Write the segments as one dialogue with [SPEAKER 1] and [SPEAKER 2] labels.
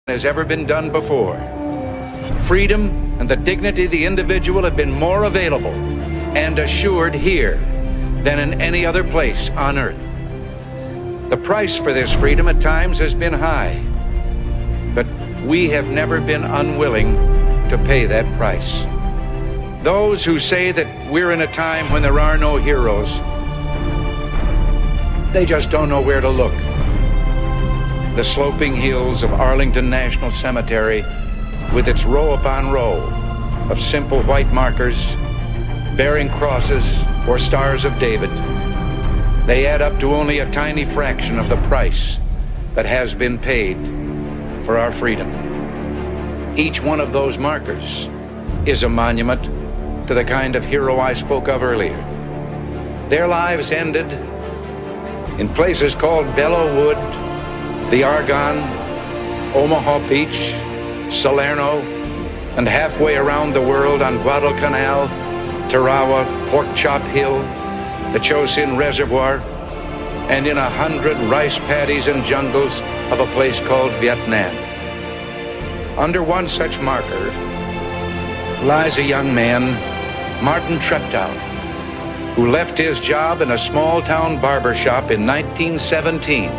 [SPEAKER 1] has ever been done before. Freedom and the dignity of the individual have been more available and assured here than in any other place on earth. The price for this freedom at times has been high, but we have never been unwilling to pay that price. Those who say that we're in a time when there are no heroes, they just don't know where to look. The sloping hills of Arlington National Cemetery, with its row upon row of simple white markers bearing crosses or stars of David, they add up to only a tiny fraction of the price that has been paid for our freedom. Each one of those markers is a monument to the kind of hero I spoke of earlier. Their lives ended in places called Belleau Wood, the Argonne, Omaha Beach, Salerno, and halfway around the world on Guadalcanal, Tarawa, Pork Chop Hill, the Chosin Reservoir, and in 100 rice paddies and jungles of a place called Vietnam. Under one such marker lies a young man, Martin Treptow, who left his job in a small-town barber shop in 1917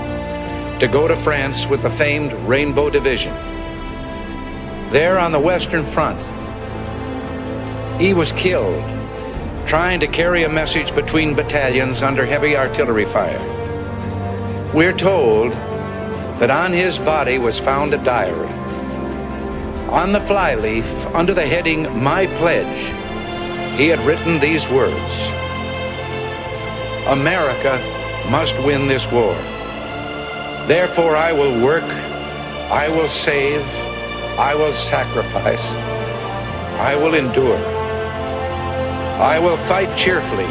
[SPEAKER 1] to go to France with the famed Rainbow Division. There on the Western Front, he was killed trying to carry a message between battalions under heavy artillery fire. We're told that on his body was found a diary. On the flyleaf, under the heading, "My Pledge," he had written these words: "America must win this war. Therefore I will work, I will save, I will sacrifice, I will endure. I will fight cheerfully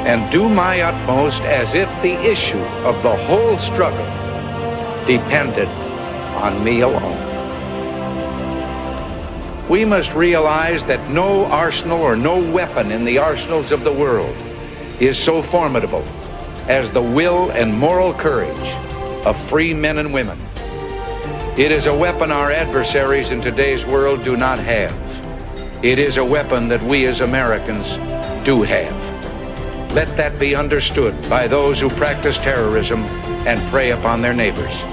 [SPEAKER 1] and do my utmost as if the issue of the whole struggle depended on me alone." We must realize that no arsenal or no weapon in the arsenals of the world is so formidable as the will and moral courage of free men and women. It is a weapon our adversaries in today's world do not have. It is a weapon that we as Americans do have. Let that be understood by those who practice terrorism and prey upon their neighbors.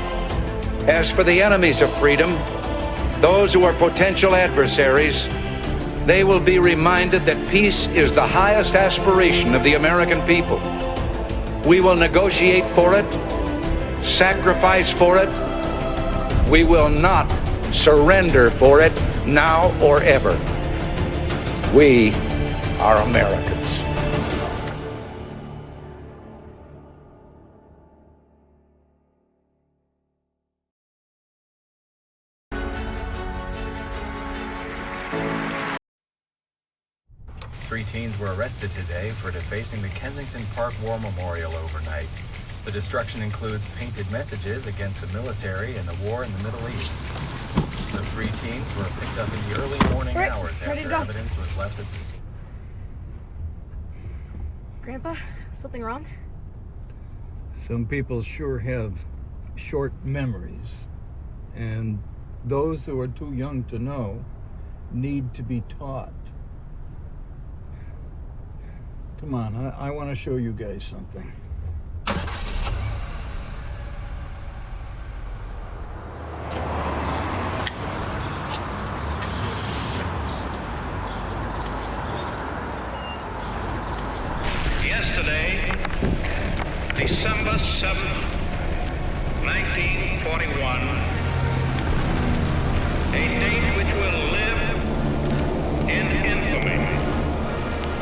[SPEAKER 1] As for the enemies of freedom, those who are potential adversaries, they will be reminded that peace is the highest aspiration of the American people. We will negotiate for it, sacrifice for it. We will not surrender for it now or ever. We are Americans.
[SPEAKER 2] Three teens were arrested today for defacing the Kensington Park War Memorial overnight. The destruction includes painted messages against the military and the war in the Middle East. The three teens were picked up in the early morning hours after evidence was left at the scene.
[SPEAKER 3] Grandpa, something wrong?
[SPEAKER 4] Some people sure have short memories, and those who are too young to know need to be taught. Come on, I want to show you guys something.
[SPEAKER 5] Yesterday, December 7th, 1941, a date which will live in infamy.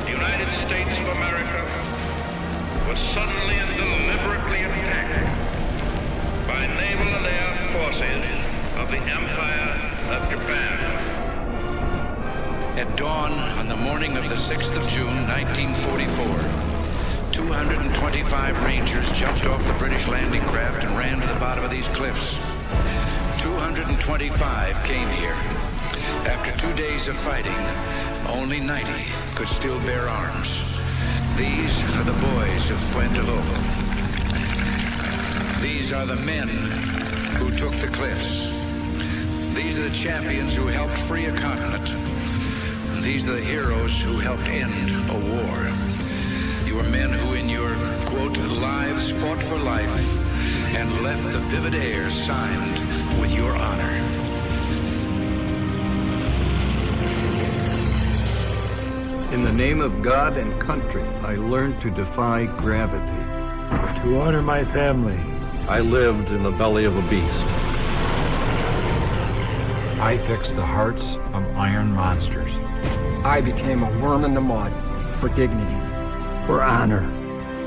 [SPEAKER 5] The United States of America was suddenly and deliberately attacked by naval and air forces of the Empire of Japan.
[SPEAKER 1] At dawn on the morning of the 6th of June, 1944, 225 Rangers jumped off the British landing craft and ran to the bottom of these cliffs. 225 came here. After 2 days of fighting, only 90 could still bear arms. These are the boys of Puente Lobo. These are the men who took the cliffs. These are the champions who helped free a continent. And these are the heroes who helped end a war. You are men who in your, quote, lives fought for life and left the vivid air signed with your honor.
[SPEAKER 4] In the name of God and country, I learned to defy gravity.
[SPEAKER 6] To honor my family,
[SPEAKER 7] I lived in the belly of a beast.
[SPEAKER 8] I fixed the hearts of iron monsters.
[SPEAKER 9] I became a worm in the mud for dignity,
[SPEAKER 6] for honor,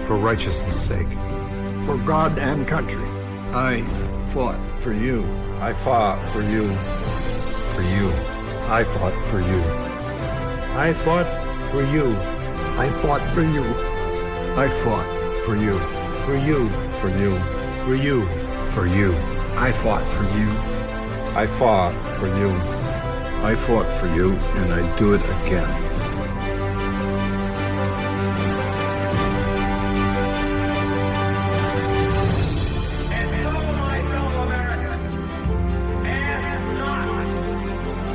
[SPEAKER 8] For righteousness' sake.
[SPEAKER 9] for God and country.
[SPEAKER 4] I fought for you.
[SPEAKER 7] I fought for you.
[SPEAKER 8] For you.
[SPEAKER 7] I fought for you.
[SPEAKER 6] I fought for you,
[SPEAKER 9] I fought for you.
[SPEAKER 4] I fought for you.
[SPEAKER 6] for you,
[SPEAKER 7] For you.
[SPEAKER 6] for you.
[SPEAKER 8] For you.
[SPEAKER 9] I fought for you.
[SPEAKER 7] I fought for you.
[SPEAKER 4] I fought for you, and I do it again.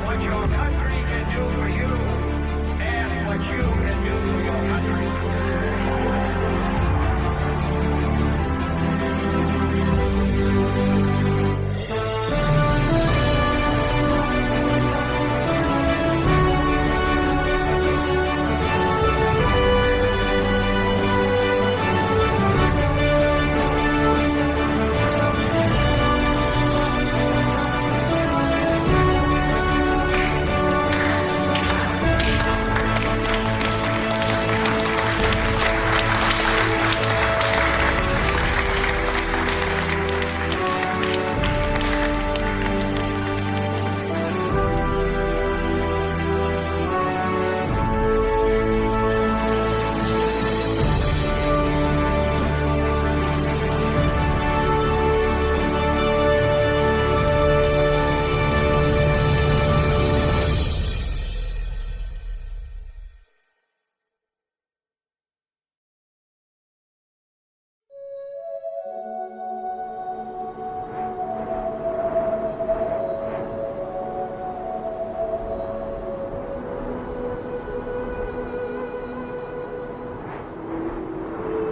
[SPEAKER 5] What your country can do for you, ask what you can do for your country.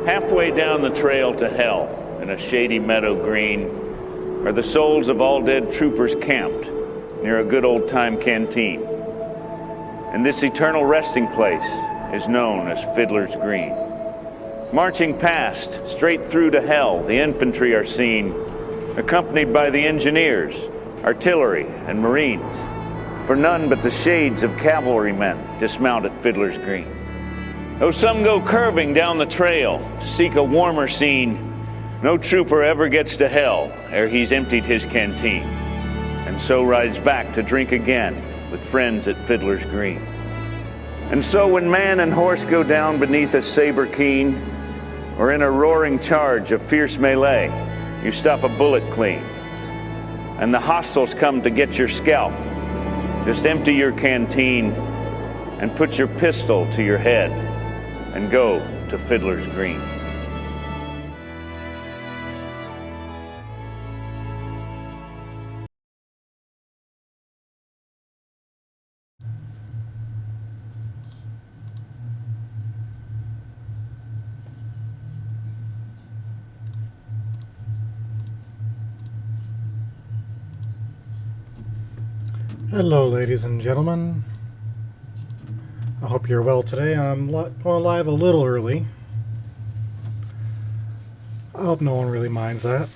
[SPEAKER 10] Halfway down the trail to hell, in a shady meadow green, are the souls of all dead troopers camped near a good old-time canteen. And this eternal resting place is known as Fiddler's Green. Marching past, straight through to hell, the infantry are seen, accompanied by the engineers, artillery, and marines. For none but the shades of cavalrymen dismount at Fiddler's Green. Though some go curving down the trail to seek a warmer scene, no trooper ever gets to hell ere he's emptied his canteen, and so rides back to drink again with friends at Fiddler's Green. And so when man and horse go down beneath a saber keen, or in a roaring charge of fierce melee, you stop a bullet clean, and the hostiles come to get your scalp, just empty your canteen and put your pistol to your head and go to Fiddler's Green.
[SPEAKER 11] Hello, ladies and gentlemen. I hope you're well today. I'm going live a little early. I hope no one really minds that.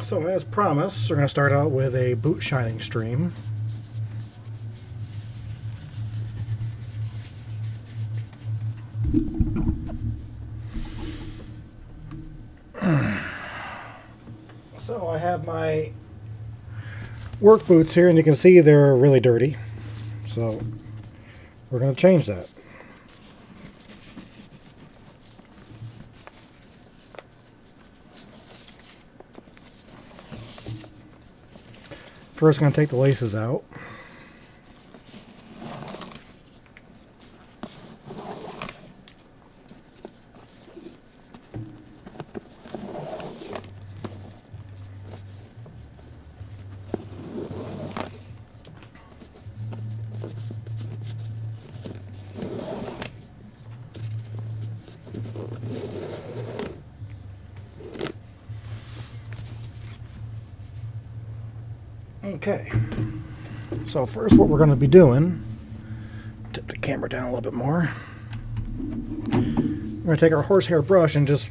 [SPEAKER 11] So, as promised, we're going to start out with a boot shining stream. So I have my work boots here, and you can see they're really dirty. So we're going to change that. First, I'm going to take the laces out. Okay, so first what we're going to be doing, tip the camera down a little bit more, we're going to take our horsehair brush and just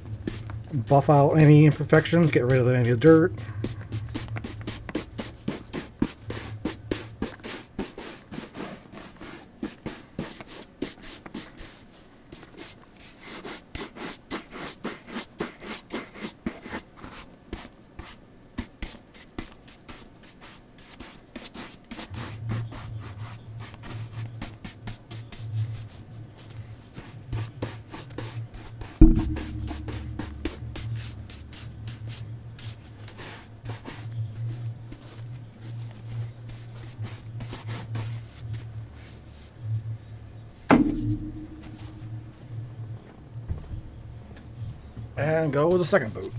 [SPEAKER 11] buff out any imperfections, get rid of any of the dirt. And go with the second boot.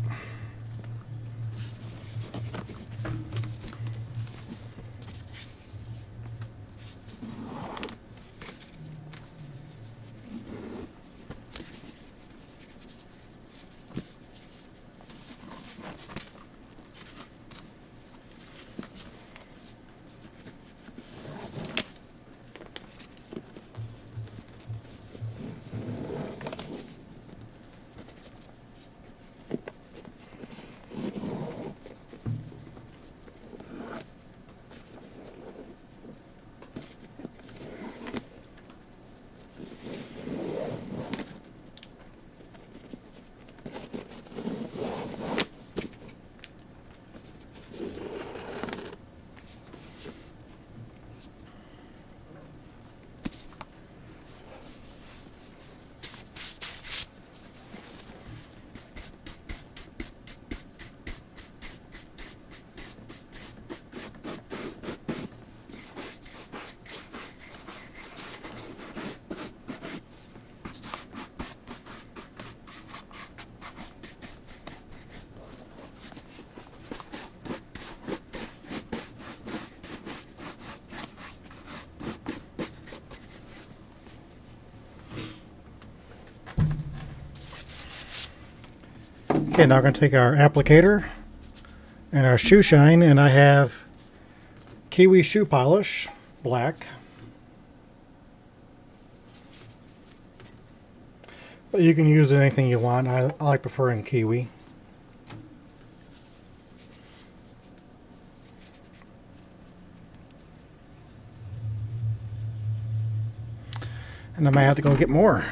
[SPEAKER 11] Okay, now we're going to take our applicator and our shoe shine, and I have Kiwi shoe polish, black. But you can use anything you want. I like preferring Kiwi. And I might have to go get more.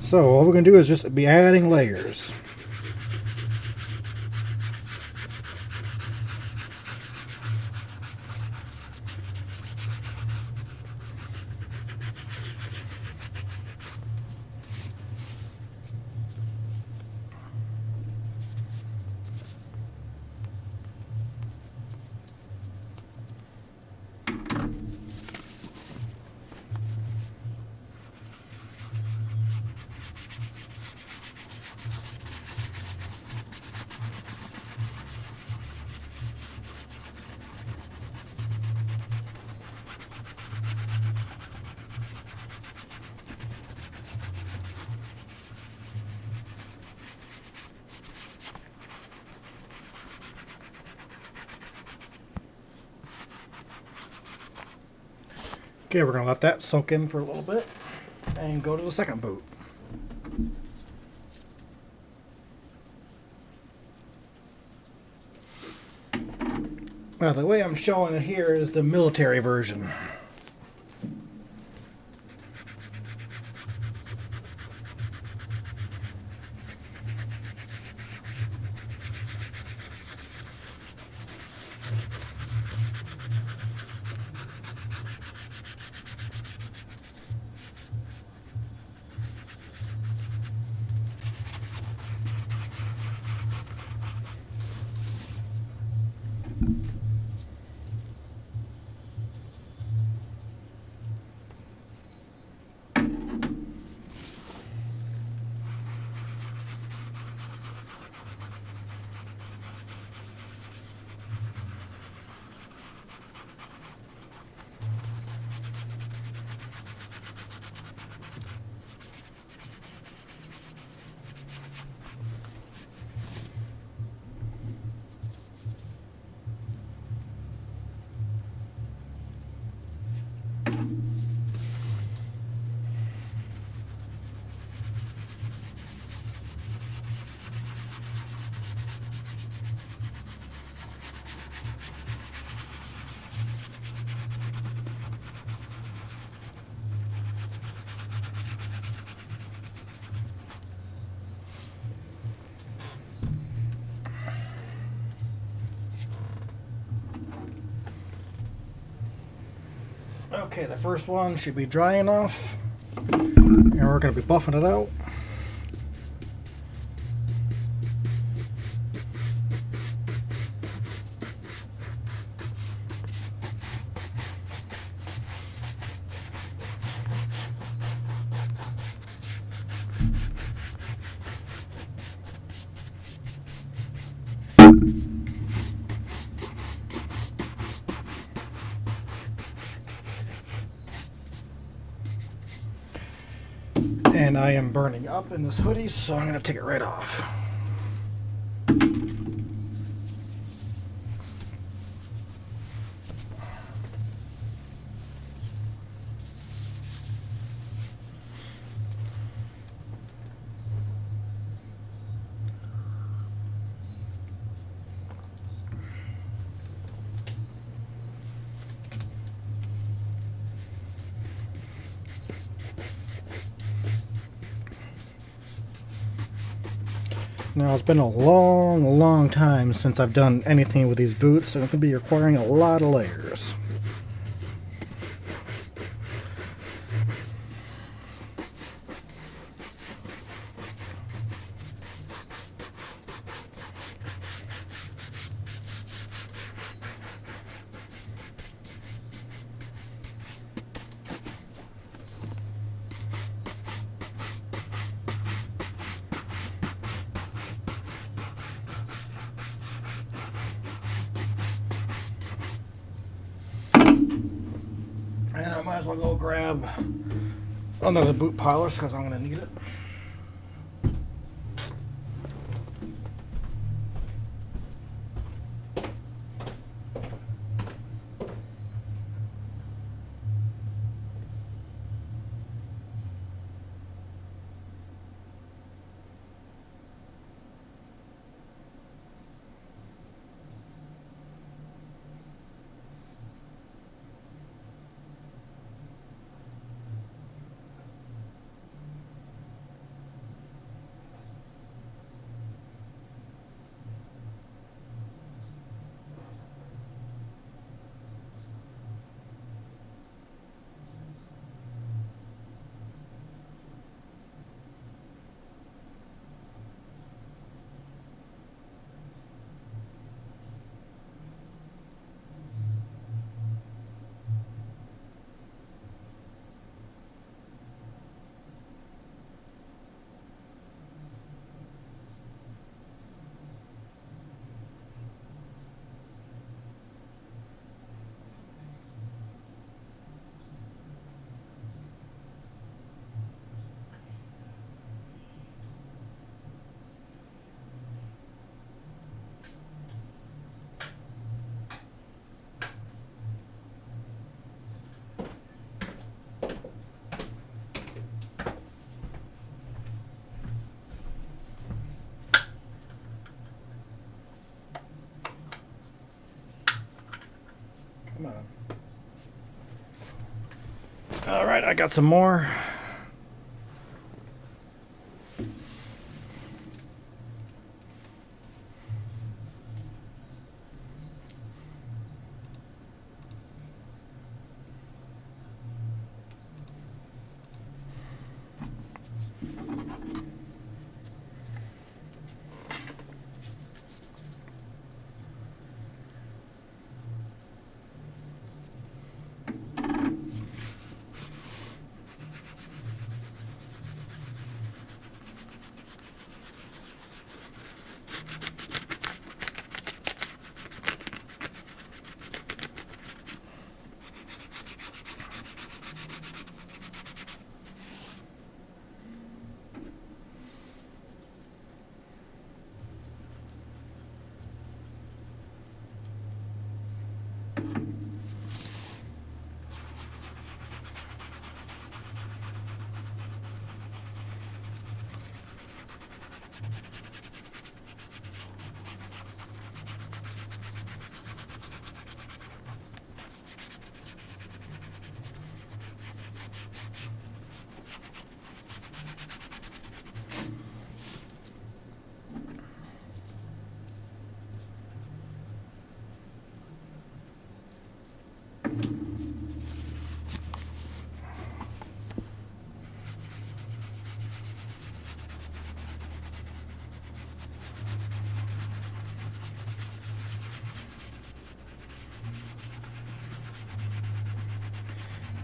[SPEAKER 11] So all we're going to do is just be adding layers. Okay, we're going to let that soak in for a little bit and go to the second boot. Now, the way I'm showing it here is the military version. Okay, the first one should be dry enough. And we're going to be buffing it out. And I am burning up in this hoodie, so I'm going to take it right off. Now, it's been a long time since I've done anything with these boots, so I'm going to be requiring a lot of layers. And I might as well go grab another boot polish because I'm going to need it. Come on. All right, I got some more.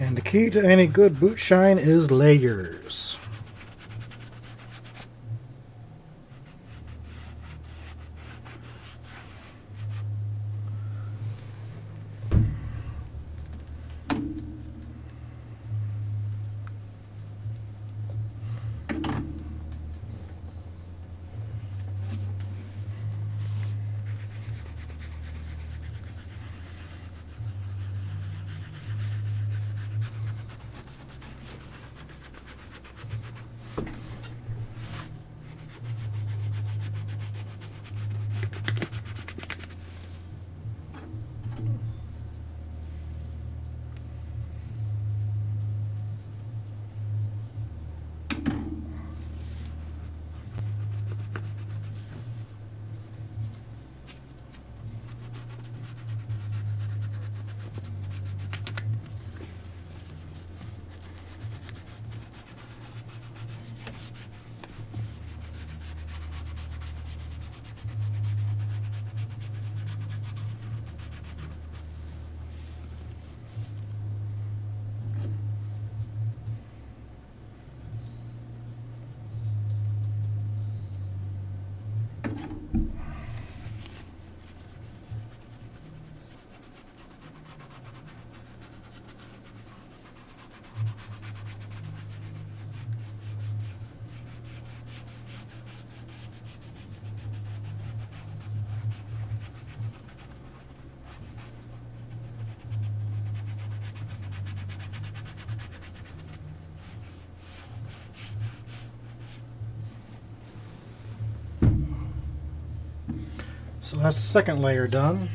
[SPEAKER 11] And the key to any good boot shine is layers. So that's the second layer done.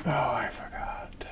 [SPEAKER 11] Oh, I forgot.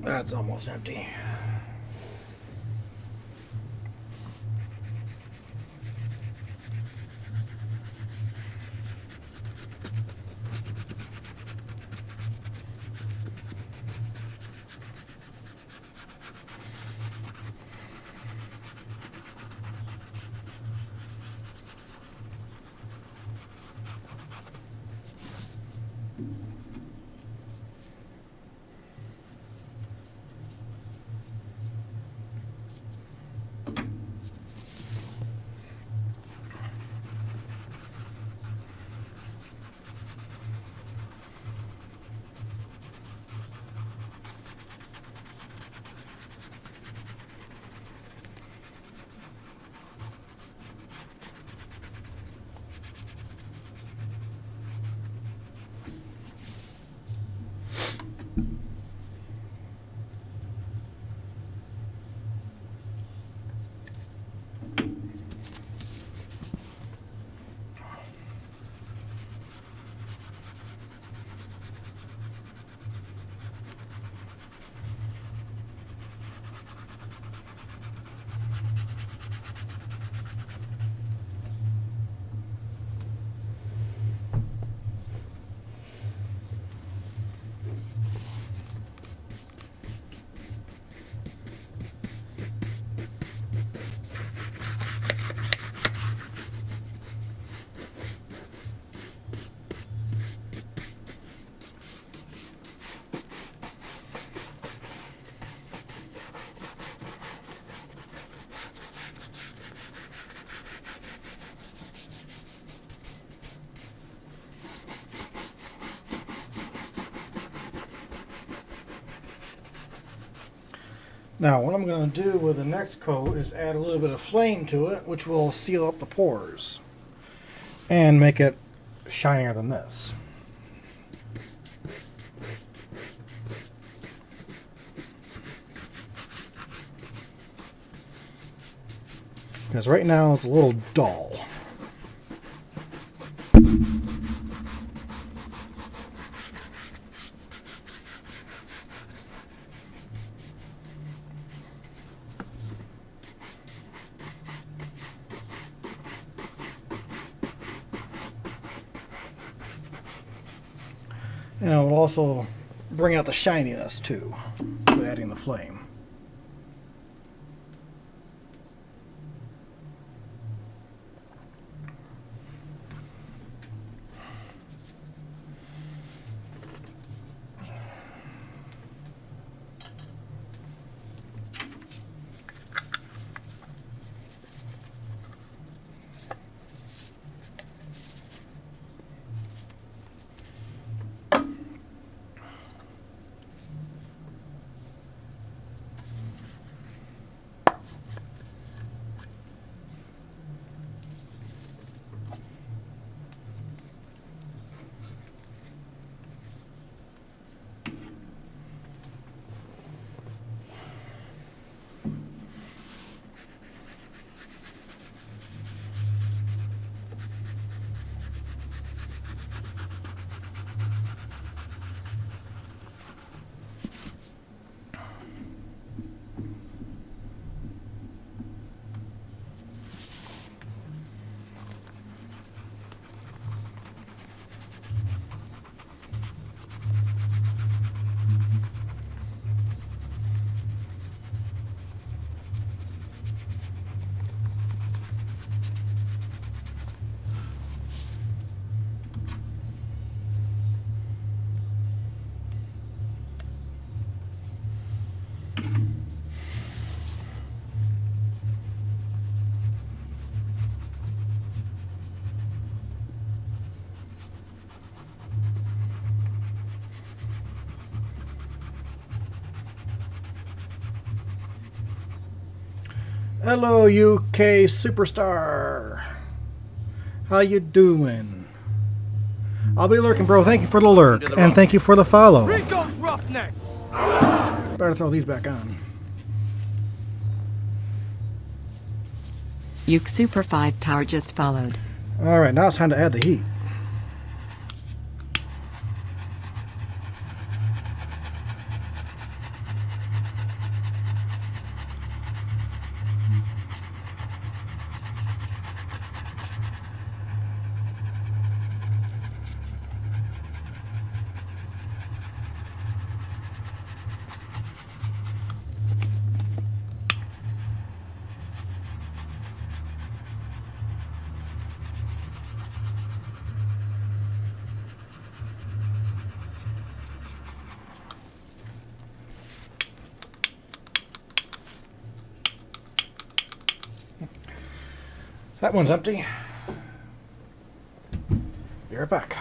[SPEAKER 11] That's almost empty. Now, what I'm going to do with the next coat is add a little bit of flame to it, which will seal up the pores and make it shinier than this. Because right now it's a little dull. And it will also bring out the shininess too, by adding the flame. Hello, UK superstar. How you doing? I'll be lurking, bro. Thank you for the lurk, and thank you for the follow.
[SPEAKER 6] Rico's Roughnecks!
[SPEAKER 11] Better throw these back on.
[SPEAKER 12] Uke Super 5 Tower just followed.
[SPEAKER 11] All right, now it's time to add the heat. That one's empty. Be right back.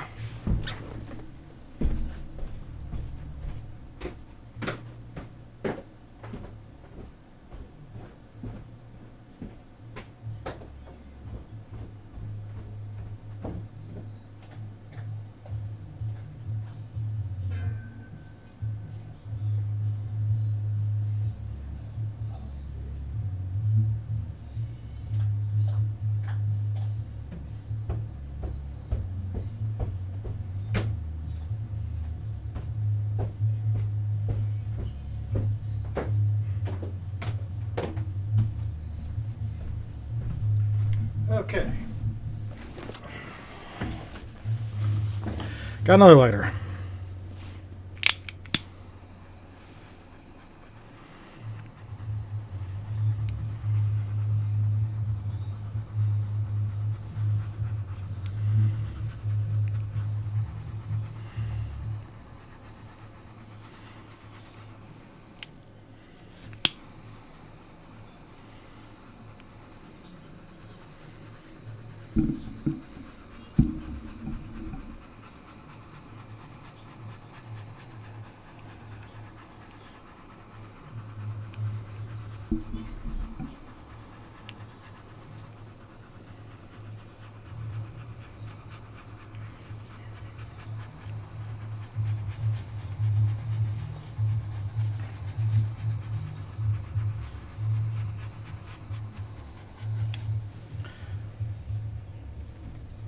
[SPEAKER 11] Okay. Got another lighter.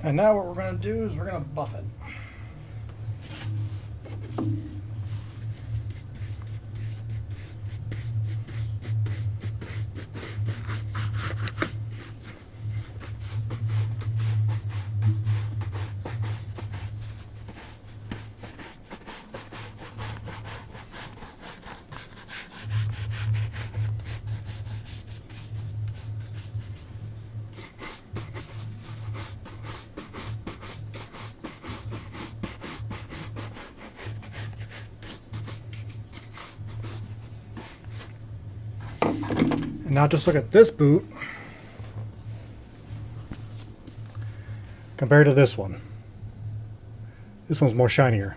[SPEAKER 11] And now what we're going to do is we're going to buff it. And now just look at this boot compared to this one. This one's more shinier.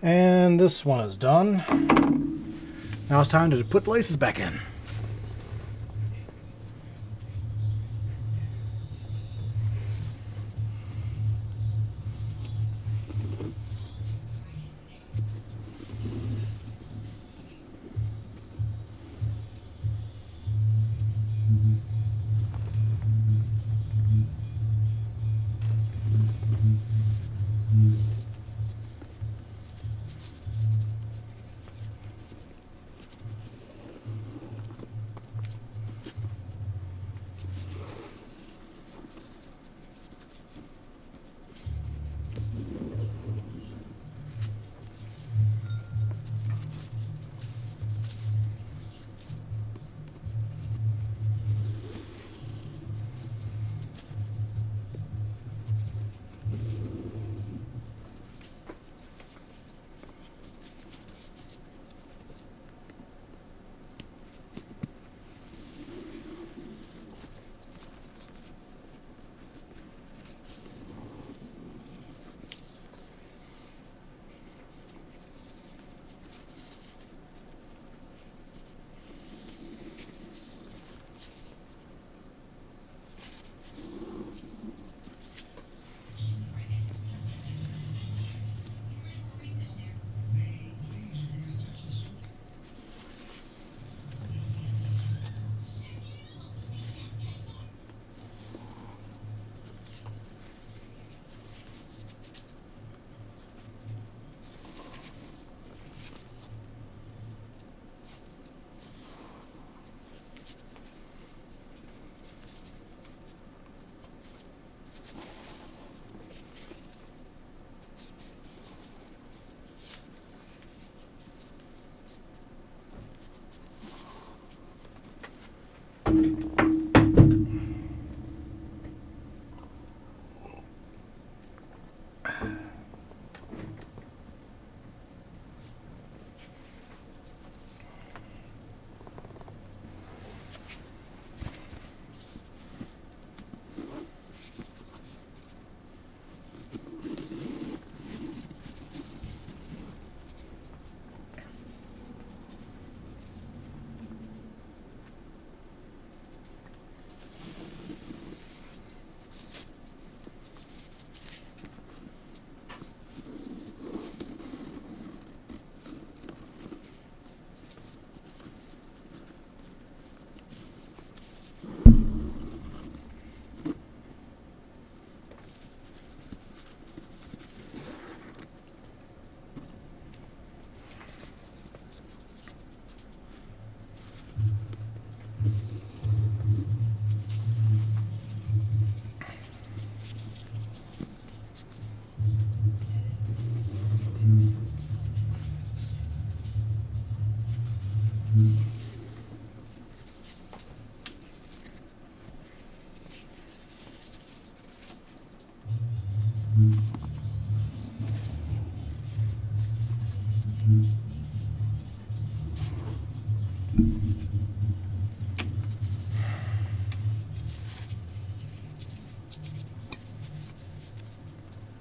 [SPEAKER 11] And this one is done. Now it's time to put the laces back in.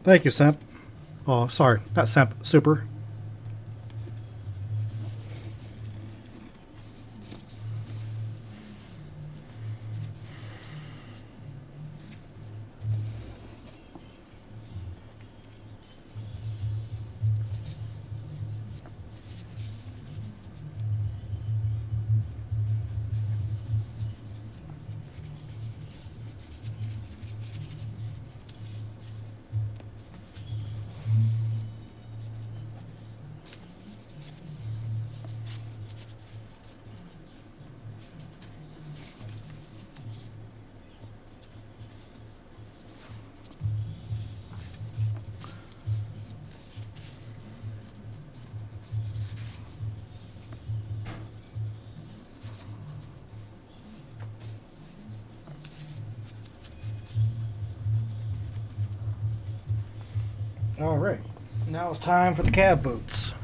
[SPEAKER 11] Thank you, Simp. Oh, sorry, not Simp, Super. All right, now it's time for the cab boots.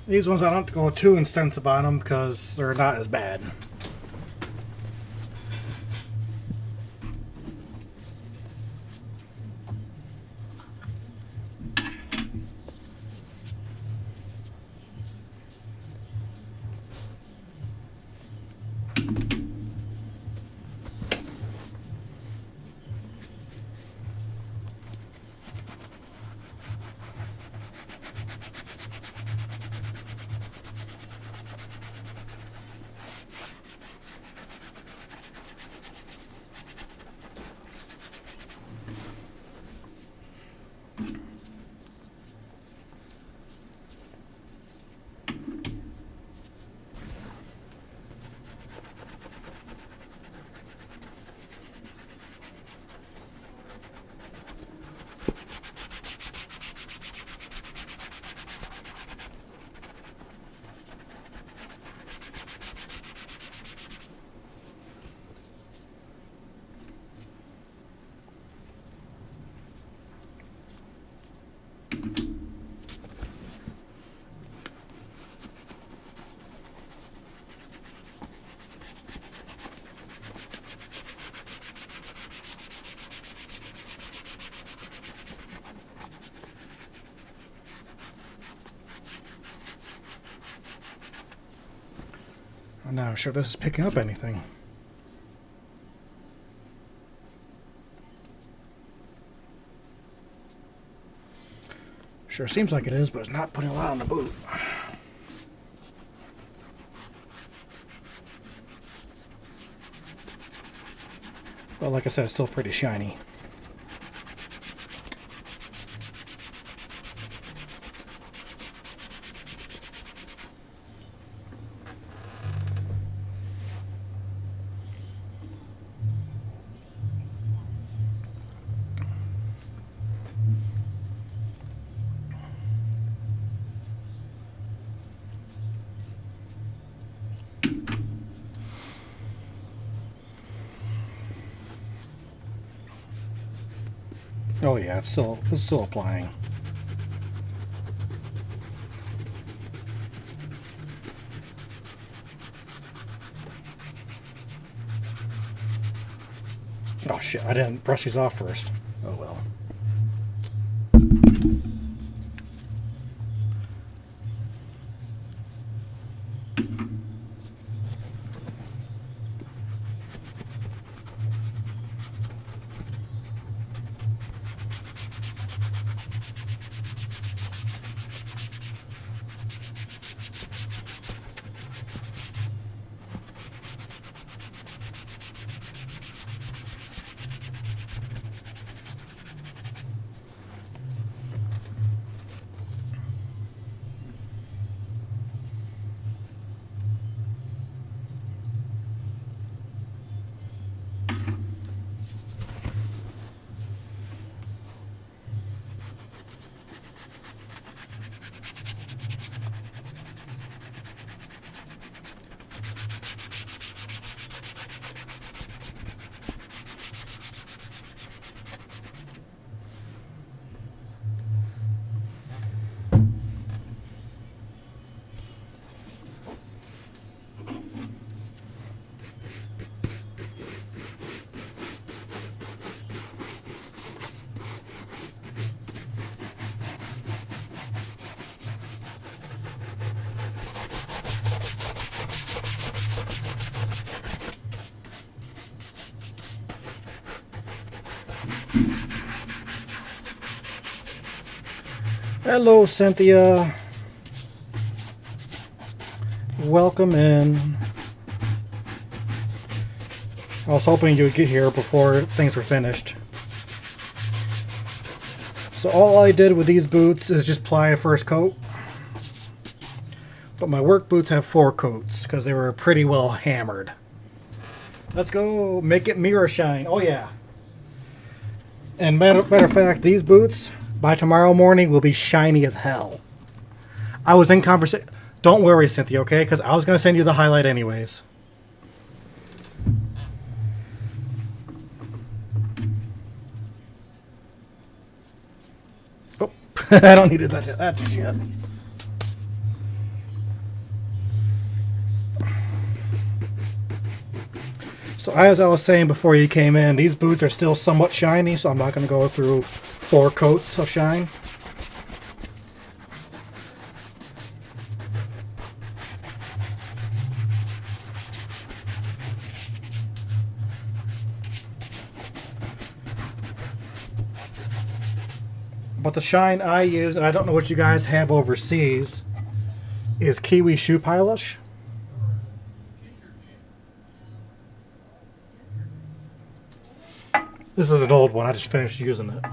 [SPEAKER 11] These ones I don't have to go too extensive on them because they're not as bad. I'm not sure if this is picking up anything. Sure seems like it is, but it's not putting a lot on the boot. Well, like I said, it's still pretty shiny. Oh yeah, it's still applying. Oh shit, I didn't brush these off first. Oh well. Hello, Cynthia. Welcome in. I was hoping you would get here before things were finished. So all I did with these boots is just apply a first coat. But my work boots have 4 coats because they were pretty well hammered. Let's go make it mirror shine. Oh yeah. And matter of fact, these boots by tomorrow morning will be shiny as hell. I was in conversation. Don't worry, Cynthia, okay? Because I was going to send you the highlight anyways. Oh, I don't need that just yet. So as I was saying before you came in, these boots are still somewhat shiny, so I'm not going to go through 4 coats of shine. But the shine I use, and I don't know what you guys have overseas, is Kiwi shoe polish. This is an old one. I just finished using it.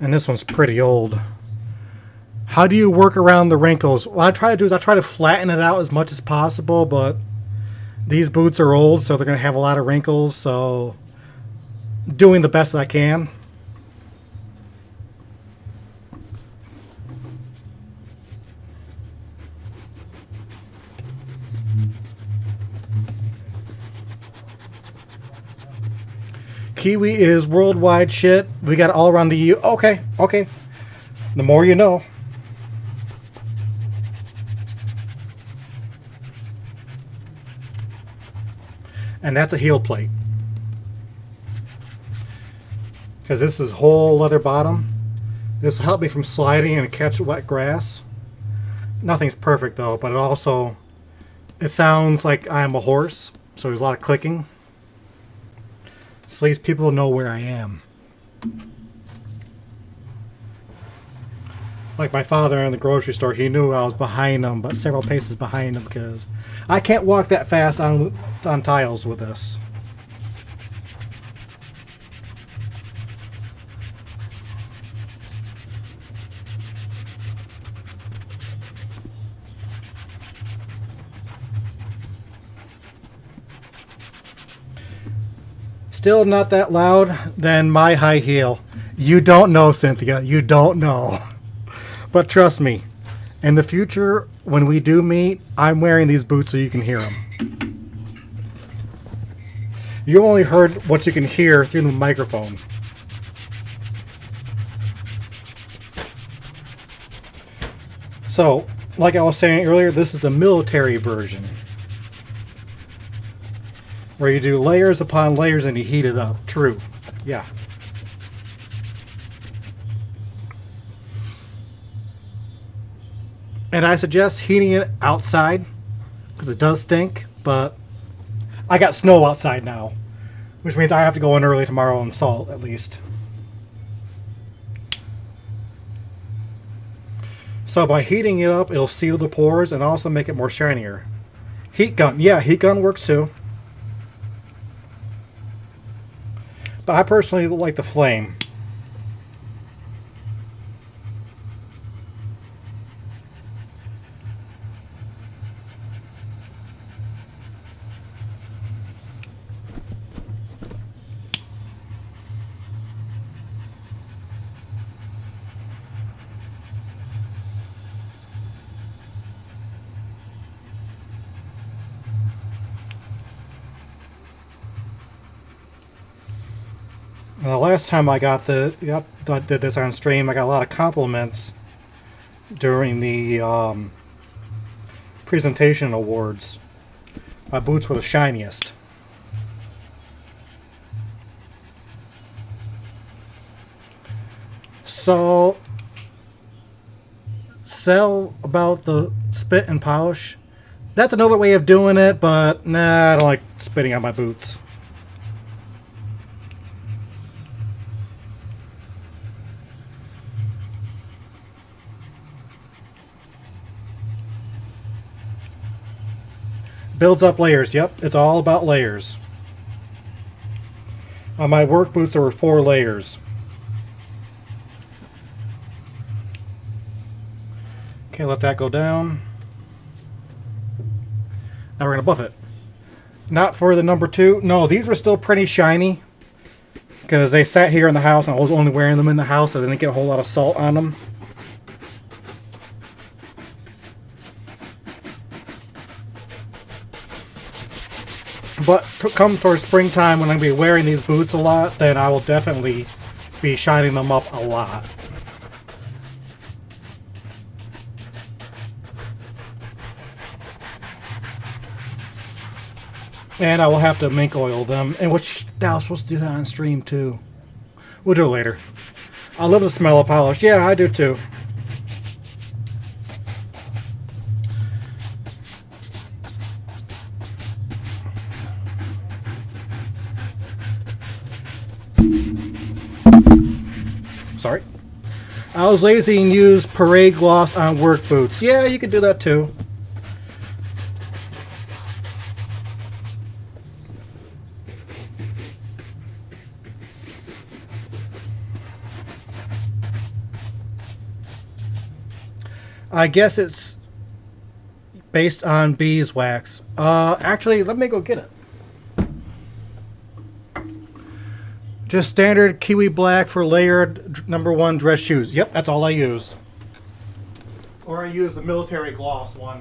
[SPEAKER 11] And this one's pretty old. How do you work around the wrinkles? What I try to do is I try to flatten it out as much as possible, but these boots are old, so they're going to have a lot of wrinkles, so doing the best I can. Kiwi is worldwide shit. We got it all around the EU. Okay, okay. The more you know. And that's a heel plate. Because this is whole leather bottom. This will help me from sliding and catch wet grass. Nothing's perfect though, but it sounds like I'm a horse, so there's a lot of clicking. So at least people know where I am. Like my father in the grocery store, he knew I was behind him, but several paces behind him because I can't walk that fast on tiles with this. Still not that loud than my high heel. You don't know, Cynthia. You don't know. But trust me, in the future, when we do meet, I'm wearing these boots so you can hear them. You only heard what you can hear through the microphone. So, like I was saying earlier, this is the military version, where you do layers upon layers and you heat it up. True. Yeah. And I suggest heating it outside because it does stink, but I got snow outside now, which means I have to go in early tomorrow and salt at least. So by heating it up, it'll seal the pores and also make it more shinier. Heat gun. Yeah, heat gun works too. But I personally like the flame. And the last time I did this on stream, I got a lot of compliments during the presentation awards. My boots were the shiniest. So, sell about the spit and polish. That's another way of doing it, but nah, I don't like spitting on my boots. Builds up layers. Yep, it's all about layers. On my work boots, there were 4 layers. Okay, let that go down. Now we're going to buff it. Not for the number 2. No, these were still pretty shiny because they sat here in the house and I was only wearing them in the house, so I didn't get a whole lot of salt on them. But come towards springtime when I'm going to be wearing these boots a lot, then I will definitely be shining them up a lot. And I will have to mink oil them, and which I was supposed to do that on stream too. We'll do it later. I love the smell of polish. Yeah, I do too. Sorry. I was lazy and used Parade gloss on work boots. Yeah, you could do that too. I guess it's based on beeswax. Actually, let me go get it. Just standard kiwi black for layered #1 dress shoes. Yep, that's all I use. Or I use the military gloss one.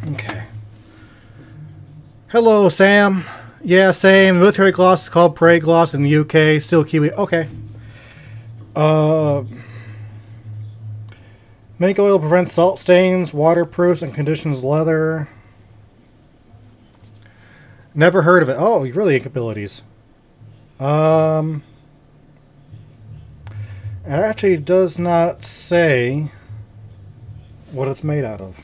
[SPEAKER 11] Okay. Hello, Sam. Yeah, same. Military gloss is called Parade gloss in the UK. Still kiwi. Okay. Mink oil prevents salt stains, waterproofs, and conditions leather. Never heard of it. Oh, you really abilities. It actually does not say what it's made out of.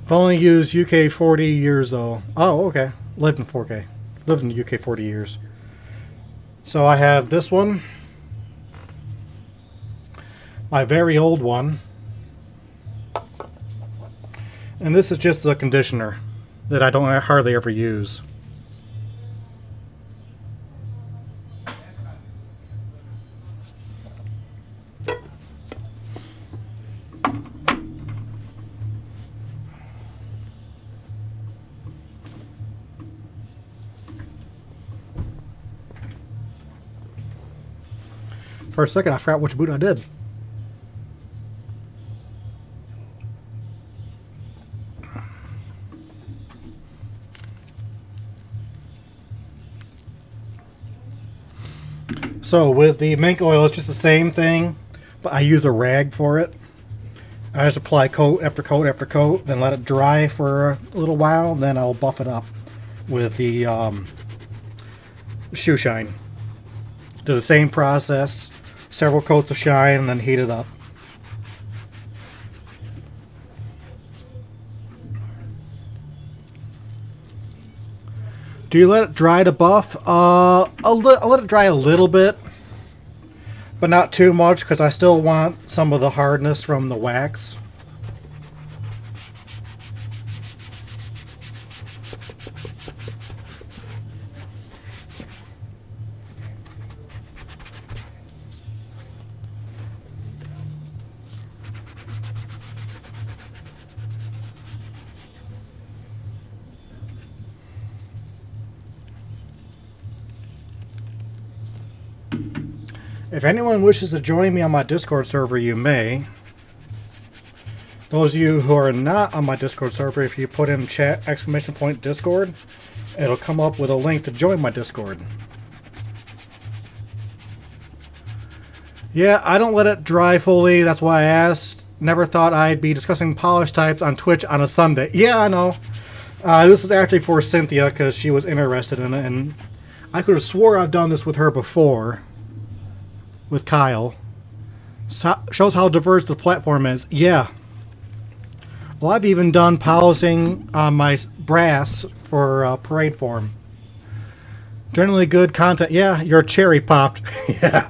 [SPEAKER 11] I've only used UK 40 years though. Oh, okay. Lived in 4K. Lived in the UK 40 years. So I have this one. My very old one. And this is just a conditioner that I don't hardly ever use. For a second, I forgot which boot I did. So with the mink oil, it's just the same thing, but I use a rag for it. I just apply coat after coat after coat, then let it dry for a little while, then I'll buff it up with the shoe shine. Do the same process. Several coats of shine and then heat it up. Do you let it dry to buff? I'll let it dry a little bit, but not too much because I still want some of the hardness from the wax. If anyone wishes to join me on my Discord server, you may. Those of you who are not on my Discord server, if you put in chat !Discord, it'll come up with a link to join my Discord. Yeah, I don't let it dry fully, that's why I asked. Never thought I'd be discussing polish types on Twitch on a Sunday. Yeah, I know. This is actually for Cynthia because she was interested in it, and I could have swore I've done this with her before. With Kyle. So, shows how diverse the platform is. Yeah. Well, I've even done polishing on my brass for Parade form. Generally good content. Yeah, your cherry popped. Yeah.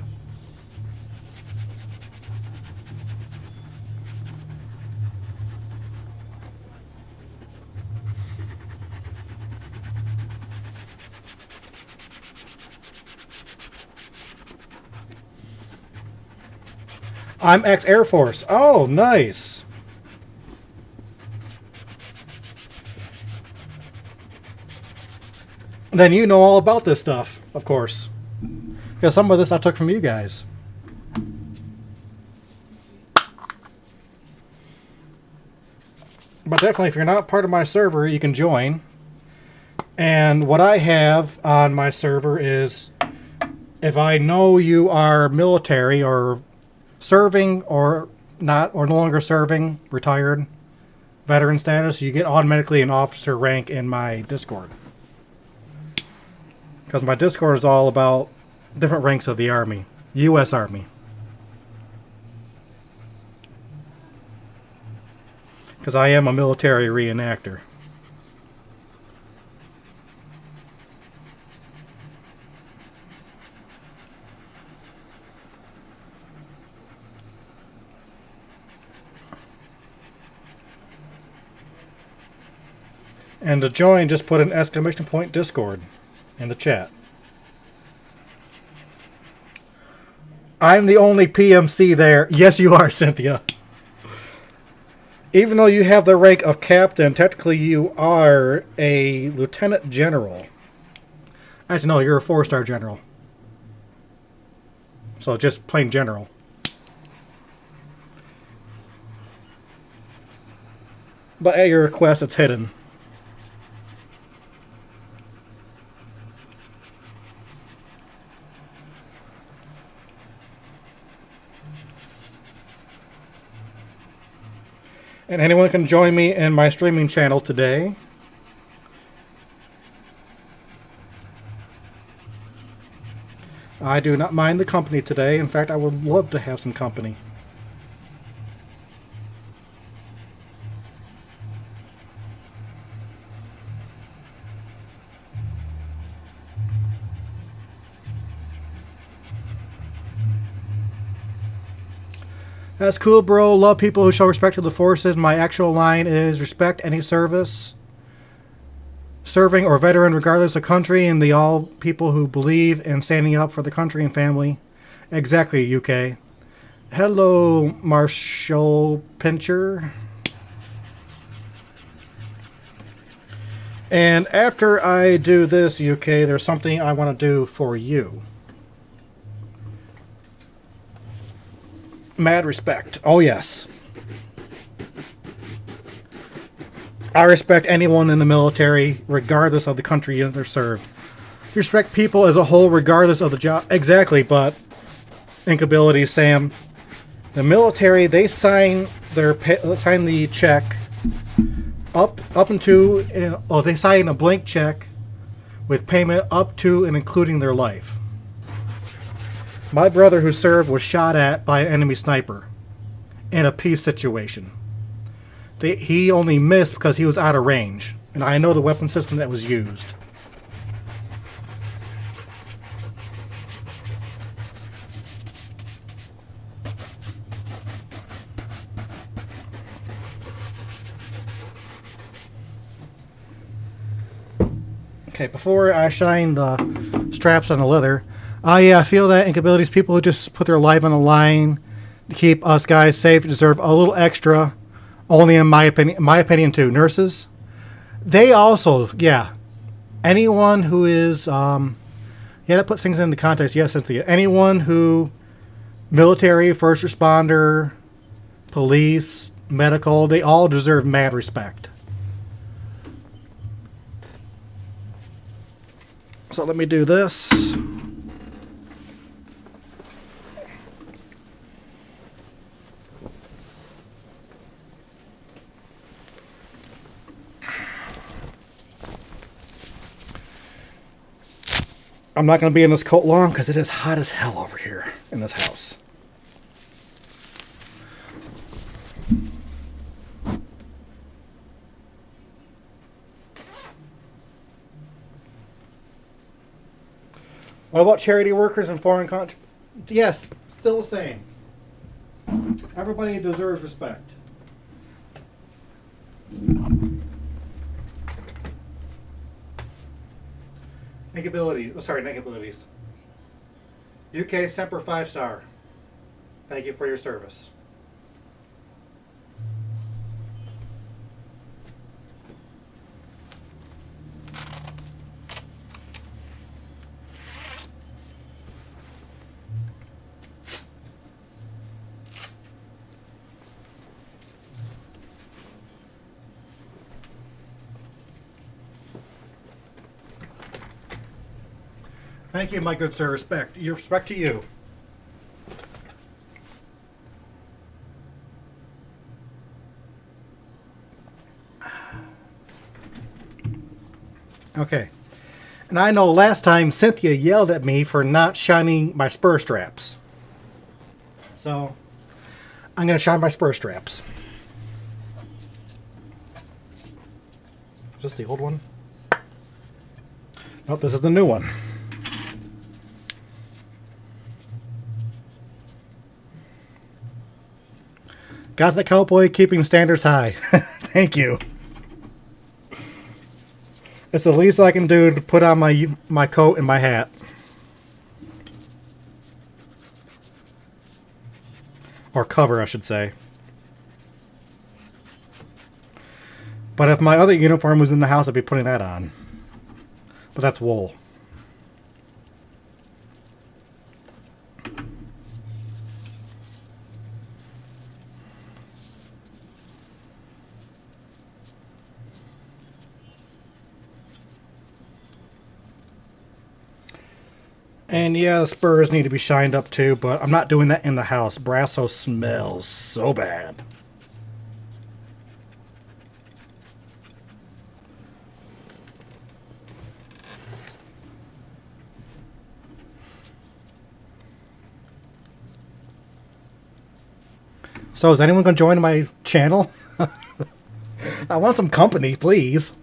[SPEAKER 11] I'm ex-Air Force. Oh, nice. Then you know all about this stuff, of course. Because some of this I took from you guys. But definitely, if you're not part of my server, you can join. And what I have on my server is, if I know you are military or serving or not, or no longer serving, retired, veteran status, you get automatically an officer rank in my Discord. Because my Discord is all about different ranks of the Army. U.S. Army. Because I am a military reenactor. And to join, just put an exclamation point Discord in the chat. I'm the only PMC there. Yes, you are, Cynthia. Even though you have the rank of captain, technically you are a lieutenant general. Actually, no, you're a 4-star general. So just plain general. But at your request, it's hidden. And anyone can join me in my streaming channel today. I do not mind the company today. In fact, I would love to have some company. That's cool, bro. Love people who show respect to the forces. My actual line is respect any service, serving or veteran regardless of country, and the all people who believe in standing up for the country and family. Exactly, UK. Hello, Marshall Pincher. And after I do this, UK, there's something I want to do for you. Mad respect. Oh, yes. I respect anyone in the military, regardless of the country they're served. You respect people as a whole, regardless of the job. Exactly, but Inkability, Sam. The military, they sign the check up into, they sign a blank check with payment up to and including their life. My brother who served was shot at by an enemy sniper in a peace situation. He only missed because he was out of range, and I know the weapon system that was used. Okay, before I shine the straps on the leather, I feel that Inkabilities, people who just put their life on the line to keep us guys safe, deserve a little extra. Only in my opinion too. Nurses, they also, yeah. Anyone who is, that puts things into context. Yes, Cynthia. Anyone who, military, first responder, police, medical, they all deserve mad respect. So let me do this. I'm not going to be in this coat long because it is hot as hell over here in this house. What about charity workers in foreign countries? Yes, still the same. Everybody deserves respect. Nakabilities. UK Semper 5-star. Thank you for your service. Thank you, my good sir. Respect. Your respect to you. Okay. And I know last time Cynthia yelled at me for not shining my spur straps. So, I'm going to shine my spur straps. Is this the old one? Nope, this is the new one. Got the cowboy keeping standards high. Thank you. It's the least I can do to put on my coat and my hat. Or cover, I should say. But if my other uniform was in the house, I'd be putting that on. But that's wool. And yeah, the spurs need to be shined up too, but I'm not doing that in the house. Brasso smells so bad. So is anyone going to join my channel? I want some company, please.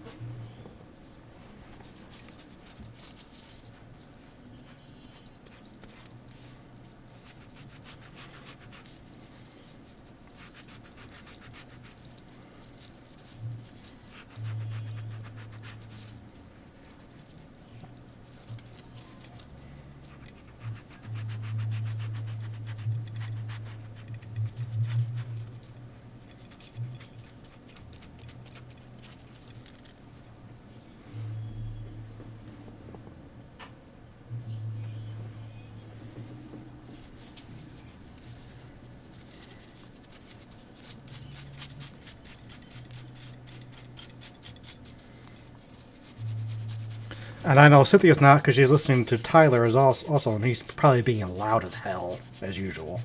[SPEAKER 11] And I know Cynthia's not because she's listening to Tyler as also, and he's probably being loud as hell, as usual.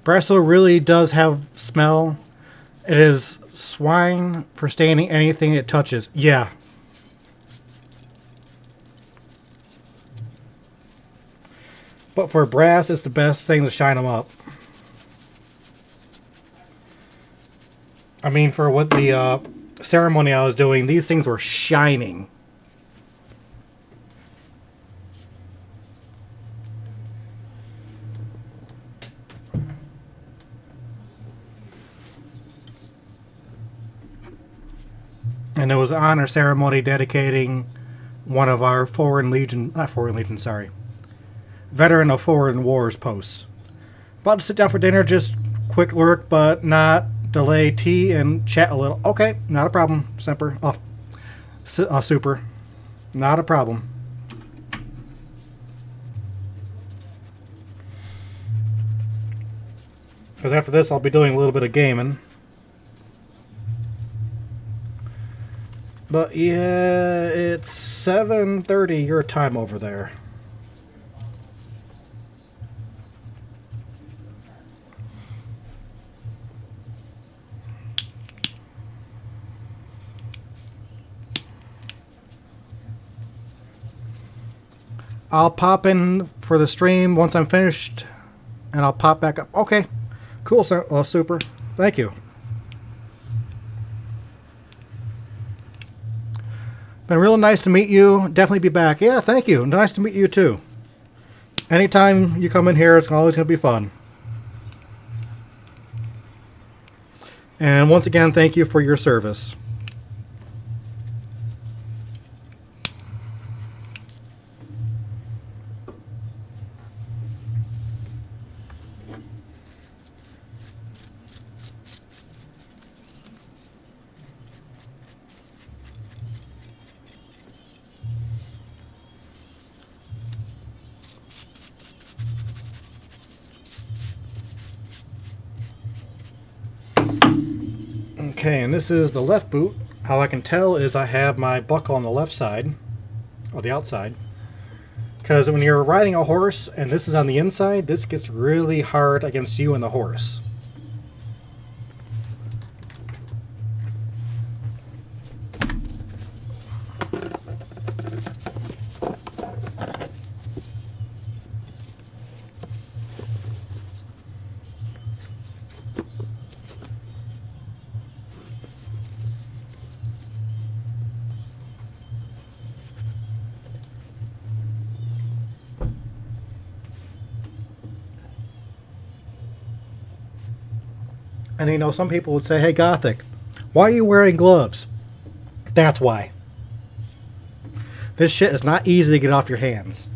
[SPEAKER 11] Brasso really does have smell. It is swine for staining anything it touches. Yeah. But for brass, it's the best thing to shine them up. I mean, for what the ceremony I was doing, these things were shining. And it was an honor ceremony dedicating one of our Veteran of Foreign Wars posts. About to sit down for dinner, just quick work, but not delay tea and chat a little. Okay, not a problem, Semper. Oh, super. Not a problem. Because after this, I'll be doing a little bit of gaming. But yeah, it's 7:30 your time over there. I'll pop in for the stream once I'm finished, and I'll pop back up. Okay, cool, sir. Super. Thank you. Been real nice to meet you. Definitely be back. Yeah, thank you. Nice to meet you too. Anytime you come in here, it's always going to be fun. And once again, thank you for your service. Okay, and this is the left boot. How I can tell is I have my buckle on the left side, or the outside. Because when you're riding a horse and this is on the inside, this gets really hard against you and the horse. And you know, some people would say, hey Gothic, why are you wearing gloves? That's why. This shit is not easy to get off your hands.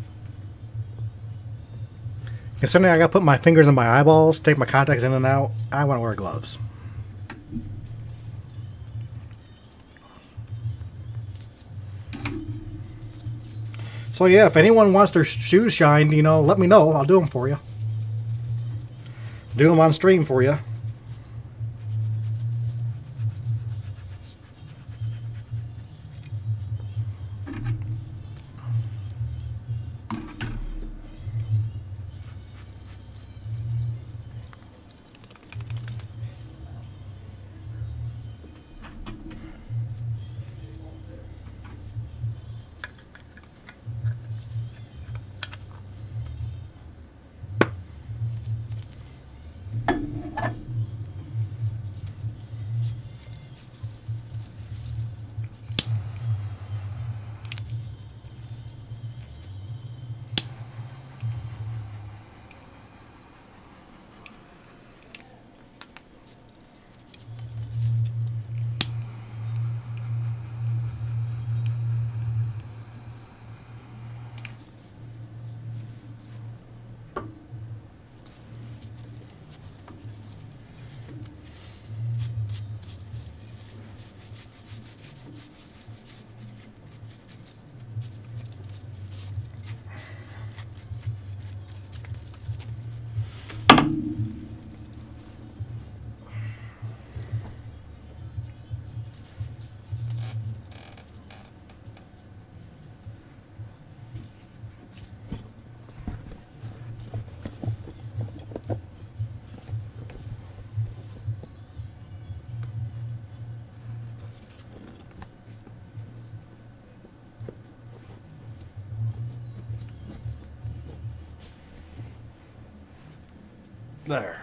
[SPEAKER 11] Considering I gotta put my fingers in my eyeballs, take my contacts in and out, I want to wear gloves. So yeah, if anyone wants their shoes shined, you know, let me know. I'll do them for you. Do them on stream for you. There.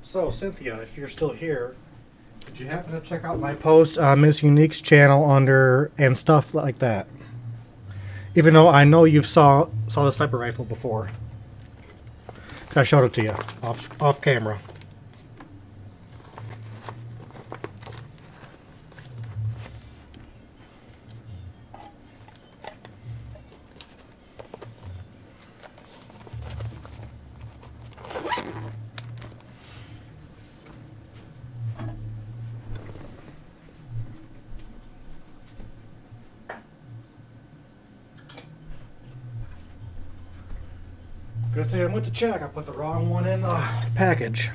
[SPEAKER 11] So, Cynthia, if you're still here, did you happen to check out my post on Miss Unique's channel under and stuff like that? Even though I know you've saw the sniper rifle before. 'Cause I showed it to you off camera. Good thing I went to check. I put the wrong one in the package.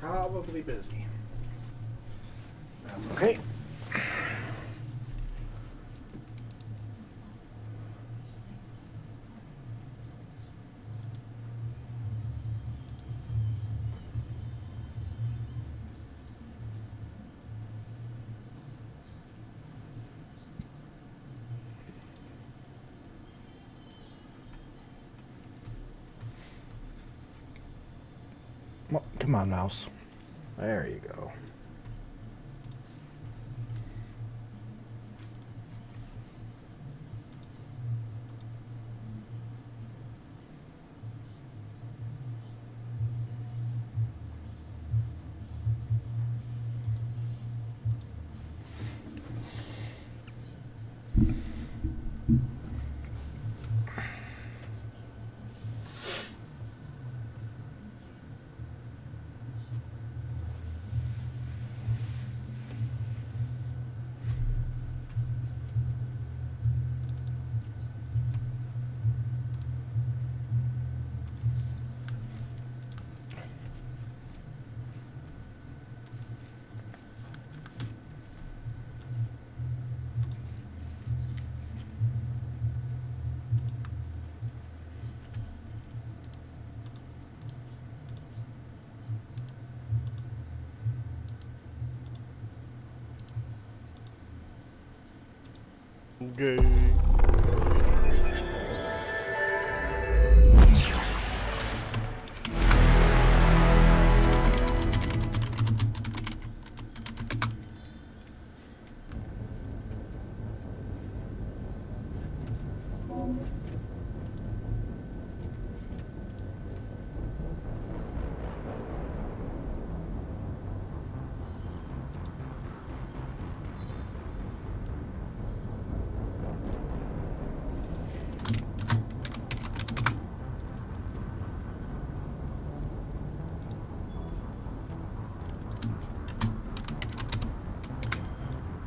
[SPEAKER 11] Probably busy. That's okay. Well, come on, mouse. There you go.
[SPEAKER 13] Okay.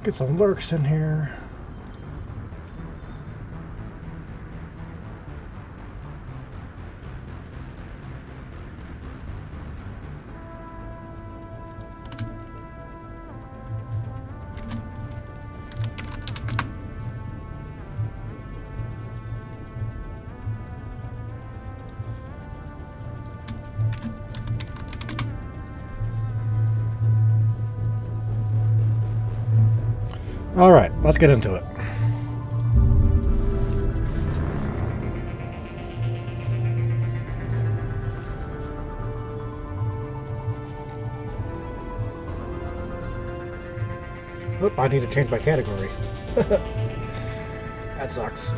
[SPEAKER 11] Get some lurks in here. All right, let's get into it. Oop, I need to change my category. That sucks.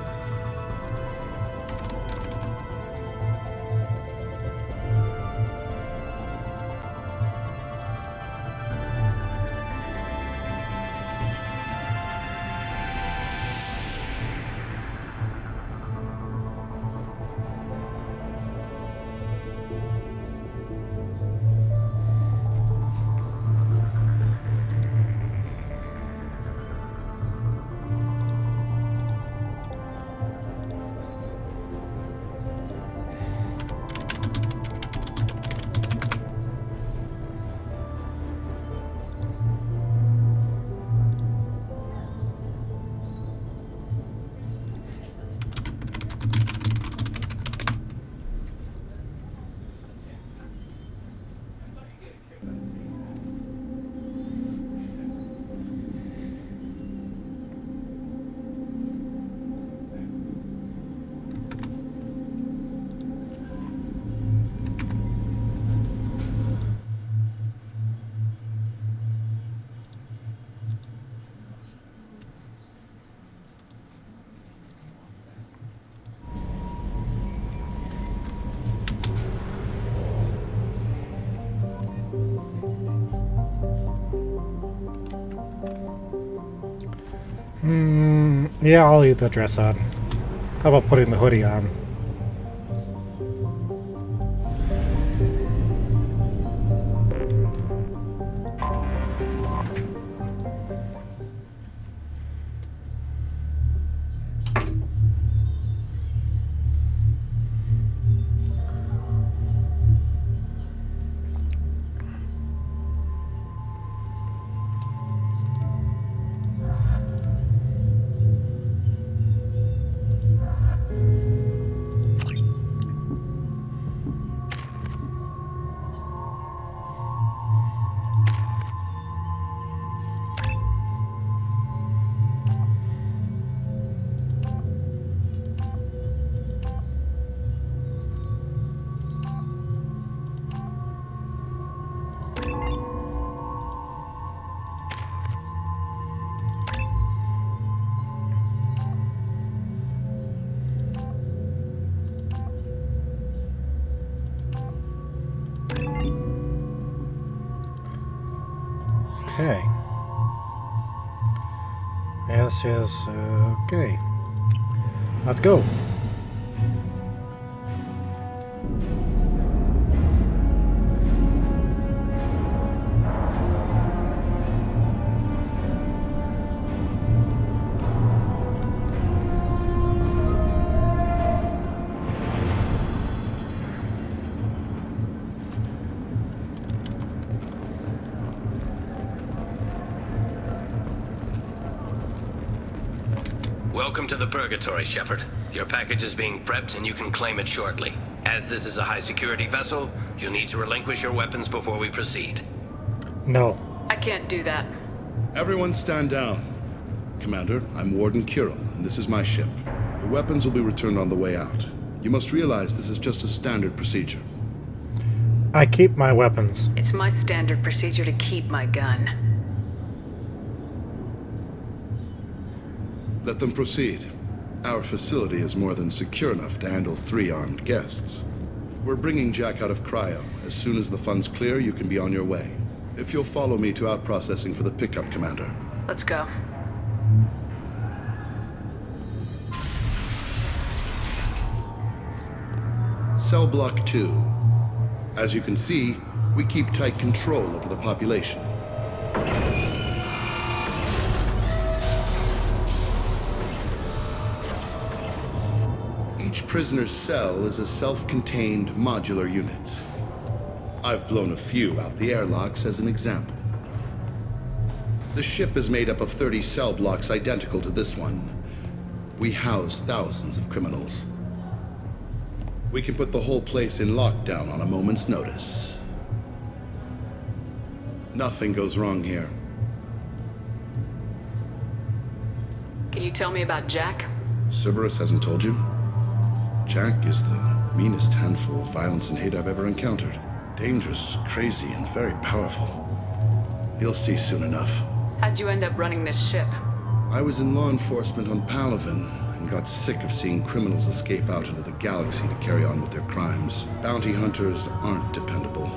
[SPEAKER 11] Yeah, I'll leave the dress on. How about putting the hoodie on? Okay. Yes, okay. Let's go.
[SPEAKER 13] Welcome to the Purgatory, Shepard. Your package is being prepped and you can claim it shortly. As this is a high-security vessel, you'll need to relinquish your weapons before we proceed.
[SPEAKER 11] No.
[SPEAKER 14] I can't do that.
[SPEAKER 15] Everyone stand down. Commander, I'm Warden Kirill, and this is my ship. Your weapons will be returned on the way out. You must realize this is just a standard procedure.
[SPEAKER 11] I keep my weapons.
[SPEAKER 14] It's my standard procedure to keep my gun.
[SPEAKER 15] Let them proceed. Our facility is more than secure enough to handle 3 armed guests. We're bringing Jack out of cryo. As soon as the funds clear, you can be on your way. If you'll follow me to out-processing for the pickup, Commander.
[SPEAKER 14] Let's go.
[SPEAKER 15] Cell Block 2. As you can see, we keep tight control over the population. Each prisoner's cell is a self-contained modular unit. I've blown a few out the airlocks as an example. The ship is made up of 30 cell blocks identical to this one. We house thousands of criminals. We can put the whole place in lockdown on a moment's notice. Nothing goes wrong here.
[SPEAKER 14] Can you tell me about Jack?
[SPEAKER 15] Cerberus hasn't told you? Jack is the meanest handful of violence and hate I've ever encountered. Dangerous, crazy, and very powerful. You'll see soon enough.
[SPEAKER 14] How'd you end up running this ship?
[SPEAKER 15] I was in law enforcement on Palaven and got sick of seeing criminals escape out into the galaxy to carry on with their crimes. Bounty hunters aren't dependable.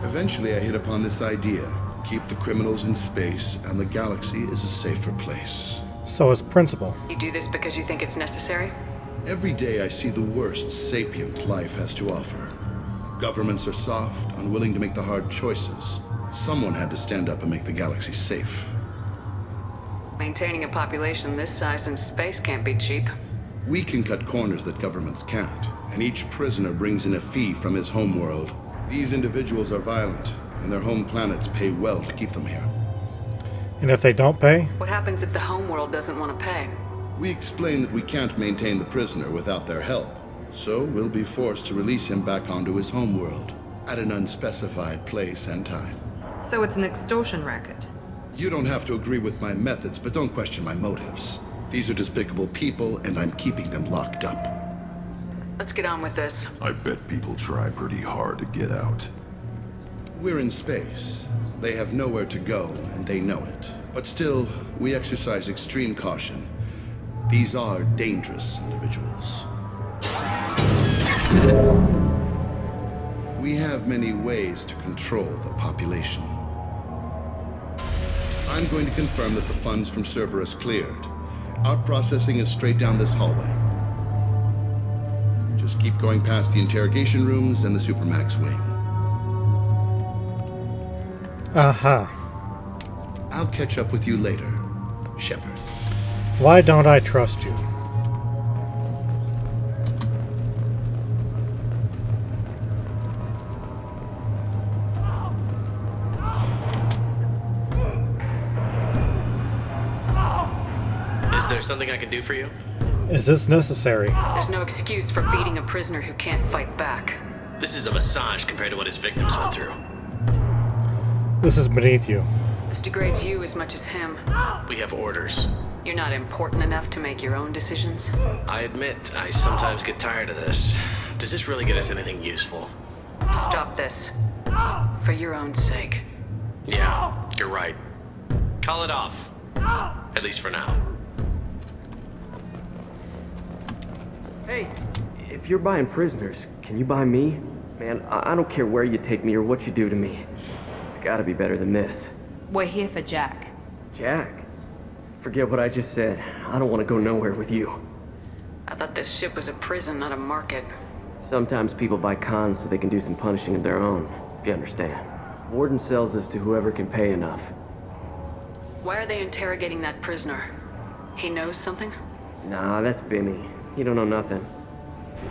[SPEAKER 15] Eventually I hit upon this idea. Keep the criminals in space and the galaxy is a safer place.
[SPEAKER 11] So it's principle.
[SPEAKER 14] You do this because you think it's necessary?
[SPEAKER 15] Every day I see the worst sapient life has to offer. Governments are soft, unwilling to make the hard choices. Someone had to stand up and make the galaxy safe.
[SPEAKER 14] Maintaining a population this size in space can't be cheap.
[SPEAKER 15] We can cut corners that governments can't, and each prisoner brings in a fee from his homeworld. These individuals are violent, and their home planets pay well to keep them here.
[SPEAKER 11] And if they don't pay?
[SPEAKER 14] What happens if the homeworld doesn't want to pay?
[SPEAKER 15] We explain that we can't maintain the prisoner without their help, so we'll be forced to release him back onto his homeworld at an unspecified place and time.
[SPEAKER 3] So it's an extortion racket.
[SPEAKER 15] You don't have to agree with my methods, but don't question my motives. These are despicable people, and I'm keeping them locked up.
[SPEAKER 14] Let's get on with this.
[SPEAKER 16] I bet people try pretty hard to get out.
[SPEAKER 15] We're in space. They have nowhere to go, and they know it. But still, we exercise extreme caution. These are dangerous individuals. We have many ways to control the population. I'm going to confirm that the funds from Cerberus cleared. Out processing is straight down this hallway. Just keep going past the interrogation rooms and the Supermax wing.
[SPEAKER 11] Aha.
[SPEAKER 15] I'll catch up with you later, Shepard.
[SPEAKER 11] Why don't I trust you?
[SPEAKER 13] Is there something I can do for you?
[SPEAKER 11] Is this necessary?
[SPEAKER 14] There's no excuse for beating a prisoner who can't fight back.
[SPEAKER 13] This is a massage compared to what his victims went through.
[SPEAKER 11] This is beneath you.
[SPEAKER 14] This degrades you as much as him.
[SPEAKER 13] We have orders.
[SPEAKER 14] You're not important enough to make your own decisions.
[SPEAKER 13] I admit, I sometimes get tired of this. Does this really get us anything useful?
[SPEAKER 14] Stop this. For your own sake.
[SPEAKER 13] Yeah, you're right. Call it off. At least for now.
[SPEAKER 17] Hey, if you're buying prisoners, can you buy me? Man, I don't care where you take me or what you do to me. It's gotta be better than this.
[SPEAKER 3] We're here for Jack.
[SPEAKER 17] Jack? Forget what I just said. I don't want to go nowhere with you.
[SPEAKER 14] I thought this ship was a prison, not a market.
[SPEAKER 17] Sometimes people buy cons so they can do some punishing of their own, if you understand. Warden sells us to whoever can pay enough.
[SPEAKER 14] Why are they interrogating that prisoner? He knows something?
[SPEAKER 17] Nah, that's Bimmy. He don't know nothing.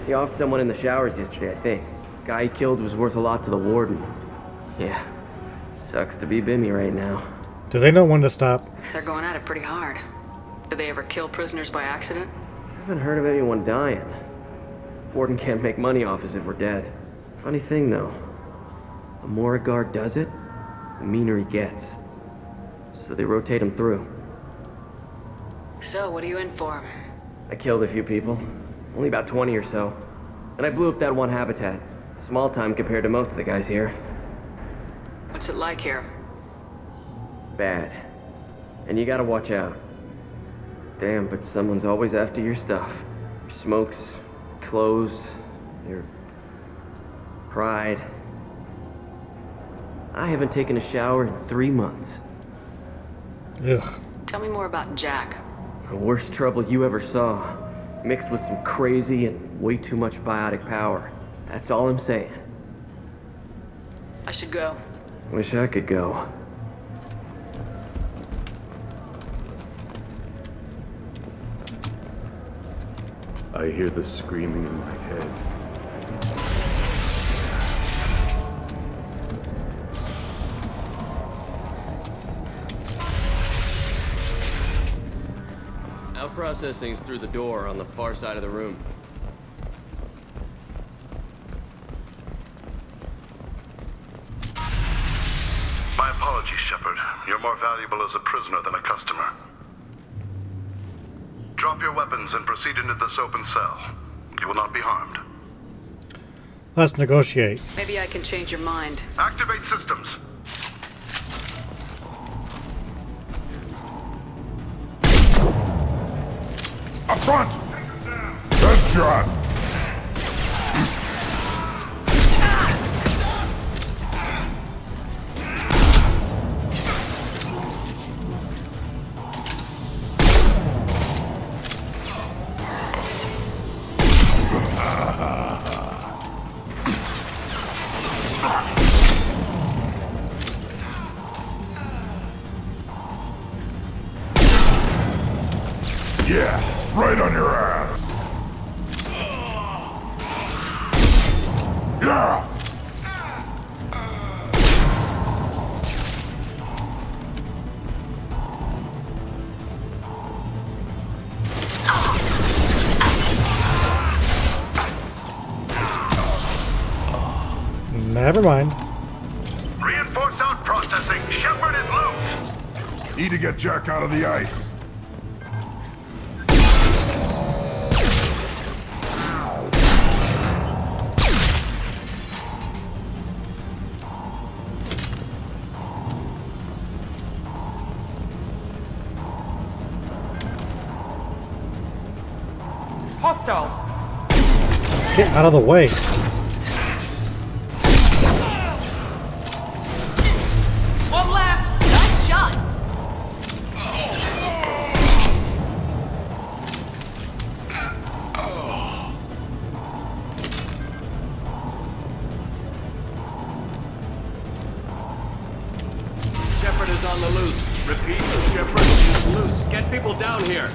[SPEAKER 17] He offed someone in the showers yesterday, I think. Guy he killed was worth a lot to the warden. Yeah. Sucks to be Bimmy right now.
[SPEAKER 11] Do they know when to stop?
[SPEAKER 14] They're going at it pretty hard. Do they ever kill prisoners by accident?
[SPEAKER 17] I haven't heard of anyone dying. Warden can't make money off us if we're dead. Funny thing, though. The more a guard does it, the meaner he gets. So they rotate him through.
[SPEAKER 14] So, what are you in for?
[SPEAKER 17] I killed a few people. Only about 20 or so. And I blew up that one habitat. Small time compared to most of the guys here.
[SPEAKER 14] What's it like here?
[SPEAKER 17] Bad. And you gotta watch out. Damn, but someone's always after your stuff. Your smokes, clothes, your pride. I haven't taken a shower in 3 months.
[SPEAKER 11] Ugh.
[SPEAKER 14] Tell me more about Jack.
[SPEAKER 17] The worst trouble you ever saw. Mixed with some crazy and way too much biotic power. That's all I'm saying.
[SPEAKER 14] I should go.
[SPEAKER 17] Wish I could go.
[SPEAKER 18] I hear the screaming in my head.
[SPEAKER 17] Out processing's through the door on the far side of the room.
[SPEAKER 16] My apologies, Shepard. You're more valuable as a prisoner than a customer. Drop your weapons and proceed into this open cell. You will not be harmed.
[SPEAKER 11] Let's negotiate.
[SPEAKER 14] Maybe I can change your mind.
[SPEAKER 16] Activate systems.
[SPEAKER 5] Up front! Good shot! Yeah, right on your ass. Yeah.
[SPEAKER 11] Never mind.
[SPEAKER 16] Reinforce out processing. Shepard is loose.
[SPEAKER 5] Need to get Jack out of the ice.
[SPEAKER 3] Hostiles!
[SPEAKER 11] Get out of the way.
[SPEAKER 3] One left! Nice shot!
[SPEAKER 19] Repeat, Shepard is loose. Get people down here.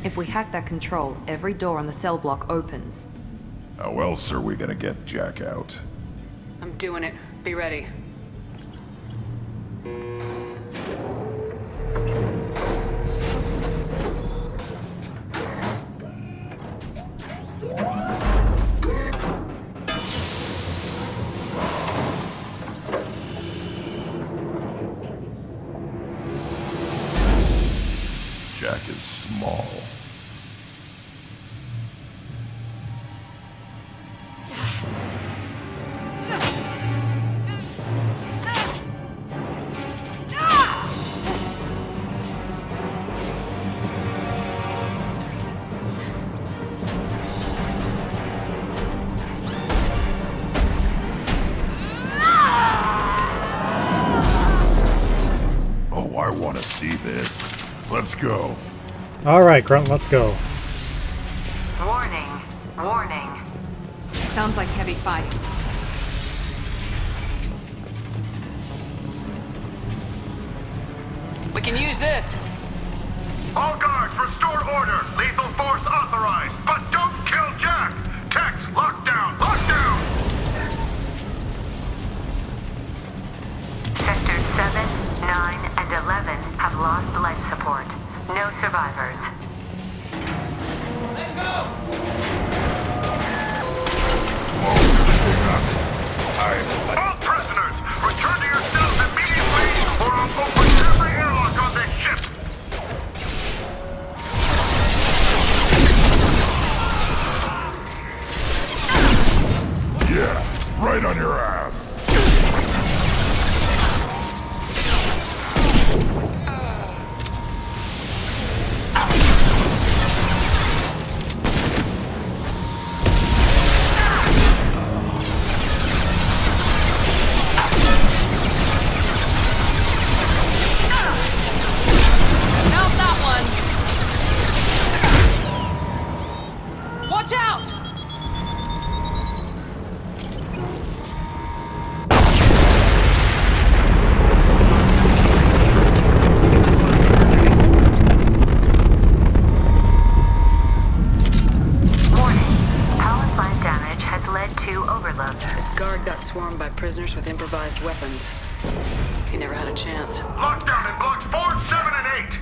[SPEAKER 3] If we hack that control, every door on the cell block opens.
[SPEAKER 20] How else are we gonna get Jack out?
[SPEAKER 14] I'm doing it. Be ready.
[SPEAKER 20] Jack is small. Oh, I want to see this. Let's go.
[SPEAKER 11] All right, Grunt, let's go.
[SPEAKER 3] Warning. Warning. Sounds like heavy fighting.
[SPEAKER 14] We can use this.
[SPEAKER 16] All guards, restore order. Lethal force authorized. But don't kill Jack. Tex, lock down. Lock down.
[SPEAKER 21] Sectors 7, 9, and 11 have lost life support. No survivors.
[SPEAKER 14] Let's go!
[SPEAKER 16] All prisoners, return to your cells immediately, or I'll open every airlock on this ship.
[SPEAKER 20] Yeah, right on your ass.
[SPEAKER 14] How's that one? Watch out! Swarmed by prisoners with improvised weapons. He never had a chance.
[SPEAKER 16] Lockdown in blocks 4, 7, and 8.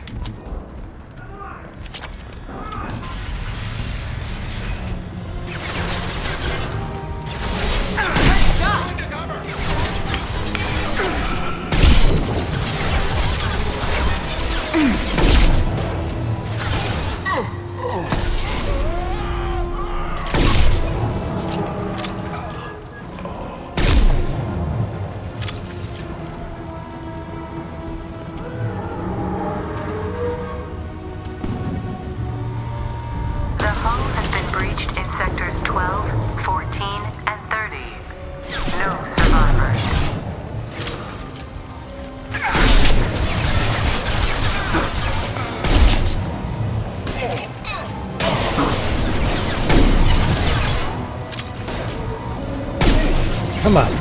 [SPEAKER 11] Come on.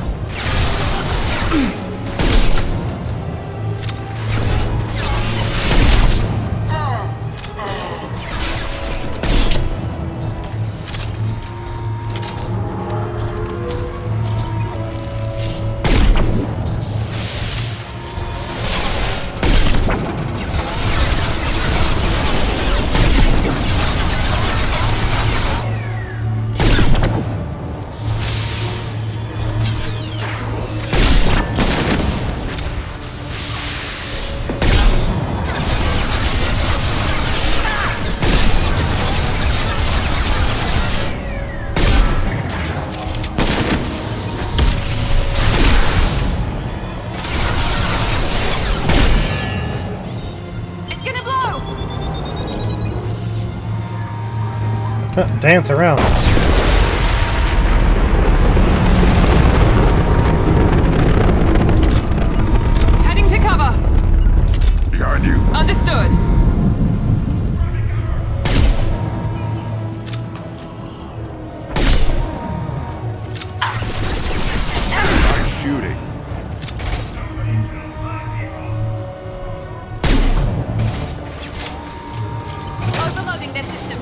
[SPEAKER 11] Dance around.
[SPEAKER 14] Heading to cover.
[SPEAKER 20] Behind you.
[SPEAKER 14] Understood.
[SPEAKER 20] shooting.
[SPEAKER 2] Overloading their system.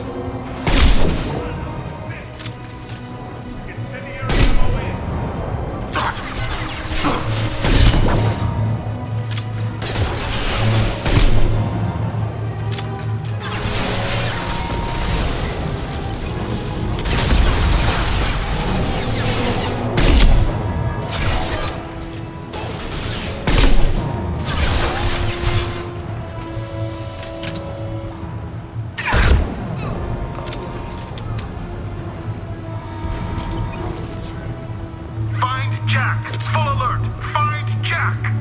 [SPEAKER 16] Find Jack! Full alert! Find Jack!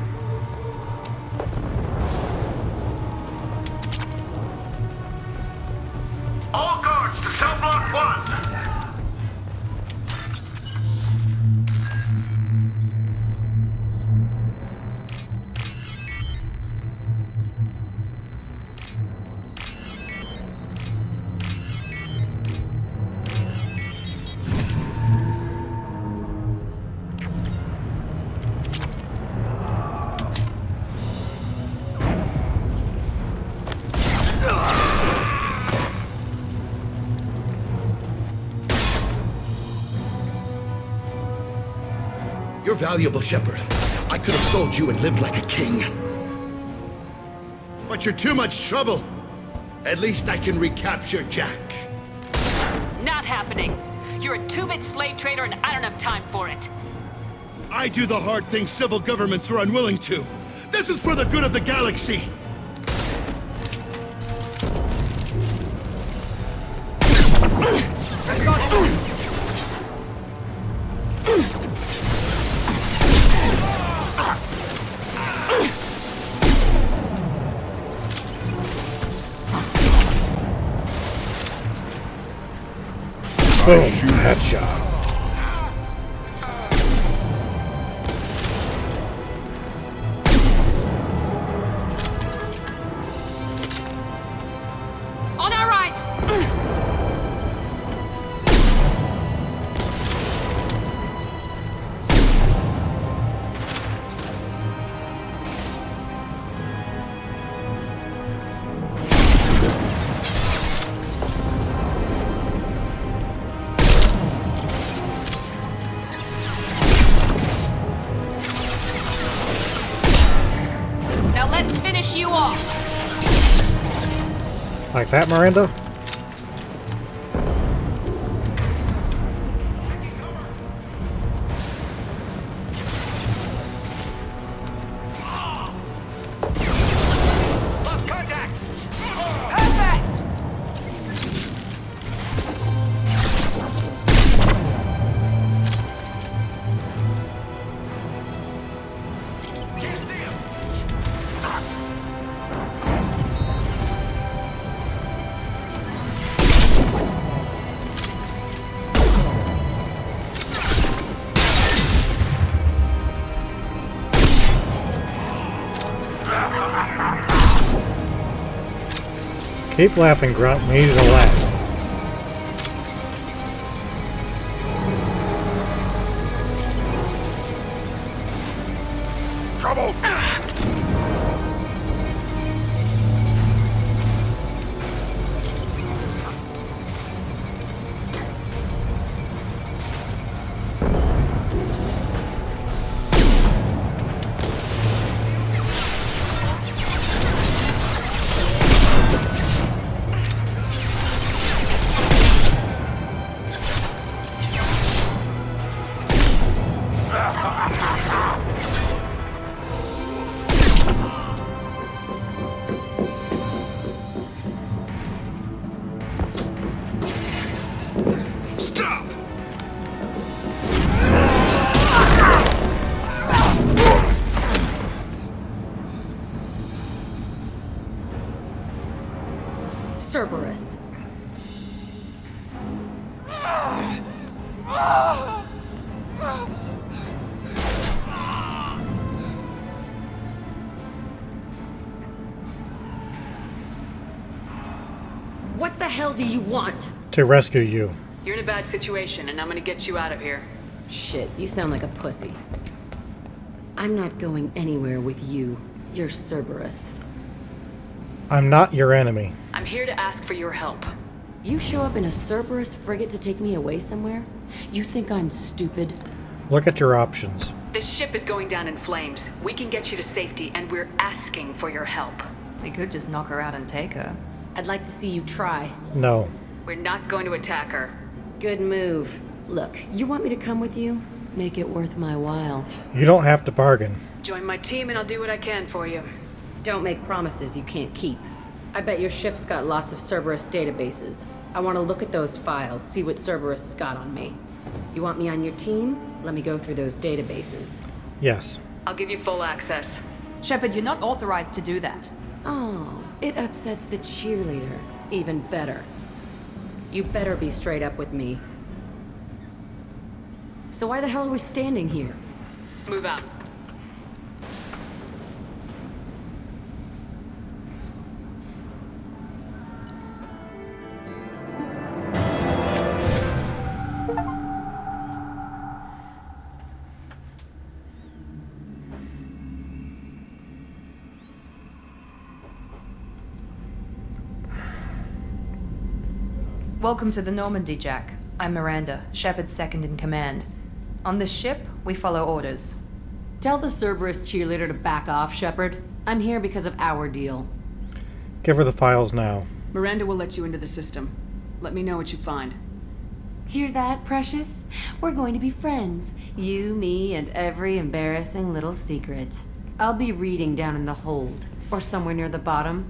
[SPEAKER 16] All guards to cell block 1!
[SPEAKER 15] You're valuable, Shepard. I could have sold you and lived like a king. But you're too much trouble. At least I can recapture Jack.
[SPEAKER 2] Not happening. You're a two-bit slave trader and I don't have time for it.
[SPEAKER 15] I do the hard things civil governments are unwilling to. This is for the good of the galaxy.
[SPEAKER 6] Boom. Headshot.
[SPEAKER 2] On our right! Now let's finish you off!
[SPEAKER 11] Like that, Miranda?
[SPEAKER 16] Lost contact!
[SPEAKER 2] Perfect!
[SPEAKER 16] Can't see him!
[SPEAKER 11] Keep laughing, Grunt. We need to laugh.
[SPEAKER 20] Trouble!
[SPEAKER 16] Stop!
[SPEAKER 3] Cerberus. What the hell do you want?
[SPEAKER 11] To rescue you.
[SPEAKER 14] You're in a bad situation, and I'm gonna get you out of here.
[SPEAKER 3] Shit, you sound like a pussy.
[SPEAKER 1] I'm not going anywhere with you. You're Cerberus.
[SPEAKER 11] I'm not your enemy.
[SPEAKER 14] I'm here to ask for your help.
[SPEAKER 1] You show up in a Cerberus frigate to take me away somewhere? You think I'm stupid?
[SPEAKER 11] Look at your options.
[SPEAKER 14] This ship is going down in flames. We can get you to safety, and we're asking for your help.
[SPEAKER 3] They could just knock her out and take her.
[SPEAKER 1] I'd like to see you try.
[SPEAKER 11] No.
[SPEAKER 14] We're not going to attack her.
[SPEAKER 1] Good move. Look, you want me to come with you? Make it worth my while.
[SPEAKER 11] You don't have to bargain.
[SPEAKER 14] Join my team and I'll do what I can for you.
[SPEAKER 1] Don't make promises you can't keep. I bet your ship's got lots of Cerberus databases. I want to look at those files, see what Cerberus has got on me. You want me on your team? Let me go through those databases.
[SPEAKER 11] Yes.
[SPEAKER 14] I'll give you full access.
[SPEAKER 3] Shepard, you're not authorized to do that.
[SPEAKER 1] Oh, it upsets the cheerleader. Even better. You better be straight up with me. So why the hell are we standing here?
[SPEAKER 14] Move out.
[SPEAKER 3] Welcome to the Normandy, Jack. I'm Miranda, Shepard's second in command. On this ship, we follow orders.
[SPEAKER 1] Tell the Cerberus cheerleader to back off, Shepard. I'm here because of our deal.
[SPEAKER 11] Give her the files now.
[SPEAKER 14] Miranda will let you into the system. Let me know what you find.
[SPEAKER 1] Hear that, Precious? We're going to be friends. You, me, and every embarrassing little secret. I'll be reading down in the hold, or somewhere near the bottom.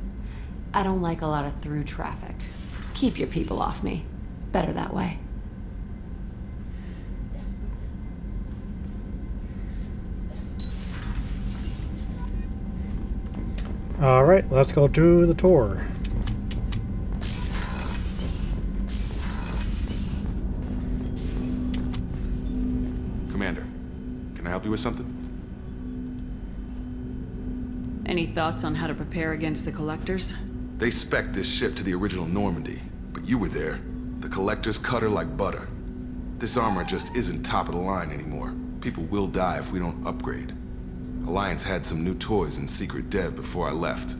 [SPEAKER 1] I don't like a lot of through traffic. Keep your people off me. Better that way.
[SPEAKER 11] Alright, let's go do the tour.
[SPEAKER 22] Commander, can I help you with something?
[SPEAKER 14] Any thoughts on how to prepare against the Collectors?
[SPEAKER 22] They spec'd this ship to the original Normandy, but you were there. The Collectors cut her like butter. This armor just isn't top of the line anymore. People will die if we don't upgrade. Alliance had some new toys in secret dev before I left.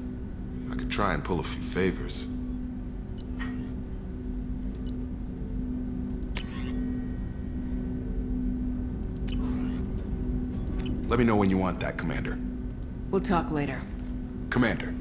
[SPEAKER 22] I could try and pull a few favors. Let me know when you want that, Commander.
[SPEAKER 14] We'll talk later.
[SPEAKER 22] Commander.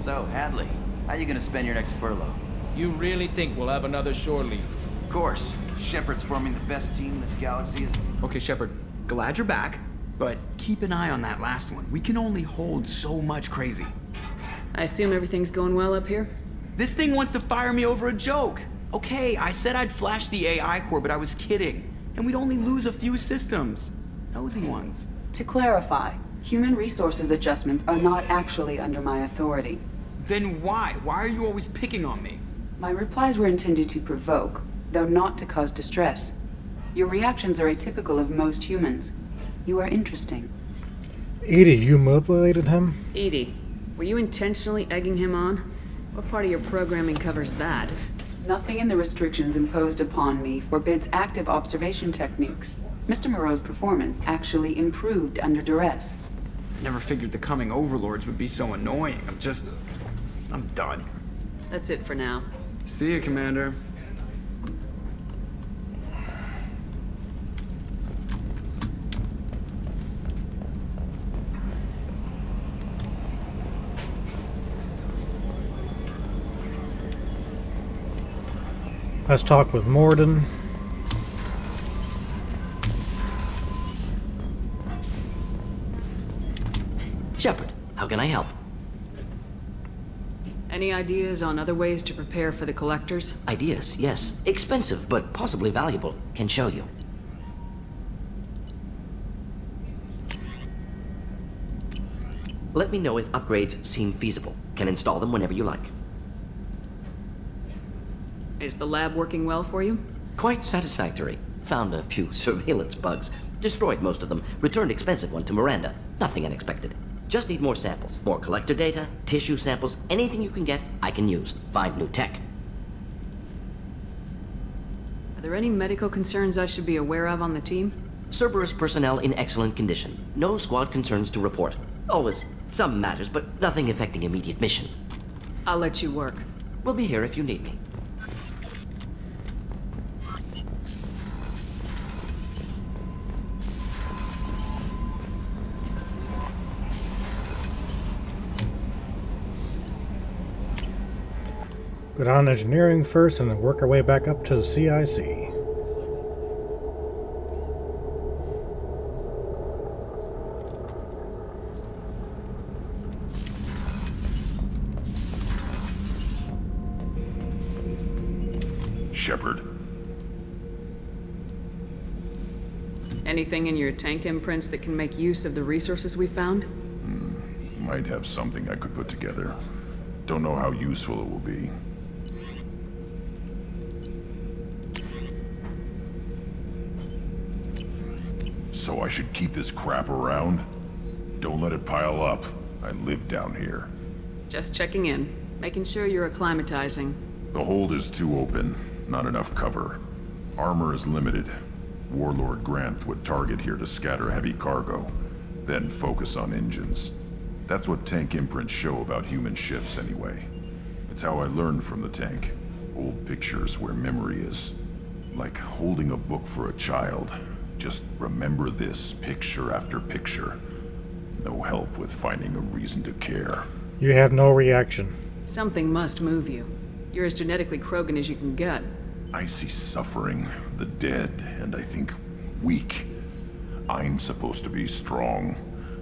[SPEAKER 23] So, Hadley, how you gonna spend your next furlough?
[SPEAKER 24] You really think we'll have another shore leave?
[SPEAKER 23] Of course. Shepard's forming the best team this galaxy has...
[SPEAKER 25] Okay, Shepard, glad you're back, but keep an eye on that last one. We can only hold so much crazy.
[SPEAKER 14] I assume everything's going well up here?
[SPEAKER 25] This thing wants to fire me over a joke. Okay, I said I'd flash the AI core, but I was kidding. And we'd only lose a few systems. Nosy ones.
[SPEAKER 14] To clarify, human resources adjustments are not actually under my authority.
[SPEAKER 25] Then why? Why are you always picking on me?
[SPEAKER 14] My replies were intended to provoke, though not to cause distress. Your reactions are atypical of most humans. You are interesting.
[SPEAKER 11] Edie, you manipulated him?
[SPEAKER 14] Edie, were you intentionally egging him on? What part of your programming covers that? Nothing in the restrictions imposed upon me forbids active observation techniques. Mr. Moreau's performance actually improved under duress.
[SPEAKER 25] I never figured the coming overlords would be so annoying. I'm done.
[SPEAKER 14] That's it for now.
[SPEAKER 25] See you, Commander.
[SPEAKER 11] Let's talk with Mordin.
[SPEAKER 26] Shepard, how can I help?
[SPEAKER 14] Any ideas on other ways to prepare for the Collectors?
[SPEAKER 26] Ideas, yes. Expensive, but possibly valuable. Can show you. Let me know if upgrades seem feasible. Can install them whenever you like.
[SPEAKER 14] Is the lab working well for you?
[SPEAKER 26] Quite satisfactory. Found a few surveillance bugs. Destroyed most of them. Returned expensive one to Miranda. Nothing unexpected. Just need more samples. More collector data, tissue samples, anything you can get, I can use. Find new tech.
[SPEAKER 2] Are there any medical concerns I should be aware of on the team?
[SPEAKER 26] Cerberus personnel in excellent condition. No squad concerns to report. Always some matters, but nothing affecting immediate mission.
[SPEAKER 2] I'll let you work.
[SPEAKER 26] We'll be here if you need me.
[SPEAKER 11] Go down engineering first and then work our way back up to the CIC.
[SPEAKER 20] Shepard.
[SPEAKER 2] Anything in your tank imprints that can make use of the resources we found?
[SPEAKER 20] Might have something I could put together. Don't know how useful it will be. So I should keep this crap around? Don't let it pile up. I live down here.
[SPEAKER 2] Just checking in. Making sure you're acclimatizing.
[SPEAKER 20] The hold is too open. Not enough cover. Armor is limited. Warlord Granth would target here to scatter heavy cargo, then focus on engines. That's what tank imprints show about human ships anyway. It's how I learned from the tank. Old pictures where memory is. Like holding a book for a child. Just remember this picture after picture. No help with finding a reason to care.
[SPEAKER 11] You have no reaction.
[SPEAKER 2] Something must move you. You're as genetically Krogan as you can get.
[SPEAKER 20] I see suffering, the dead, and I think weak. I'm supposed to be strong.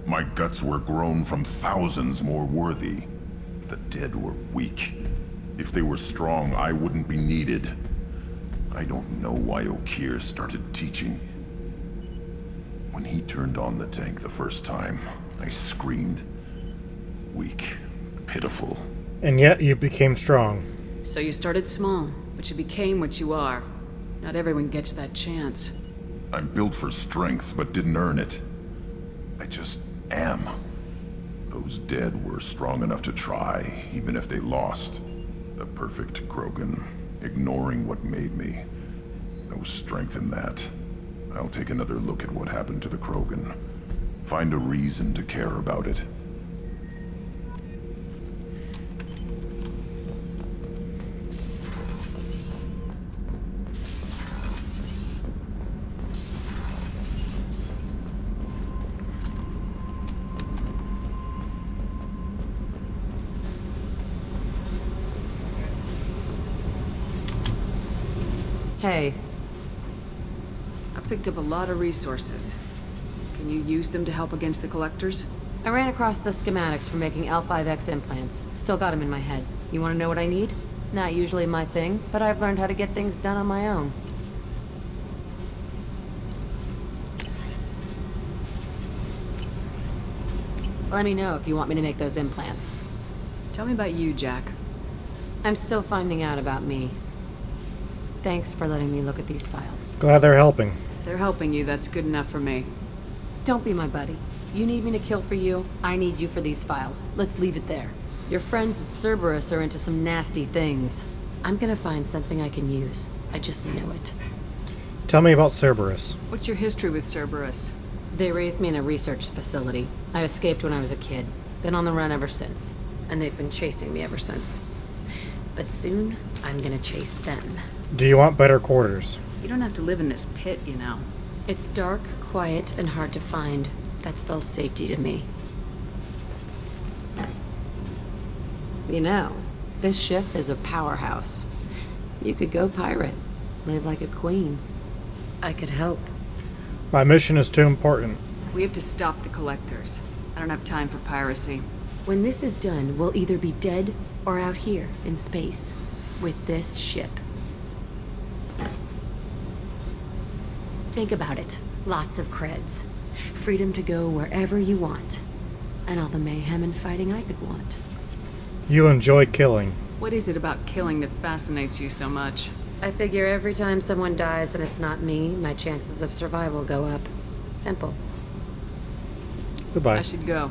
[SPEAKER 20] My guts were grown from thousands more worthy. The dead were weak. If they were strong, I wouldn't be needed. I don't know why Okeer started teaching. When he turned on the tank the first time, I screamed. Weak, pitiful.
[SPEAKER 11] And yet you became strong.
[SPEAKER 2] So you started small, but you became what you are. Not everyone gets that chance.
[SPEAKER 20] I'm built for strength, but didn't earn it. I just am. Those dead were strong enough to try, even if they lost. The perfect Krogan, ignoring what made me. No strength in that. I'll take another look at what happened to the Krogan. Find a reason to care about it.
[SPEAKER 2] Hey. I picked up a lot of resources. Can you use them to help against the collectors?
[SPEAKER 1] I ran across the schematics for making L5X implants. Still got them in my head. You want to know what I need? Not usually my thing, but I've learned how to get things done on my own. Let me know if you want me to make those implants.
[SPEAKER 2] Tell me about you, Jack.
[SPEAKER 1] I'm still finding out about me. Thanks for letting me look at these files.
[SPEAKER 11] Glad they're helping.
[SPEAKER 2] If they're helping you, that's good enough for me.
[SPEAKER 1] Don't be my buddy. You need me to kill for you, I need you for these files. Let's leave it there. Your friends at Cerberus are into some nasty things. I'm gonna find something I can use. I just know it.
[SPEAKER 11] Tell me about Cerberus.
[SPEAKER 2] What's your history with Cerberus?
[SPEAKER 1] They raised me in a research facility. I escaped when I was a kid. Been on the run ever since. And they've been chasing me ever since. But soon, I'm gonna chase them.
[SPEAKER 11] Do you want better quarters?
[SPEAKER 2] You don't have to live in this pit, you know.
[SPEAKER 1] It's dark, quiet, and hard to find. That spells safety to me. You know, this ship is a powerhouse. You could go pirate, live like a queen. I could help.
[SPEAKER 11] My mission is too important.
[SPEAKER 2] We have to stop the collectors. I don't have time for piracy.
[SPEAKER 1] When this is done, we'll either be dead or out here in space with this ship. Think about it. Lots of creds. Freedom to go wherever you want. And all the mayhem and fighting I could want.
[SPEAKER 11] You enjoy killing.
[SPEAKER 2] What is it about killing that fascinates you so much?
[SPEAKER 1] I figure every time someone dies and it's not me, my chances of survival go up. Simple.
[SPEAKER 11] Goodbye.
[SPEAKER 2] I should go.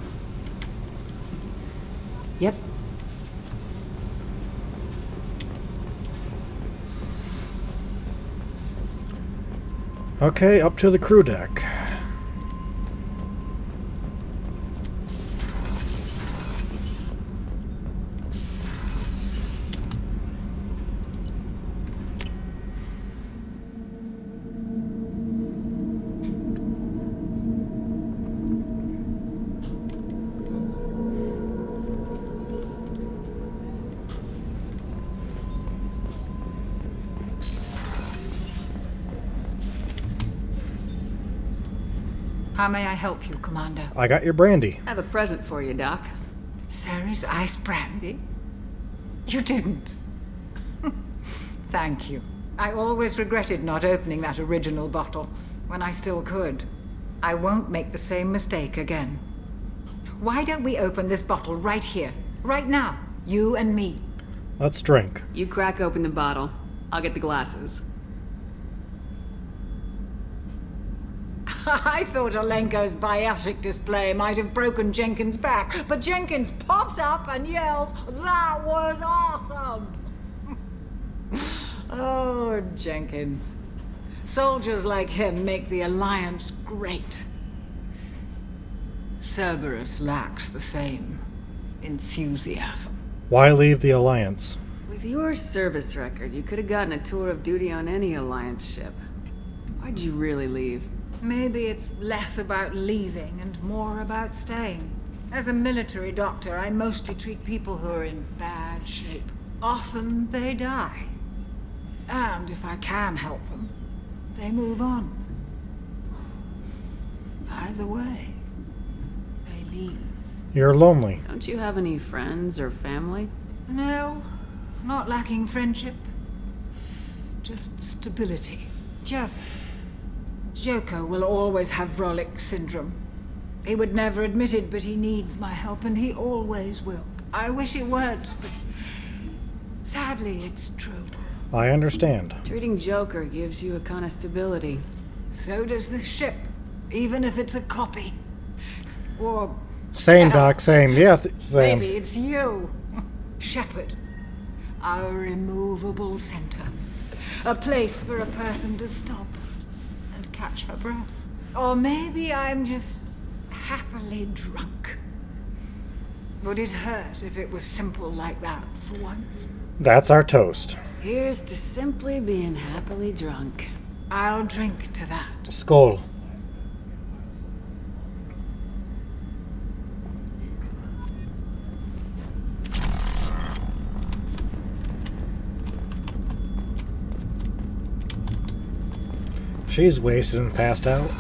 [SPEAKER 1] Yep.
[SPEAKER 11] Okay, up to the crew deck.
[SPEAKER 4] How may I help you, Commander?
[SPEAKER 11] I got your brandy.
[SPEAKER 2] I have a present for you, Doc.
[SPEAKER 4] Sarah's ice brandy? You didn't. Thank you. I always regretted not opening that original bottle when I still could. I won't make the same mistake again. Why don't we open this bottle right here, right now? You and me.
[SPEAKER 11] Let's drink.
[SPEAKER 2] You crack open the bottle. I'll get the glasses.
[SPEAKER 4] I thought Alenko's biotic display might have broken Jenkins' back, but Jenkins pops up and yells, "That was awesome!" Oh, Jenkins. Soldiers like him make the Alliance great. Cerberus lacks the same enthusiasm.
[SPEAKER 11] Why leave the Alliance?
[SPEAKER 2] With your service record, you could have gotten a tour of duty on any Alliance ship. Why'd you really leave?
[SPEAKER 4] Maybe it's less about leaving and more about staying. As a military doctor, I mostly treat people who are in bad shape. Often they die. And if I can help them, they move on. Either way, they leave.
[SPEAKER 11] You're lonely.
[SPEAKER 2] Don't you have any friends or family?
[SPEAKER 4] No, not lacking friendship. Just stability. Jeff. Joko will always have Vrolik syndrome. He would never admit it, but he needs my help, and he always will. I wish it weren't, but sadly, it's true.
[SPEAKER 11] I understand.
[SPEAKER 2] Treating Joker gives you a kind of stability.
[SPEAKER 4] So does this ship, even if it's a copy. Or...
[SPEAKER 11] Same, Doc, same. Yeah, same.
[SPEAKER 4] Maybe it's you. Shepard. Our immovable center. A place for a person to stop. Catch her breath. Or maybe I'm just happily drunk. Would it hurt if it was simple like that for once?
[SPEAKER 11] That's our toast.
[SPEAKER 2] Here's to simply being happily drunk.
[SPEAKER 4] I'll drink to that.
[SPEAKER 11] Skål. She's wasted and passed out.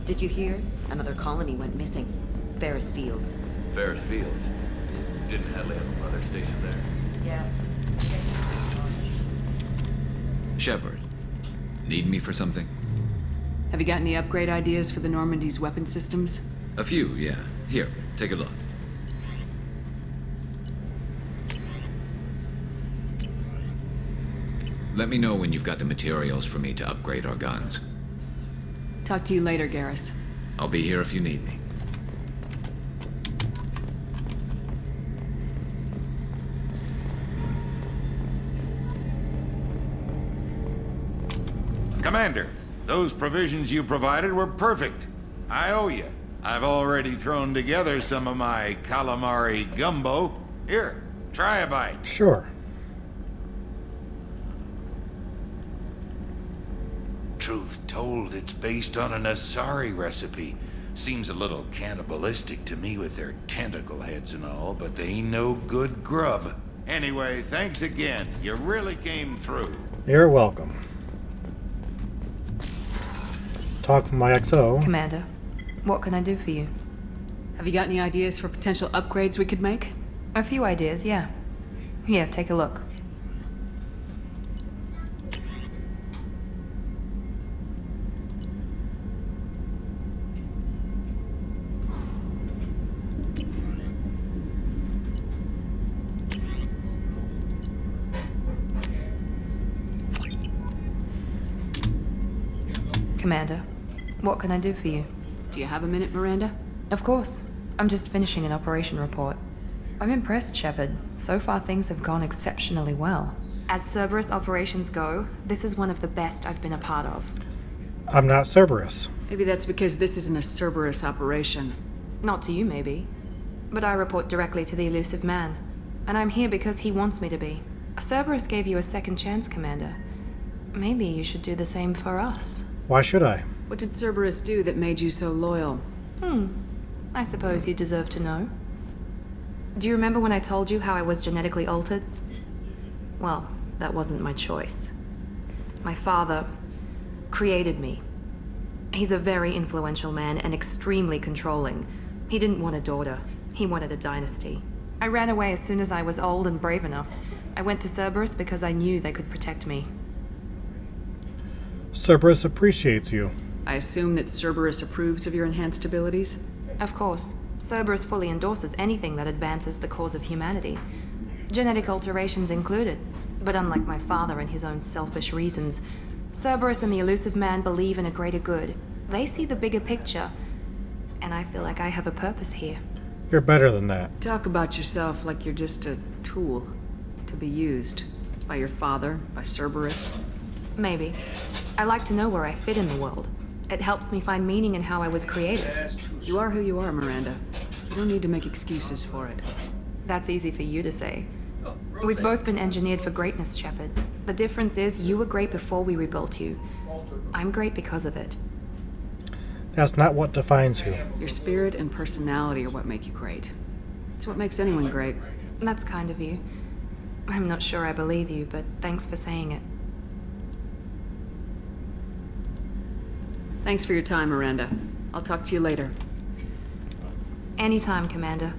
[SPEAKER 7] Did you hear? Another colony went missing. Ferris Fields.
[SPEAKER 18] Ferris Fields? Didn't Hadley have a mother stationed there?
[SPEAKER 7] Yeah.
[SPEAKER 8] Shepard, need me for something?
[SPEAKER 2] Have you got any upgrade ideas for the Normandy's weapon systems?
[SPEAKER 8] A few, yeah. Here, take a look. Let me know when you've got the materials for me to upgrade our guns.
[SPEAKER 2] Talk to you later, Garrus.
[SPEAKER 8] I'll be here if you need me.
[SPEAKER 9] Commander, those provisions you provided were perfect. I owe you. I've already thrown together some of my calamari gumbo. Here, try a bite.
[SPEAKER 11] Sure.
[SPEAKER 9] Truth told, it's based on an Asari recipe. Seems a little cannibalistic to me with their tentacle heads and all, but they ain't no good grub. Anyway, thanks again. You really came through.
[SPEAKER 11] You're welcome. Talk from my XO.
[SPEAKER 3] Commander, what can I do for you?
[SPEAKER 2] Have you got any ideas for potential upgrades we could make?
[SPEAKER 3] A few ideas, yeah. Here, take a look. Commander, what can I do for you?
[SPEAKER 2] Do you have a minute, Miranda?
[SPEAKER 3] Of course. I'm just finishing an operation report. I'm impressed, Shepard. So far things have gone exceptionally well. As Cerberus operations go, this is one of the best I've been a part of.
[SPEAKER 11] I'm not Cerberus.
[SPEAKER 2] Maybe that's because this isn't a Cerberus operation.
[SPEAKER 3] Not to you, maybe. But I report directly to the Elusive Man. And I'm here because he wants me to be. Cerberus gave you a second chance, Commander. Maybe you should do the same for us.
[SPEAKER 11] Why should I?
[SPEAKER 2] What did Cerberus do that made you so loyal?
[SPEAKER 3] I suppose you deserve to know. Do you remember when I told you how I was genetically altered? Well, that wasn't my choice. My father created me. He's a very influential man and extremely controlling. He didn't want a daughter. He wanted a dynasty. I ran away as soon as I was old and brave enough. I went to Cerberus because I knew they could protect me.
[SPEAKER 11] Cerberus appreciates you.
[SPEAKER 2] I assume that Cerberus approves of your enhanced abilities?
[SPEAKER 3] Of course. Cerberus fully endorses anything that advances the cause of humanity. Genetic alterations included. But unlike my father and his own selfish reasons, Cerberus and the Elusive Man believe in a greater good. They see the bigger picture, and I feel like I have a purpose here.
[SPEAKER 11] You're better than that.
[SPEAKER 2] Talk about yourself like you're just a tool to be used by your father, by Cerberus.
[SPEAKER 3] Maybe. I like to know where I fit in the world. It helps me find meaning in how I was created.
[SPEAKER 2] You are who you are, Miranda. You don't need to make excuses for it.
[SPEAKER 3] That's easy for you to say. We've both been engineered for greatness, Shepard. The difference is you were great before we rebuilt you. I'm great because of it.
[SPEAKER 11] That's not what defines you.
[SPEAKER 2] Your spirit and personality are what make you great. It's what makes anyone great.
[SPEAKER 3] That's kind of you. I'm not sure I believe you, but thanks for saying it.
[SPEAKER 2] Thanks for your time, Miranda. I'll talk to you later.
[SPEAKER 3] Anytime, Commander.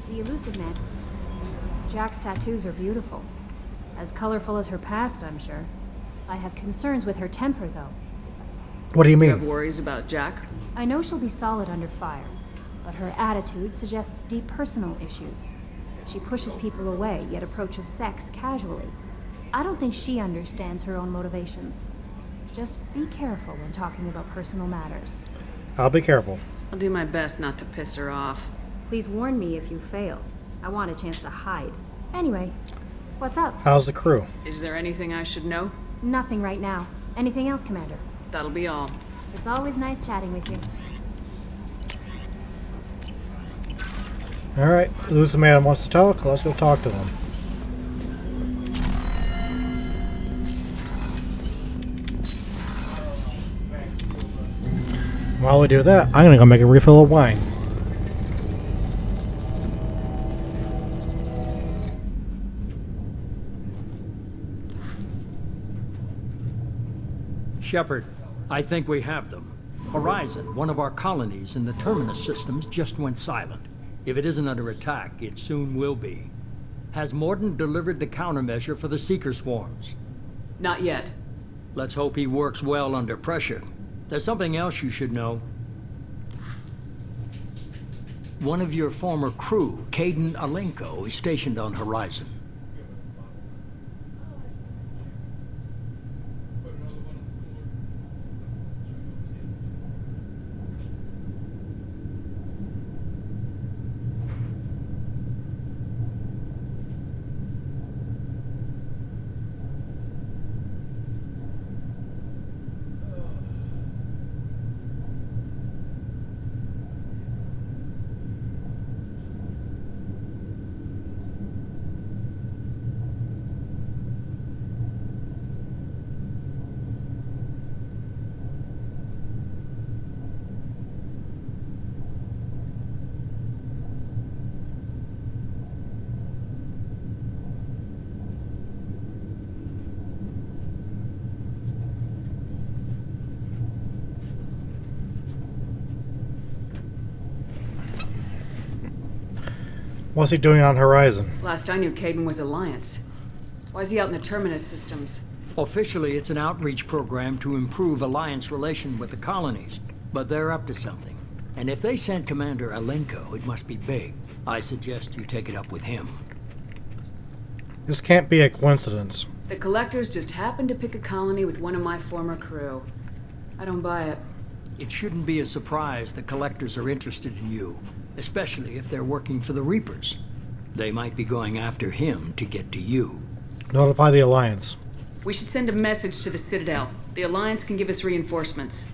[SPEAKER 5] The Elusive Man. Jack's tattoos are beautiful. As colorful as her past, I'm sure. I have concerns with her temper, though.
[SPEAKER 11] What do you mean?
[SPEAKER 2] You have worries about Jack?
[SPEAKER 5] I know she'll be solid under fire, but her attitude suggests deep personal issues. She pushes people away, yet approaches sex casually. I don't think she understands her own motivations. Just be careful when talking about personal matters.
[SPEAKER 11] I'll be careful.
[SPEAKER 2] I'll do my best not to piss her off.
[SPEAKER 5] Please warn me if you fail. I want a chance to hide. Anyway, what's up?
[SPEAKER 11] How's the crew?
[SPEAKER 2] Is there anything I should know?
[SPEAKER 5] Nothing right now. Anything else, Commander?
[SPEAKER 2] That'll be all.
[SPEAKER 5] It's always nice chatting with you.
[SPEAKER 11] Alright, Elusive Man wants to talk. Let's go talk to him. While we do that, I'm gonna go make a refill of wine.
[SPEAKER 10] Shepard, I think we have them. Horizon, one of our colonies in the Terminus systems, just went silent. If it isn't under attack, it soon will be. Has Mordin delivered the countermeasure for the Seeker swarms?
[SPEAKER 2] Not yet.
[SPEAKER 10] Let's hope he works well under pressure. There's something else you should know. One of your former crew, Kaidan Alenko, is stationed on Horizon.
[SPEAKER 11] What's he doing on Horizon?
[SPEAKER 2] Last I knew, Kaidan was Alliance. Why is he out in the Terminus systems?
[SPEAKER 10] Officially, it's an outreach program to improve Alliance relation with the colonies, but they're up to something. And if they sent Commander Alenko, it must be big. I suggest you take it up with him.
[SPEAKER 11] This can't be a coincidence.
[SPEAKER 2] The Collectors just happened to pick a colony with one of my former crew. I don't buy it.
[SPEAKER 10] It shouldn't be a surprise the Collectors are interested in you, especially if they're working for the Reapers. They might be going after him to get to you.
[SPEAKER 11] Notify the Alliance.
[SPEAKER 2] We should send a message to the Citadel. The Alliance can give us reinforcements.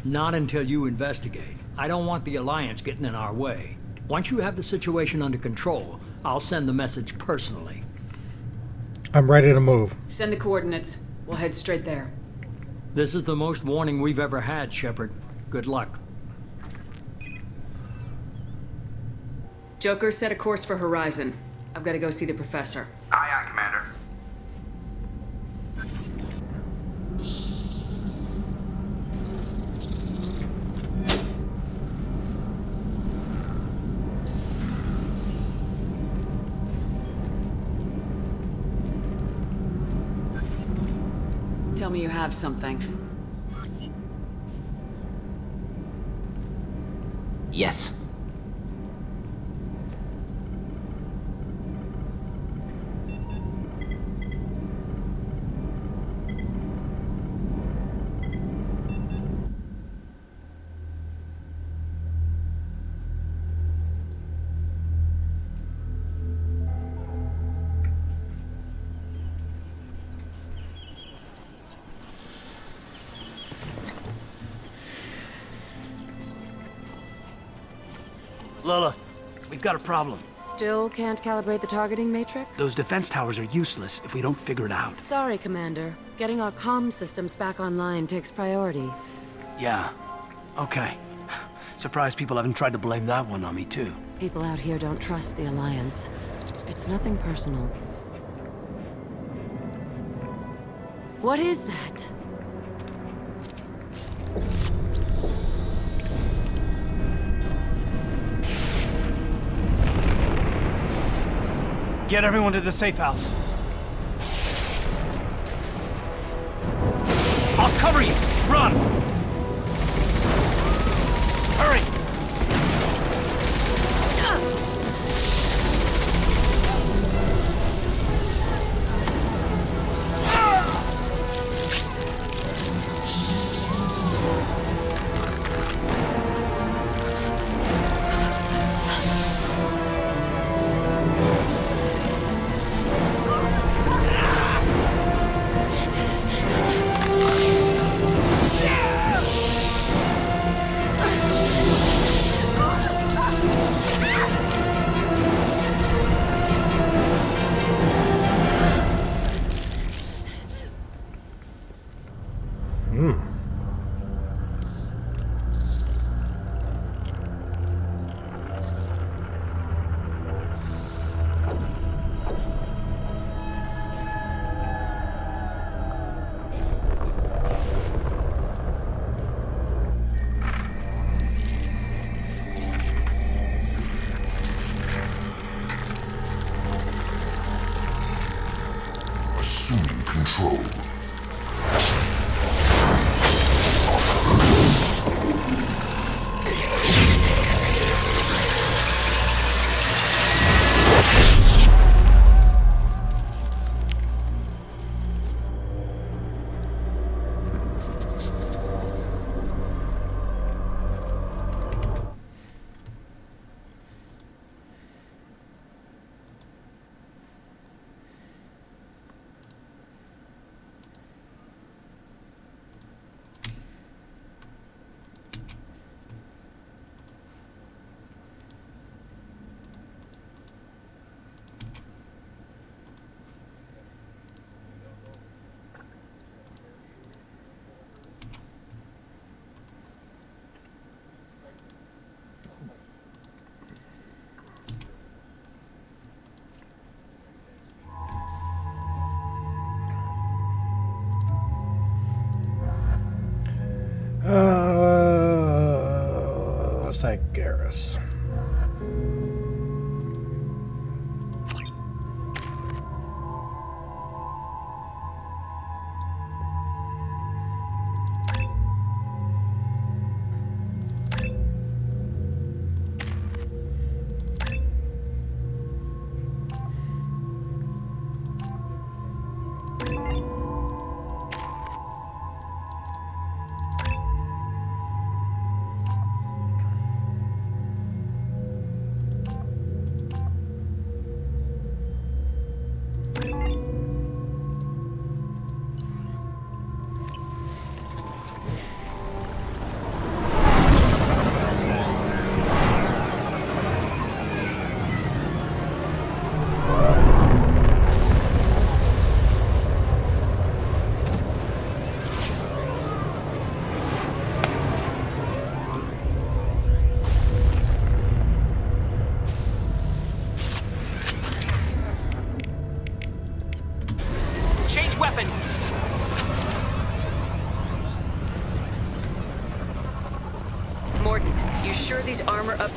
[SPEAKER 10] Not until you investigate. I don't want the Alliance getting in our way. Once you have the situation under control, I'll send the message personally.
[SPEAKER 11] I'm ready to move.
[SPEAKER 2] Send the coordinates. We'll head straight there.
[SPEAKER 10] This is the most warning we've ever had, Shepard. Good luck.
[SPEAKER 2] Joker, set a course for Horizon. I've got to go see the Professor.
[SPEAKER 16] Aye, aye, Commander.
[SPEAKER 2] Tell me you have something.
[SPEAKER 26] Yes.
[SPEAKER 12] Lilith, we've got a problem.
[SPEAKER 1] Still can't calibrate the targeting matrix?
[SPEAKER 12] Those defense towers are useless if we don't figure it out.
[SPEAKER 1] Sorry, Commander. Getting our comm systems back online takes priority.
[SPEAKER 12] Yeah. Okay. Surprised people haven't tried to blame that one on me, too.
[SPEAKER 1] People out here don't trust the Alliance. It's nothing personal. What is that?
[SPEAKER 12] Get everyone to the safe house. I'll cover you! Run! Hurry!
[SPEAKER 20] Assuming control.
[SPEAKER 11] Let's take Garrus.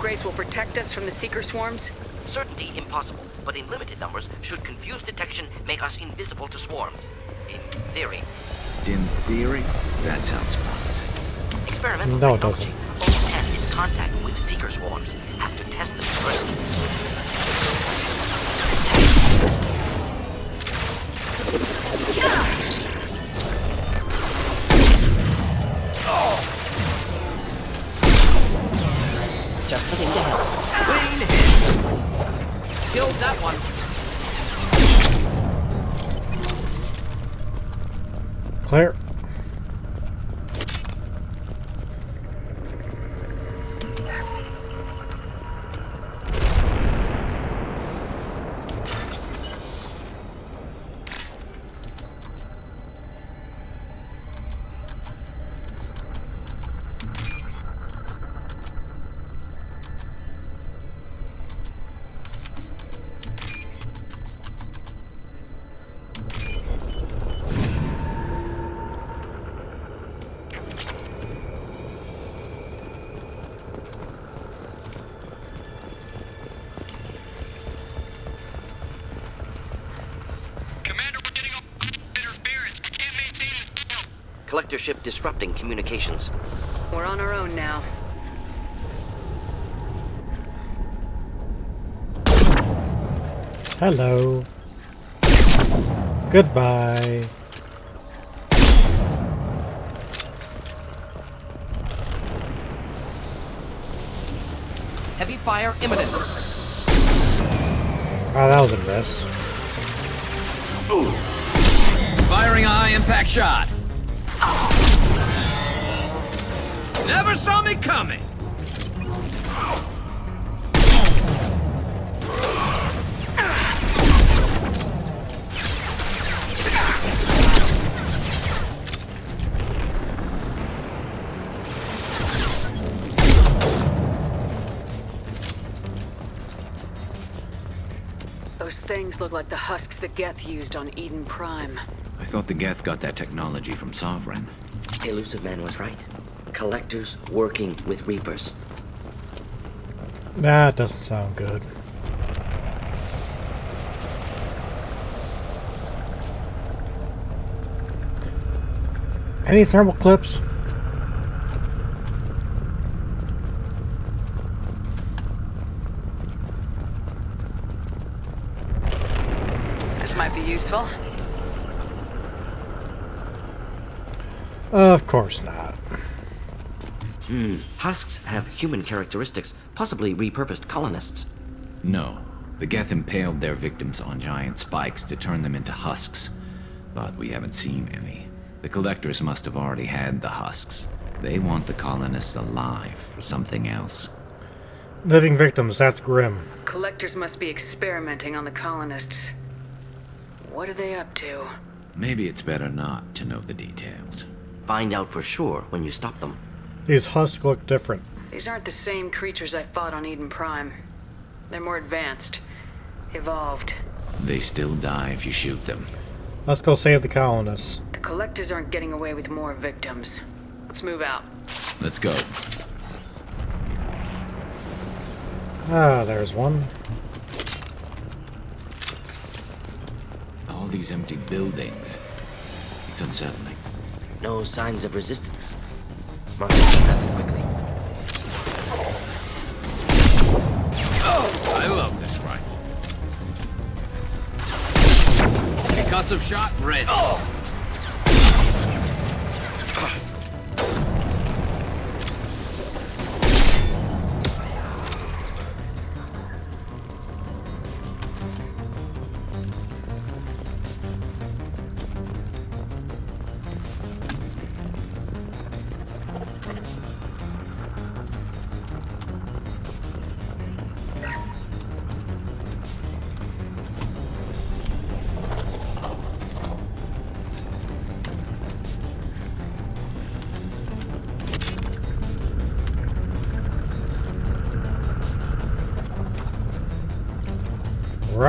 [SPEAKER 2] upgrades will protect us from the Seeker swarms?
[SPEAKER 26] Certainty impossible, but in limited numbers should confused detection make us invisible to swarms. In theory.
[SPEAKER 8] In theory? That sounds promising.
[SPEAKER 26] Experimental
[SPEAKER 11] No, it
[SPEAKER 26] technology.
[SPEAKER 11] doesn't.
[SPEAKER 26] Only test is contact with Seeker swarms. Have to test them first. Just the thing to help.
[SPEAKER 12] Clean hit. Killed that one.
[SPEAKER 11] Clear.
[SPEAKER 26] Collector ship disrupting communications.
[SPEAKER 2] We're on our own now.
[SPEAKER 11] Hello. Goodbye.
[SPEAKER 26] Heavy fire imminent.
[SPEAKER 11] Oh, that was a miss.
[SPEAKER 12] Firing a high impact shot. Never saw me coming.
[SPEAKER 2] Those things look like the husks that Geth used on Eden Prime.
[SPEAKER 8] I thought the Geth got that technology from Sovereign.
[SPEAKER 26] Elusive Man was right. Collectors working with Reapers.
[SPEAKER 11] That doesn't sound good. Any thermal clips?
[SPEAKER 2] This might be useful.
[SPEAKER 11] Of course not.
[SPEAKER 26] Husks have human characteristics, possibly repurposed colonists.
[SPEAKER 8] No. The Geth impaled their victims on giant spikes to turn them into husks. But we haven't seen any. The Collectors must have already had the husks. They want the colonists alive for something else.
[SPEAKER 11] Living victims, that's grim.
[SPEAKER 2] Collectors must be experimenting on the colonists. What are they up to?
[SPEAKER 8] Maybe it's better not to know the details.
[SPEAKER 26] Find out for sure when you stop them.
[SPEAKER 11] These husks look different.
[SPEAKER 2] These aren't the same creatures I fought on Eden Prime. They're more advanced. Evolved.
[SPEAKER 8] They still die if you shoot them.
[SPEAKER 11] Let's go save the colonists.
[SPEAKER 2] The Collectors aren't getting away with more victims. Let's move out.
[SPEAKER 8] Let's go.
[SPEAKER 11] Ah, there's one.
[SPEAKER 8] All these empty buildings. It's unsettling.
[SPEAKER 26] No signs of resistance. Marcus done that quickly.
[SPEAKER 12] Oh, I love this rifle. Concussive shot ready. Oh.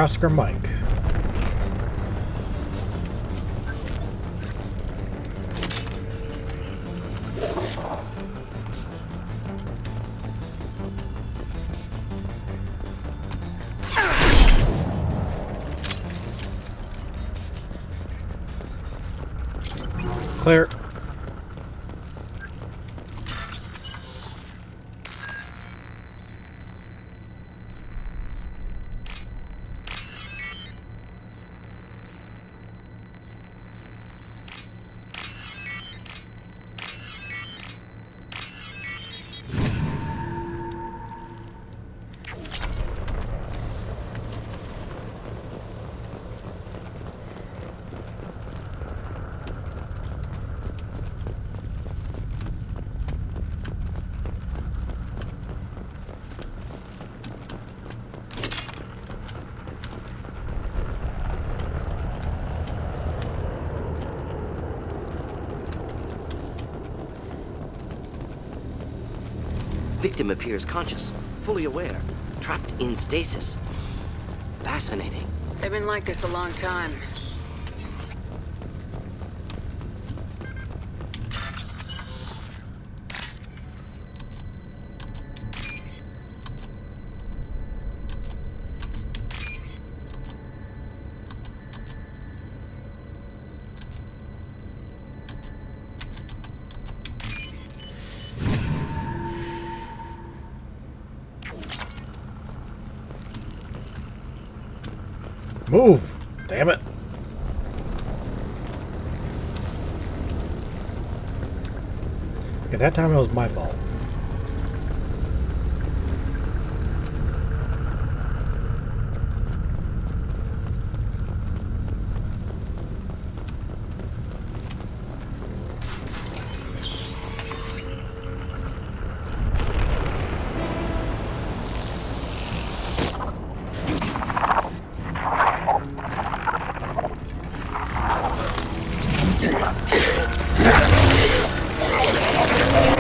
[SPEAKER 11] Oscar Mike. Clear.
[SPEAKER 26] Victim appears conscious, fully aware, trapped in stasis. Fascinating.
[SPEAKER 2] They've been like this a long time.
[SPEAKER 11] Move! Damn it. Okay, that time it was my fault.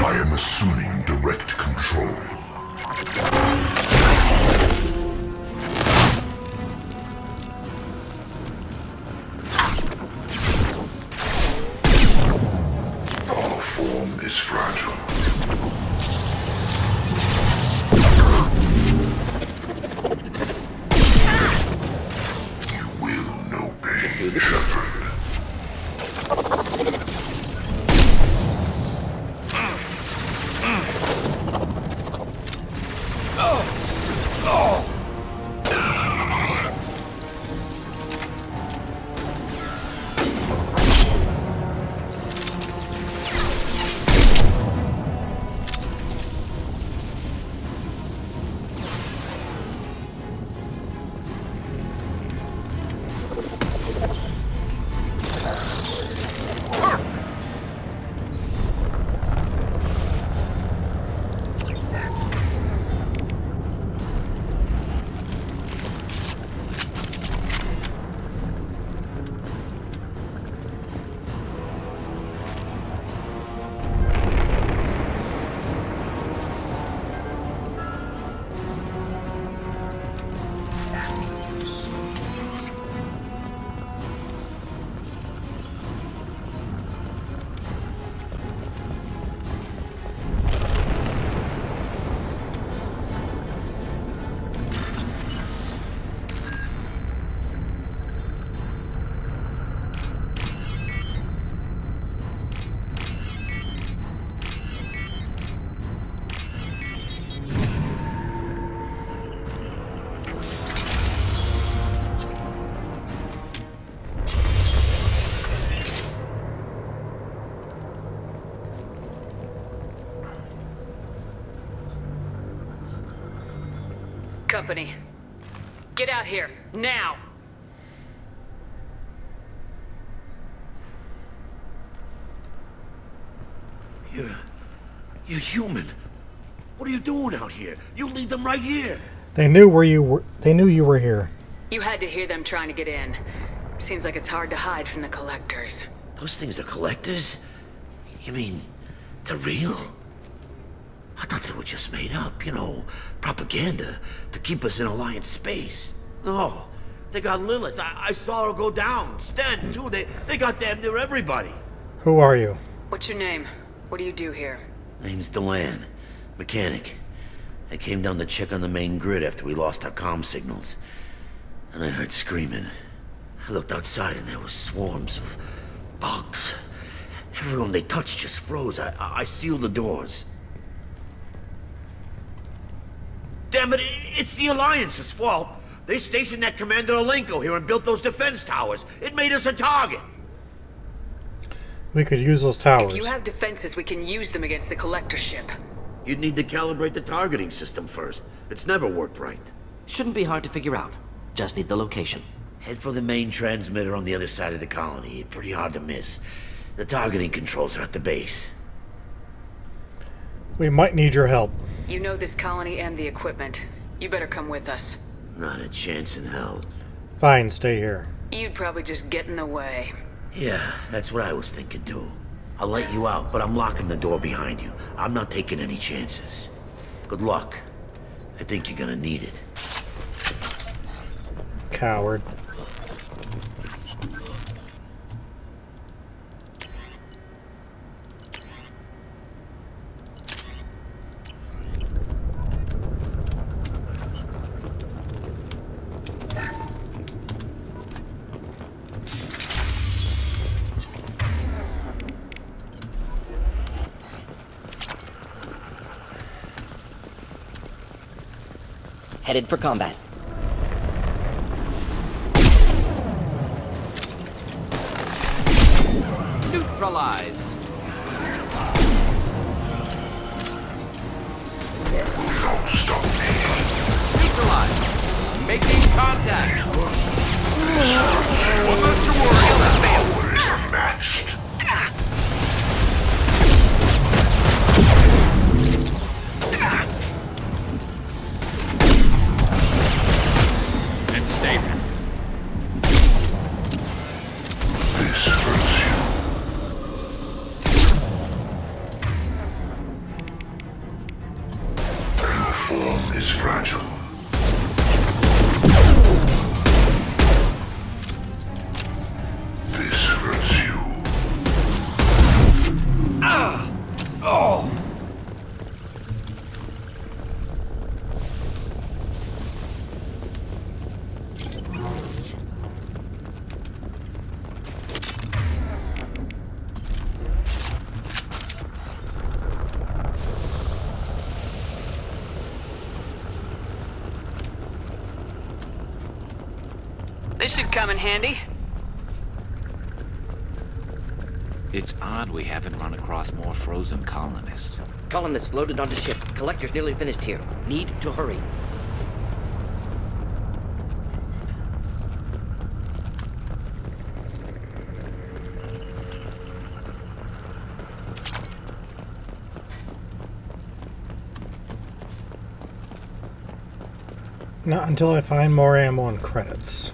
[SPEAKER 20] I am assuming direct control. Our form is fragile. You will know me, Shepard.
[SPEAKER 2] Company. Get out here, now!
[SPEAKER 6] You're human. What are you doing out here? You lead them right here.
[SPEAKER 11] They knew where you were. They knew you were here.
[SPEAKER 2] You had to hear them trying to get in. Seems like it's hard to hide from the collectors.
[SPEAKER 6] Those things are collectors? You mean, they're real? I thought they were just made up, you know, propaganda to keep us in Alliance space. No, they got Lilith. I saw her go down. Sten, too. They got damn near everybody.
[SPEAKER 11] Who are you?
[SPEAKER 2] What's your name? What do you do here?
[SPEAKER 6] Name's Delan, mechanic. I came down to check on the main grid after we lost our comm signals. And I heard screaming. I looked outside and there was swarms of bugs. Everyone they touched just froze. I sealed the doors. Damn it, it's the Alliance's fault. They stationed that Commander Alenko here and built those defense towers. It made us a target.
[SPEAKER 11] We could use those towers.
[SPEAKER 2] If you have defenses, we can use them against the Collector ship.
[SPEAKER 6] You'd need to calibrate the targeting system first. It's never worked right.
[SPEAKER 26] Shouldn't be hard to figure out. Just need the location.
[SPEAKER 6] Head for the main transmitter on the other side of the colony. Pretty hard to miss. The targeting controls are at the base.
[SPEAKER 11] We might need your help.
[SPEAKER 2] You know this colony and the equipment. You better come with us.
[SPEAKER 6] Not a chance in hell.
[SPEAKER 11] Fine, stay here.
[SPEAKER 2] You'd probably just get in the way.
[SPEAKER 6] Yeah, that's what I was thinking too. I'll let you out, but I'm locking the door behind you. I'm not taking any chances. Good luck. I think you're gonna need it.
[SPEAKER 11] Coward.
[SPEAKER 26] Headed for combat.
[SPEAKER 24] Neutralized.
[SPEAKER 16] Don't stop me.
[SPEAKER 24] Neutralized. Making contact.
[SPEAKER 16] Well, not to worry. The power is unmatched.
[SPEAKER 24] And stay.
[SPEAKER 16] This hurts you. Your form is fragile. This hurts you.
[SPEAKER 6] Oh!
[SPEAKER 2] This should come in handy.
[SPEAKER 8] It's odd we haven't run across more frozen colonists.
[SPEAKER 26] Colonists loaded onto ship. Collector's nearly finished here. Need to hurry.
[SPEAKER 11] Not until I find more ammo and credits.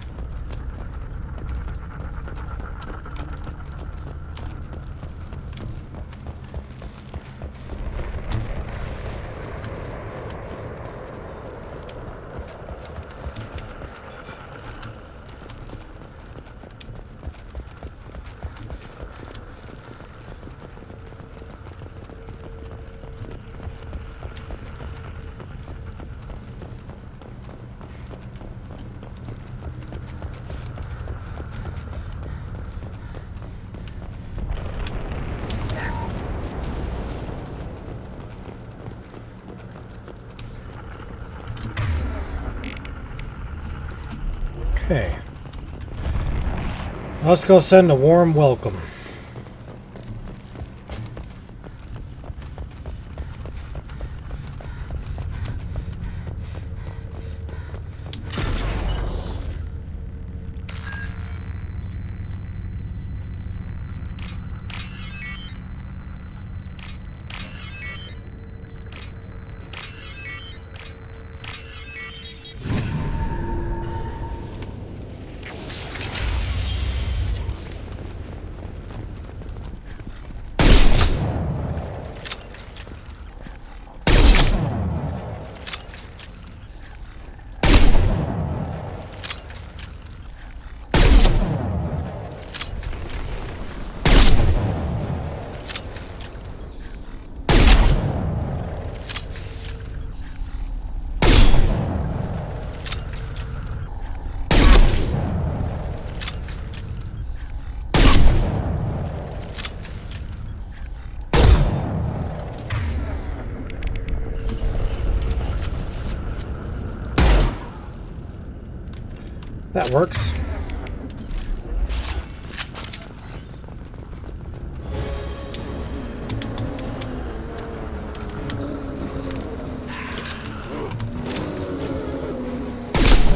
[SPEAKER 11] Okay. Let's go send a warm welcome. That works.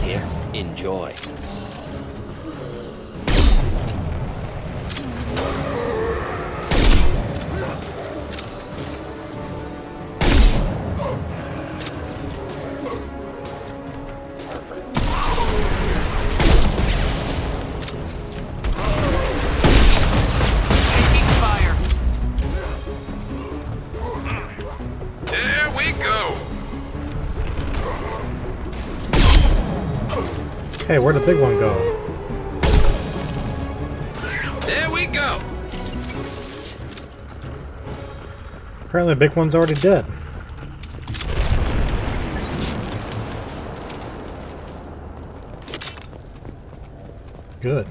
[SPEAKER 26] Here, enjoy.
[SPEAKER 16] There we go.
[SPEAKER 11] Hey, where'd the big one go?
[SPEAKER 16] There we go.
[SPEAKER 11] Apparently the big one's already dead. Good.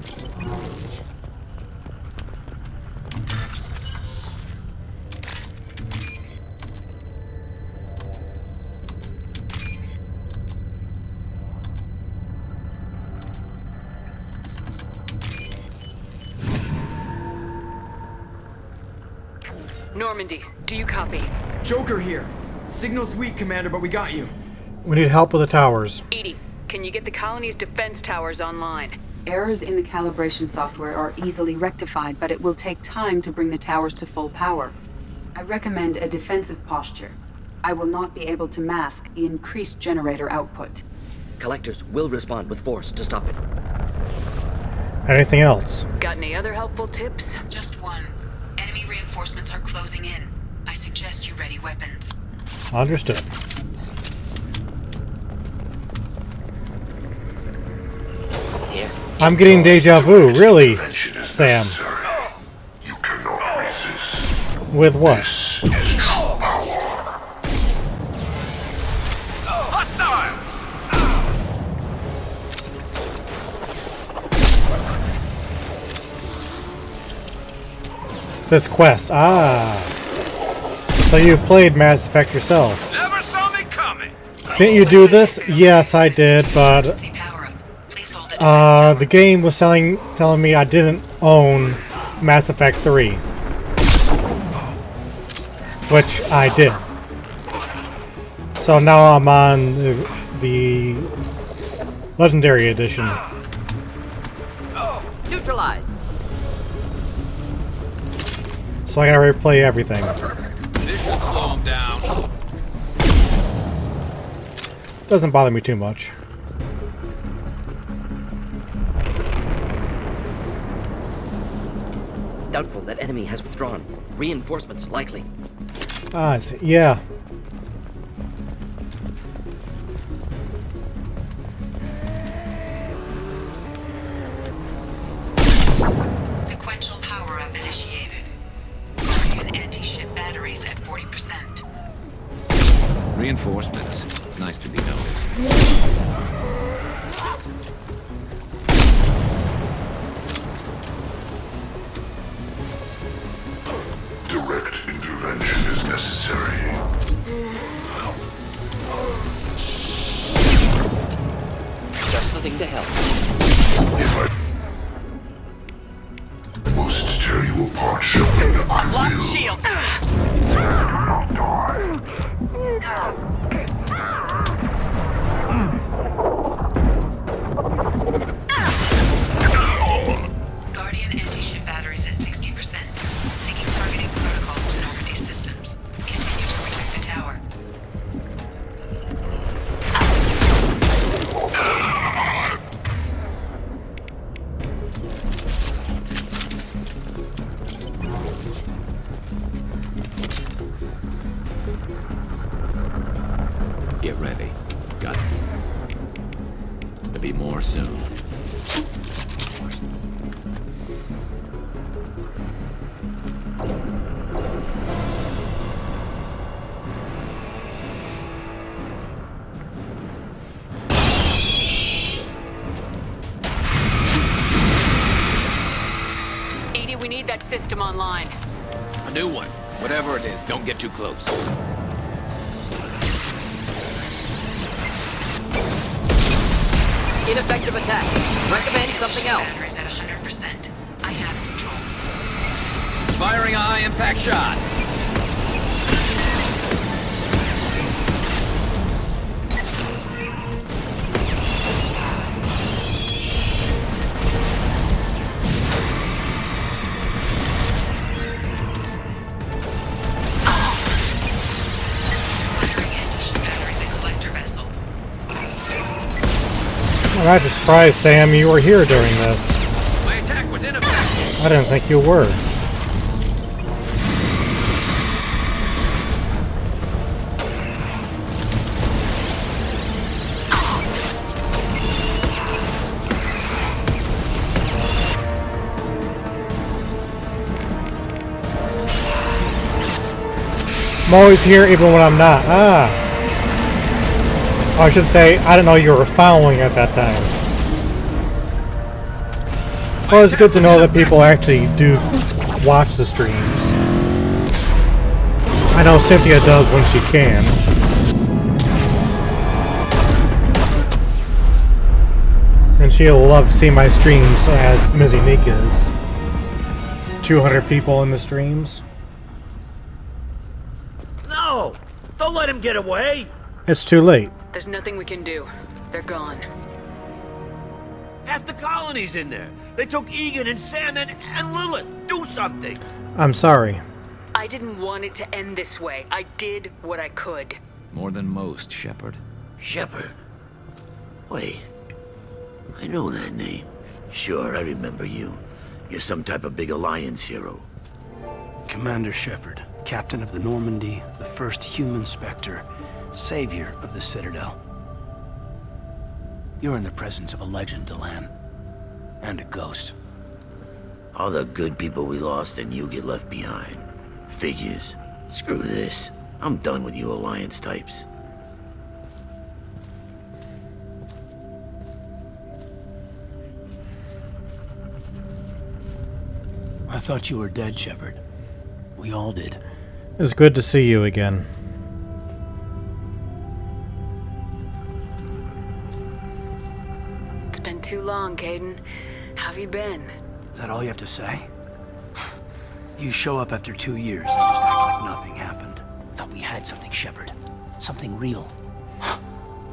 [SPEAKER 2] Normandy, do you copy?
[SPEAKER 25] Joker here. Signal's weak, Commander, but we got you.
[SPEAKER 11] We need help with the towers.
[SPEAKER 2] Edie, can you get the colony's defense towers online?
[SPEAKER 14] Errors in the calibration software are easily rectified, but it will take time to bring the towers to full power. I recommend a defensive posture. I will not be able to mask the increased generator output.
[SPEAKER 26] Collectors will respond with force to stop it.
[SPEAKER 11] Anything else?
[SPEAKER 2] Got any other helpful tips?
[SPEAKER 14] Just one. Enemy reinforcements are closing in. I suggest you ready weapons.
[SPEAKER 11] Understood.
[SPEAKER 26] Here.
[SPEAKER 11] I'm getting deja vu, really, Sam.
[SPEAKER 16] You cannot resist.
[SPEAKER 11] With what?
[SPEAKER 16] This is true power. Hostile!
[SPEAKER 11] This quest. Ah. So you played Mass Effect yourself.
[SPEAKER 16] Never saw me coming.
[SPEAKER 11] Didn't you do this? Yes, I did, but the game was telling me I didn't own Mass Effect 3, which I did. So now I'm on the Legendary Edition.
[SPEAKER 26] Neutralized.
[SPEAKER 11] So I gotta replay everything.
[SPEAKER 24] This should slow him down.
[SPEAKER 11] Doesn't bother me too much.
[SPEAKER 26] Doubtful that enemy has withdrawn. Reinforcements likely.
[SPEAKER 11] Ah, I see. Yeah.
[SPEAKER 14] Sequential power-up initiated. Guardian anti-ship batteries at 40%.
[SPEAKER 8] Reinforcements. It's nice to be noted.
[SPEAKER 16] Direct intervention is necessary.
[SPEAKER 26] Just the thing to help.
[SPEAKER 16] If I must tear you apart, Shepard, I will.
[SPEAKER 24] Shield.
[SPEAKER 16] Do not die.
[SPEAKER 14] Guardian anti-ship batteries at 60%. Seeking targeting protocols to Normandy systems. Continue to protect the tower.
[SPEAKER 8] Get ready. Got it. There'll be more soon.
[SPEAKER 2] Edie, we need that system online.
[SPEAKER 24] A new one. Whatever it is, don't get too close.
[SPEAKER 26] Ineffective attack. Recommend something else.
[SPEAKER 14] Battery's at 100%. I have control.
[SPEAKER 24] Firing a high-impact shot.
[SPEAKER 11] I'm not surprised, Sam, you were here during this.
[SPEAKER 24] My attack was ineffective.
[SPEAKER 11] I didn't think you were. I'm always here even when I'm not. Ah. I should say, I didn't know you were following at that time. Well, it's good to know that people actually do watch the streams. I know Cynthia does when she can. And she'll love to see my streams as Mizzy Meek is. 200 people in the streams.
[SPEAKER 6] No! Don't let him get away!
[SPEAKER 11] It's too late.
[SPEAKER 2] There's nothing we can do. They're gone.
[SPEAKER 6] Half the colony's in there. They took Egan and Sam and Lilith. Do something!
[SPEAKER 11] I'm sorry.
[SPEAKER 2] I didn't want it to end this way. I did what I could.
[SPEAKER 8] More than most, Shepard.
[SPEAKER 6] Shepard? Wait. I know that name. Sure, I remember you. You're some type of big Alliance hero.
[SPEAKER 12] Commander Shepard, captain of the Normandy, the first human Spectre, savior of the Citadel. You're in the presence of a legend, Delan. And a ghost.
[SPEAKER 6] All the good people we lost and you get left behind. Figures. Screw this. I'm done with you Alliance types.
[SPEAKER 12] I thought you were dead, Shepard. We all did.
[SPEAKER 11] It's good to see you again.
[SPEAKER 2] It's been too long, Caden. How have you been?
[SPEAKER 12] Is that all you have to say? You show up after 2 years and just act like nothing happened. Thought we had something, Shepard. Something real.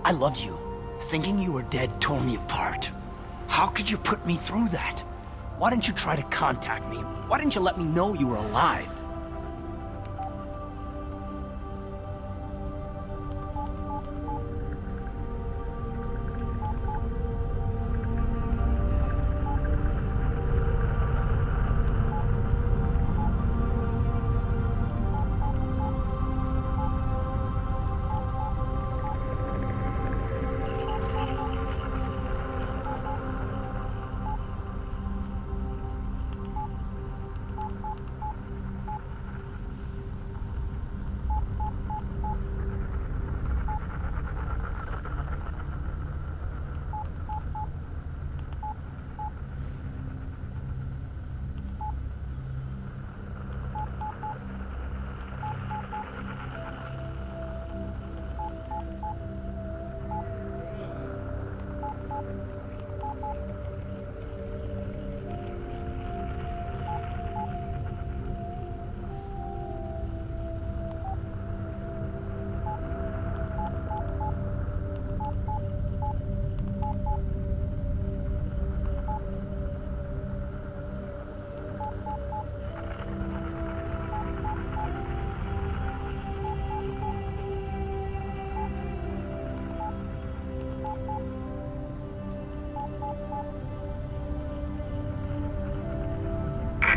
[SPEAKER 12] I loved you. Thinking you were dead tore me apart. How could you put me through that? Why didn't you try to contact me? Why didn't you let me know you were alive?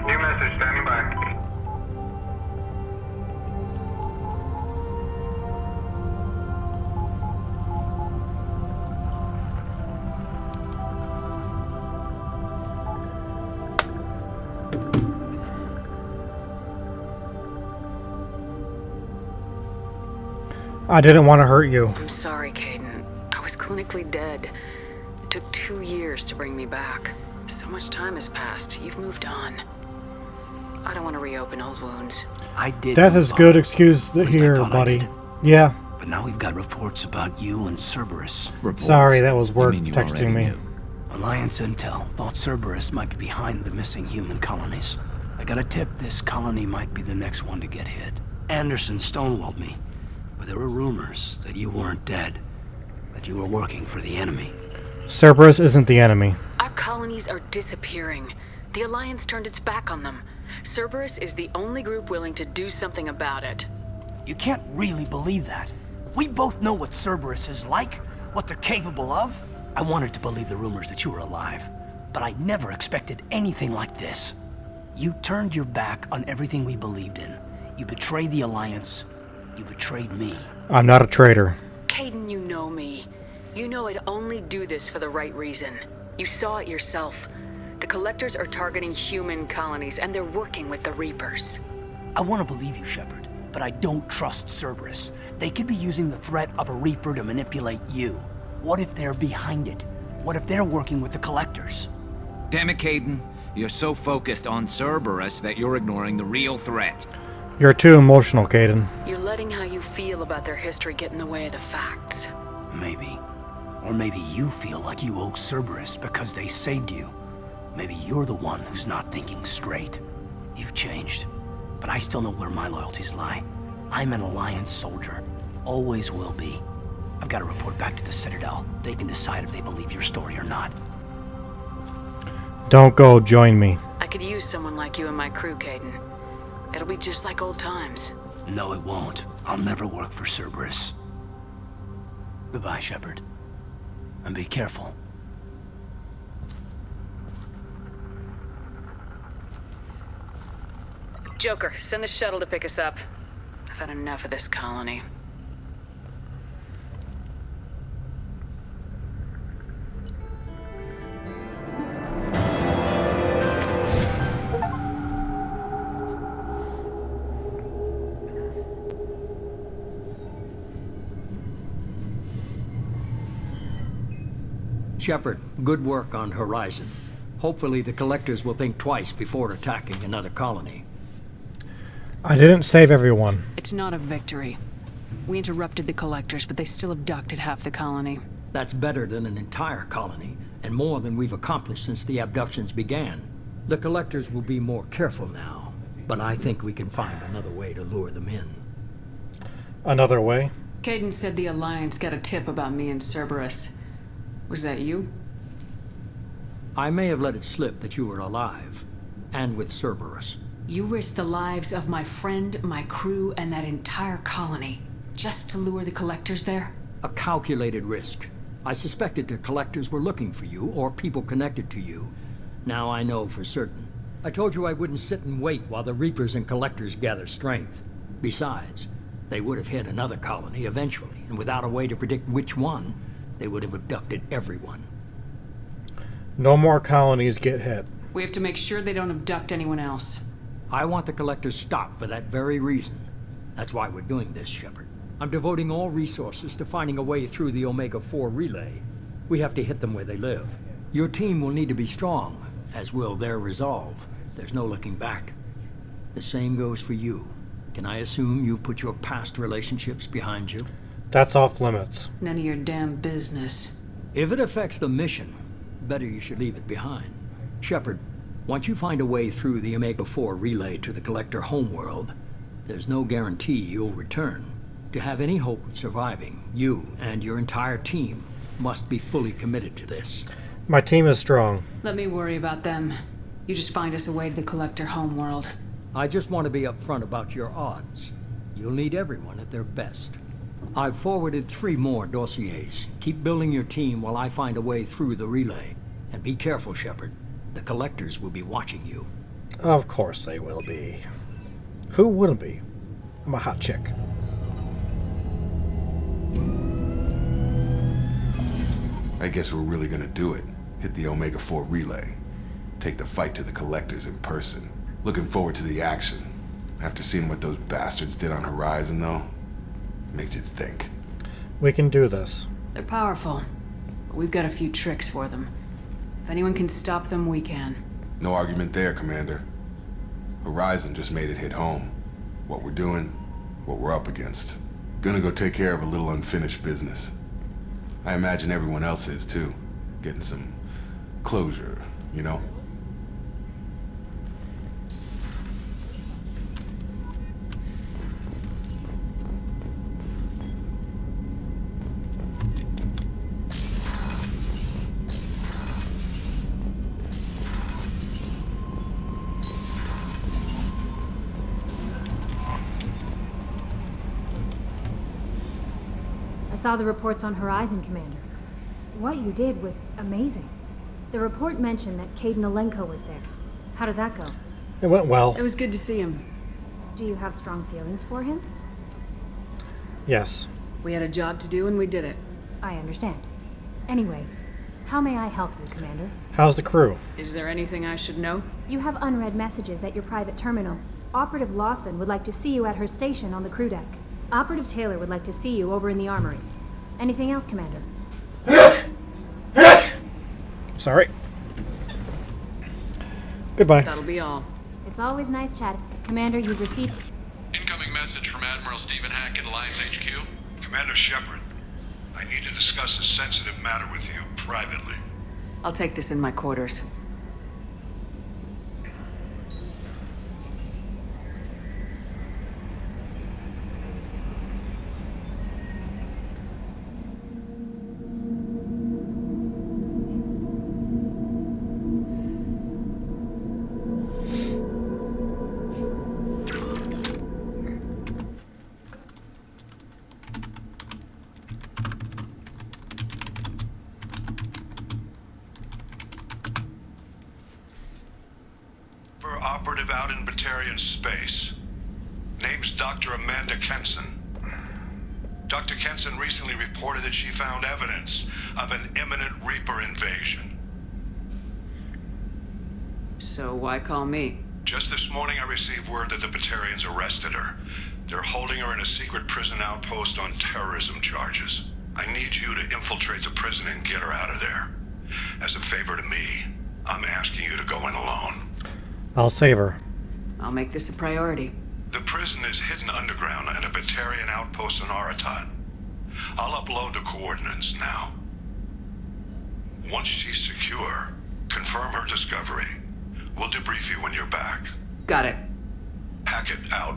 [SPEAKER 16] New message, standing by.
[SPEAKER 11] I didn't want to hurt you.
[SPEAKER 2] I'm sorry, Caden. I was clinically dead. It took 2 years to bring me back. So much time has passed. You've moved on. I don't want to reopen old wounds.
[SPEAKER 12] I did.
[SPEAKER 11] Death is good excuse here, buddy. Yeah,
[SPEAKER 12] But now we've got reports about you and Cerberus.
[SPEAKER 8] Reports?
[SPEAKER 11] Sorry, that was work
[SPEAKER 8] You mean you
[SPEAKER 11] texting
[SPEAKER 8] already
[SPEAKER 11] me.
[SPEAKER 8] knew?
[SPEAKER 12] Alliance intel thought Cerberus might be behind the missing human colonies. I got a tip this colony might be the next one to get hit. Anderson stonewalled me, but there were rumors that you weren't dead, that you were working for the enemy.
[SPEAKER 11] Cerberus isn't the enemy.
[SPEAKER 14] Our colonies are disappearing. The Alliance turned its back on them. Cerberus is the only group willing to do something about it.
[SPEAKER 12] You can't really believe that. We both know what Cerberus is like, what they're capable of. I wanted to believe the rumors that you were alive, but I never expected anything like this. You turned your back on everything we believed in. You betrayed the Alliance. You betrayed me.
[SPEAKER 11] I'm not a traitor.
[SPEAKER 14] Kaidan, you know me. You know I'd only do this for the right reason. You saw it yourself. The Collectors are targeting human colonies, and they're working with the Reapers.
[SPEAKER 12] I want to believe you, Shepard, but I don't trust Cerberus. They could be using the threat of a Reaper to manipulate you. What if they're behind it? What if they're working with the Collectors?
[SPEAKER 8] Damn it, Kaidan. You're so focused on Cerberus that you're ignoring the real threat.
[SPEAKER 11] You're too emotional, Kaidan.
[SPEAKER 14] You're letting how you feel about their history get in the way of the facts.
[SPEAKER 12] Maybe. Or maybe you feel like you owe Cerberus because they saved you. Maybe you're the one who's not thinking straight. You've changed, but I still know where my loyalties lie. I'm an Alliance soldier. Always will be. I've got to report back to the Citadel. They can decide if they believe your story or not.
[SPEAKER 11] Don't go, join me.
[SPEAKER 14] I could use someone like you in my crew, Kaidan. It'll be just like old times.
[SPEAKER 12] No, it won't. I'll never work for Cerberus. Goodbye, Shepard. And be careful.
[SPEAKER 14] Joker, send the shuttle to pick us up. I've had enough of this colony.
[SPEAKER 10] Shepard, good work on Horizon. Hopefully the Collectors will think twice before attacking another colony.
[SPEAKER 11] I didn't save everyone.
[SPEAKER 14] It's not a victory. We interrupted the Collectors, but they still abducted half the colony.
[SPEAKER 10] That's better than an entire colony, and more than we've accomplished since the abductions began. The Collectors will be more careful now, but I think we can find another way to lure them in.
[SPEAKER 11] Another way?
[SPEAKER 14] Kaidan said the Alliance got a tip about me and Cerberus. Was that you?
[SPEAKER 10] I may have let it slip that you were alive, and with Cerberus.
[SPEAKER 14] You risked the lives of my friend, my crew, and that entire colony, just to lure the Collectors there?
[SPEAKER 10] A calculated risk. I suspected the Collectors were looking for you, or people connected to you. Now I know for certain. I told you I wouldn't sit and wait while the Reapers and Collectors gather strength. Besides, they would have hit another colony eventually, and without a way to predict which one, they would have abducted everyone.
[SPEAKER 11] No more colonies get hit.
[SPEAKER 14] We have to make sure they don't abduct anyone else.
[SPEAKER 10] I want the Collectors stopped for that very reason. That's why we're doing this, Shepard. I'm devoting all resources to finding a way through the Omega-4 relay. We have to hit them where they live. Your team will need to be strong, as will their resolve. There's no looking back. The same goes for you. Can I assume you've put your past relationships behind you?
[SPEAKER 11] That's off limits.
[SPEAKER 14] None of your damn business.
[SPEAKER 10] If it affects the mission, better you should leave it behind. Shepard, once you find a way through the Omega-4 relay to the Collector homeworld, there's no guarantee you'll return. To have any hope of surviving, you and your entire team must be fully committed to this.
[SPEAKER 11] My team is strong.
[SPEAKER 14] Let me worry about them. You just find us a way to the Collector homeworld.
[SPEAKER 10] I just want to be upfront about your odds. You'll need everyone at their best. I've forwarded 3 more dossiers. Keep building your team while I find a way through the relay. And be careful, Shepard. The Collectors will be watching you.
[SPEAKER 11] Of course they will be. Who wouldn't be? I'm a hot chick.
[SPEAKER 13] I guess we're really gonna do it. Hit the Omega-4 relay. Take the fight to the Collectors in person. Looking forward to the action. After seeing what those bastards did on Horizon, though, makes you think.
[SPEAKER 11] We can do this.
[SPEAKER 14] They're powerful, but we've got a few tricks for them. If anyone can stop them, we can.
[SPEAKER 13] No argument there, Commander. Horizon just made it hit home. What we're doing, what we're up against. Gonna go take care of a little unfinished business. I imagine everyone else is too. Getting some closure, you know?
[SPEAKER 5] I saw the reports on Horizon, Commander. What you did was amazing. The report mentioned that Caden Alenko was there. How did that go?
[SPEAKER 11] It went well.
[SPEAKER 2] It was good to see him.
[SPEAKER 5] Do you have strong feelings for him?
[SPEAKER 11] Yes.
[SPEAKER 2] We had a job to do and we did it.
[SPEAKER 5] I understand. Anyway, how may I help you, Commander?
[SPEAKER 11] How's the crew?
[SPEAKER 2] Is there anything I should know?
[SPEAKER 5] You have unread messages at your private terminal. Operative Lawson would like to see you at her station on the crew deck. Operative Taylor would like to see you over in the armory. Anything else, Commander?
[SPEAKER 11] Sorry. Goodbye.
[SPEAKER 2] That'll be all.
[SPEAKER 5] It's always nice chatting. Commander, you've received...
[SPEAKER 15] Incoming message from Admiral Stephen Hackett, Alliance HQ.
[SPEAKER 16] Commander Shepard, I need to discuss a sensitive matter with you privately.
[SPEAKER 2] I'll take this in my quarters.
[SPEAKER 16] Operative out in Batarian space. Name's Dr. Amanda Kenson. Dr. Kenson recently reported that she found evidence of an imminent Reaper invasion.
[SPEAKER 2] So why call me?
[SPEAKER 16] Just this morning I received word that the Batarians arrested her. They're holding her in a secret prison outpost on terrorism charges. I need you to infiltrate the prison and get her out of there. As a favor to me, I'm asking you to go in alone.
[SPEAKER 11] I'll save her.
[SPEAKER 2] I'll make this a priority.
[SPEAKER 16] The prison is hidden underground in a Batarian outpost in Aratat. I'll upload the coordinates now. Once she's secure, confirm her discovery. We'll debrief you when you're back.
[SPEAKER 2] Got it.
[SPEAKER 16] Hackett out.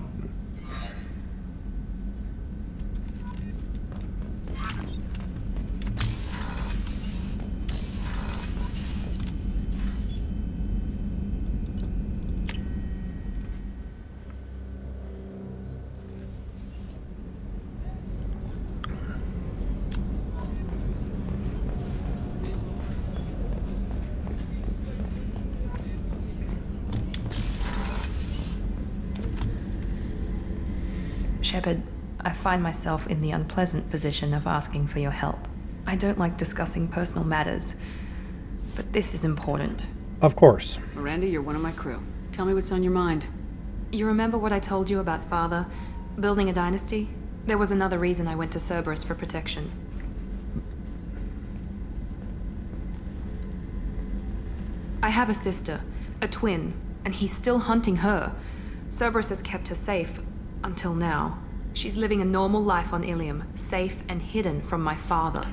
[SPEAKER 3] Shepard, I find myself in the unpleasant position of asking for your help. I don't like discussing personal matters, but this is important.
[SPEAKER 11] Of course.
[SPEAKER 2] Miranda, you're one of my crew. Tell me what's on your mind.
[SPEAKER 3] You remember what I told you about Father? Building a dynasty? There was another reason I went to Cerberus for protection. I have a sister, a twin, and he's still hunting her. Cerberus has kept her safe, until now. She's living a normal life on Ilium, safe and hidden from my father.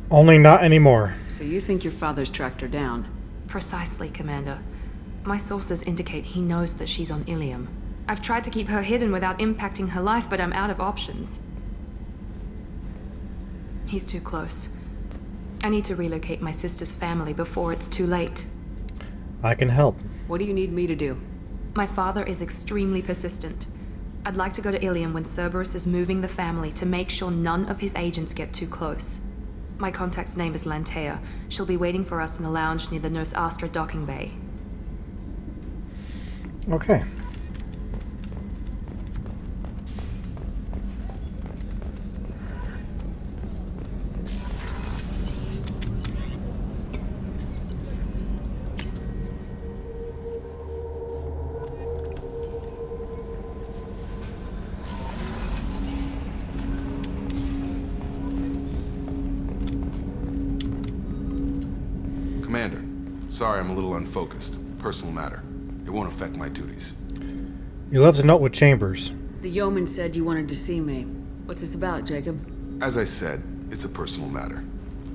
[SPEAKER 11] Only not anymore.
[SPEAKER 2] So you think your father's tracked her down?
[SPEAKER 3] Precisely, Commander. My sources indicate he knows that she's on Ilium. I've tried to keep her hidden without impacting her life, but I'm out of options. He's too close. I need to relocate my sister's family before it's too late.
[SPEAKER 11] I can help.
[SPEAKER 2] What do you need me to do?
[SPEAKER 3] My father is extremely persistent. I'd like to go to Ilium when Cerberus is moving the family to make sure none of his agents get too close. My contact's name is Lantea. She'll be waiting for us in the lounge near the Nurse Astra docking bay.
[SPEAKER 11] Okay.
[SPEAKER 13] Commander, sorry I'm a little unfocused. Personal matter. It won't affect my duties.
[SPEAKER 11] You left a note with Chambers.
[SPEAKER 2] The yeoman said you wanted to see me. What's this about, Jacob?
[SPEAKER 13] As I said, it's a personal matter.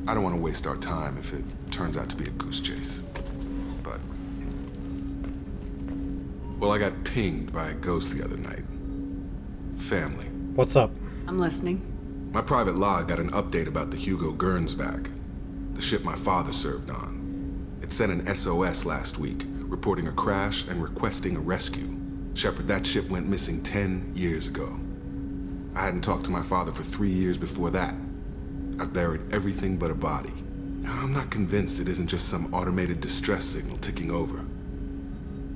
[SPEAKER 13] I don't want to waste our time if it turns out to be a goose chase. But... well, I got pinged by a ghost the other night. Family.
[SPEAKER 11] What's up?
[SPEAKER 2] I'm listening.
[SPEAKER 13] My private log got an update about the Hugo Gernsback, the ship my father served on. It sent an SOS last week, reporting a crash and requesting a rescue. Shepard, that ship went missing 10 years ago. I hadn't talked to my father for 3 years before that. I've buried everything but a body. I'm not convinced it isn't just some automated distress signal ticking over.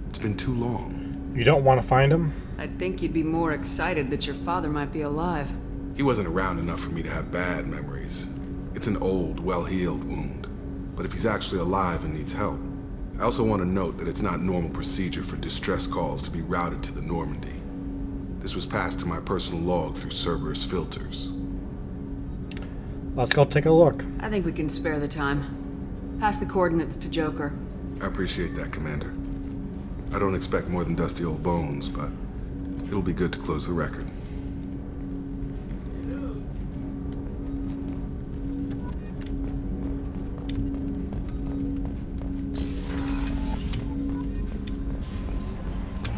[SPEAKER 13] It's been too long.
[SPEAKER 11] You don't want to find him?
[SPEAKER 2] I'd think you'd be more excited that your father might be alive.
[SPEAKER 13] He wasn't around enough for me to have bad memories. It's an old, well-healed wound. But if he's actually alive and needs help, I also want to note that it's not normal procedure for distress calls to be routed to the Normandy. This was passed to my personal log through Cerberus filters.
[SPEAKER 11] Let's go take a look.
[SPEAKER 2] I think we can spare the time. Pass the coordinates to Joker.
[SPEAKER 13] I appreciate that, Commander. I don't expect more than dusty old bones, but it'll be good to close the record.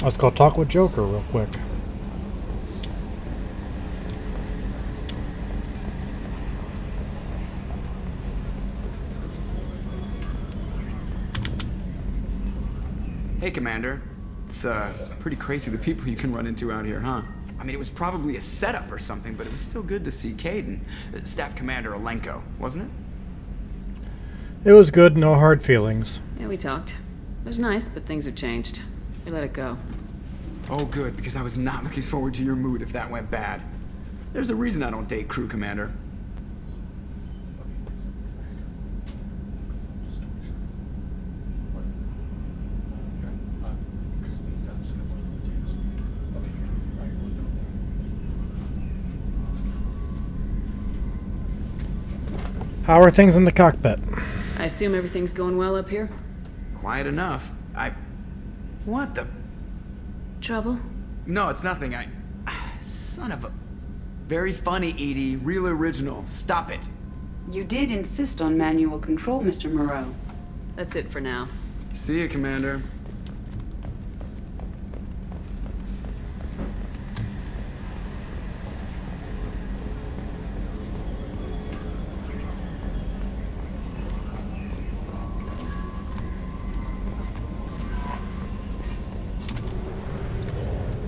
[SPEAKER 11] Let's go talk with Joker real quick.
[SPEAKER 25] Hey, Commander. It's pretty crazy the people you can run into out here, huh? I mean, it was probably a setup or something, but it was still good to see Kaidan. Staff Commander Alenko, wasn't it?
[SPEAKER 11] It was good, no hard feelings.
[SPEAKER 2] Yeah, we talked. It was nice, but things have changed. We let it go.
[SPEAKER 25] Oh, good, because I was not looking forward to your mood if that went bad. There's a reason I don't date crew, Commander.
[SPEAKER 11] How are things in the cockpit?
[SPEAKER 2] I assume everything's going well up here?
[SPEAKER 25] Quiet enough. What the...
[SPEAKER 2] Trouble?
[SPEAKER 25] No, it's nothing. Son of a... Very funny, Edie. Real original. Stop it.
[SPEAKER 14] You did insist on manual control, Mr. Moreau.
[SPEAKER 2] That's it for now.
[SPEAKER 25] See you, Commander.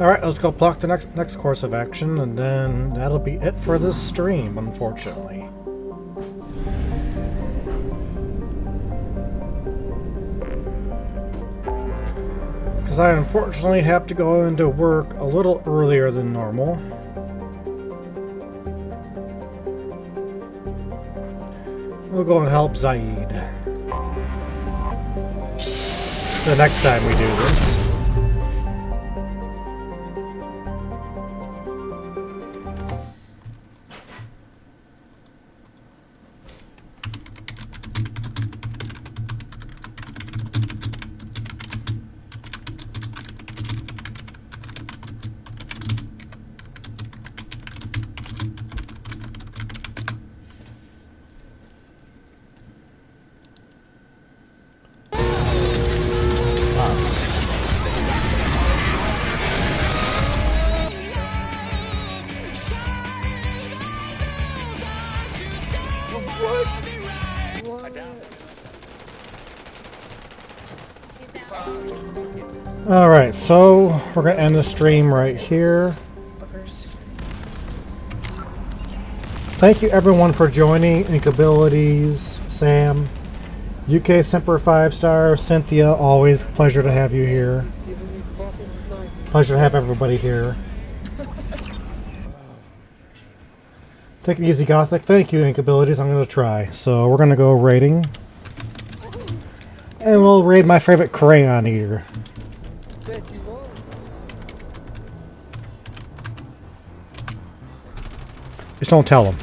[SPEAKER 11] Alright, let's go block the next course of action, and then that'll be it for this stream, unfortunately. Because I unfortunately have to go into work a little earlier than normal. We'll go and help Zaid the next time we do this. Alright, so we're going to end the stream right here. Thank you everyone for joining. Inkabilities, Sam, UK Semper 5-star, Cynthia, always pleasure to have you here. Pleasure to have everybody here. Take it easy, Gothic. Thank you, Inkabilities. I'm going to try. So we're going to go raiding. And we'll raid my favorite crayon eater. Just don't tell them.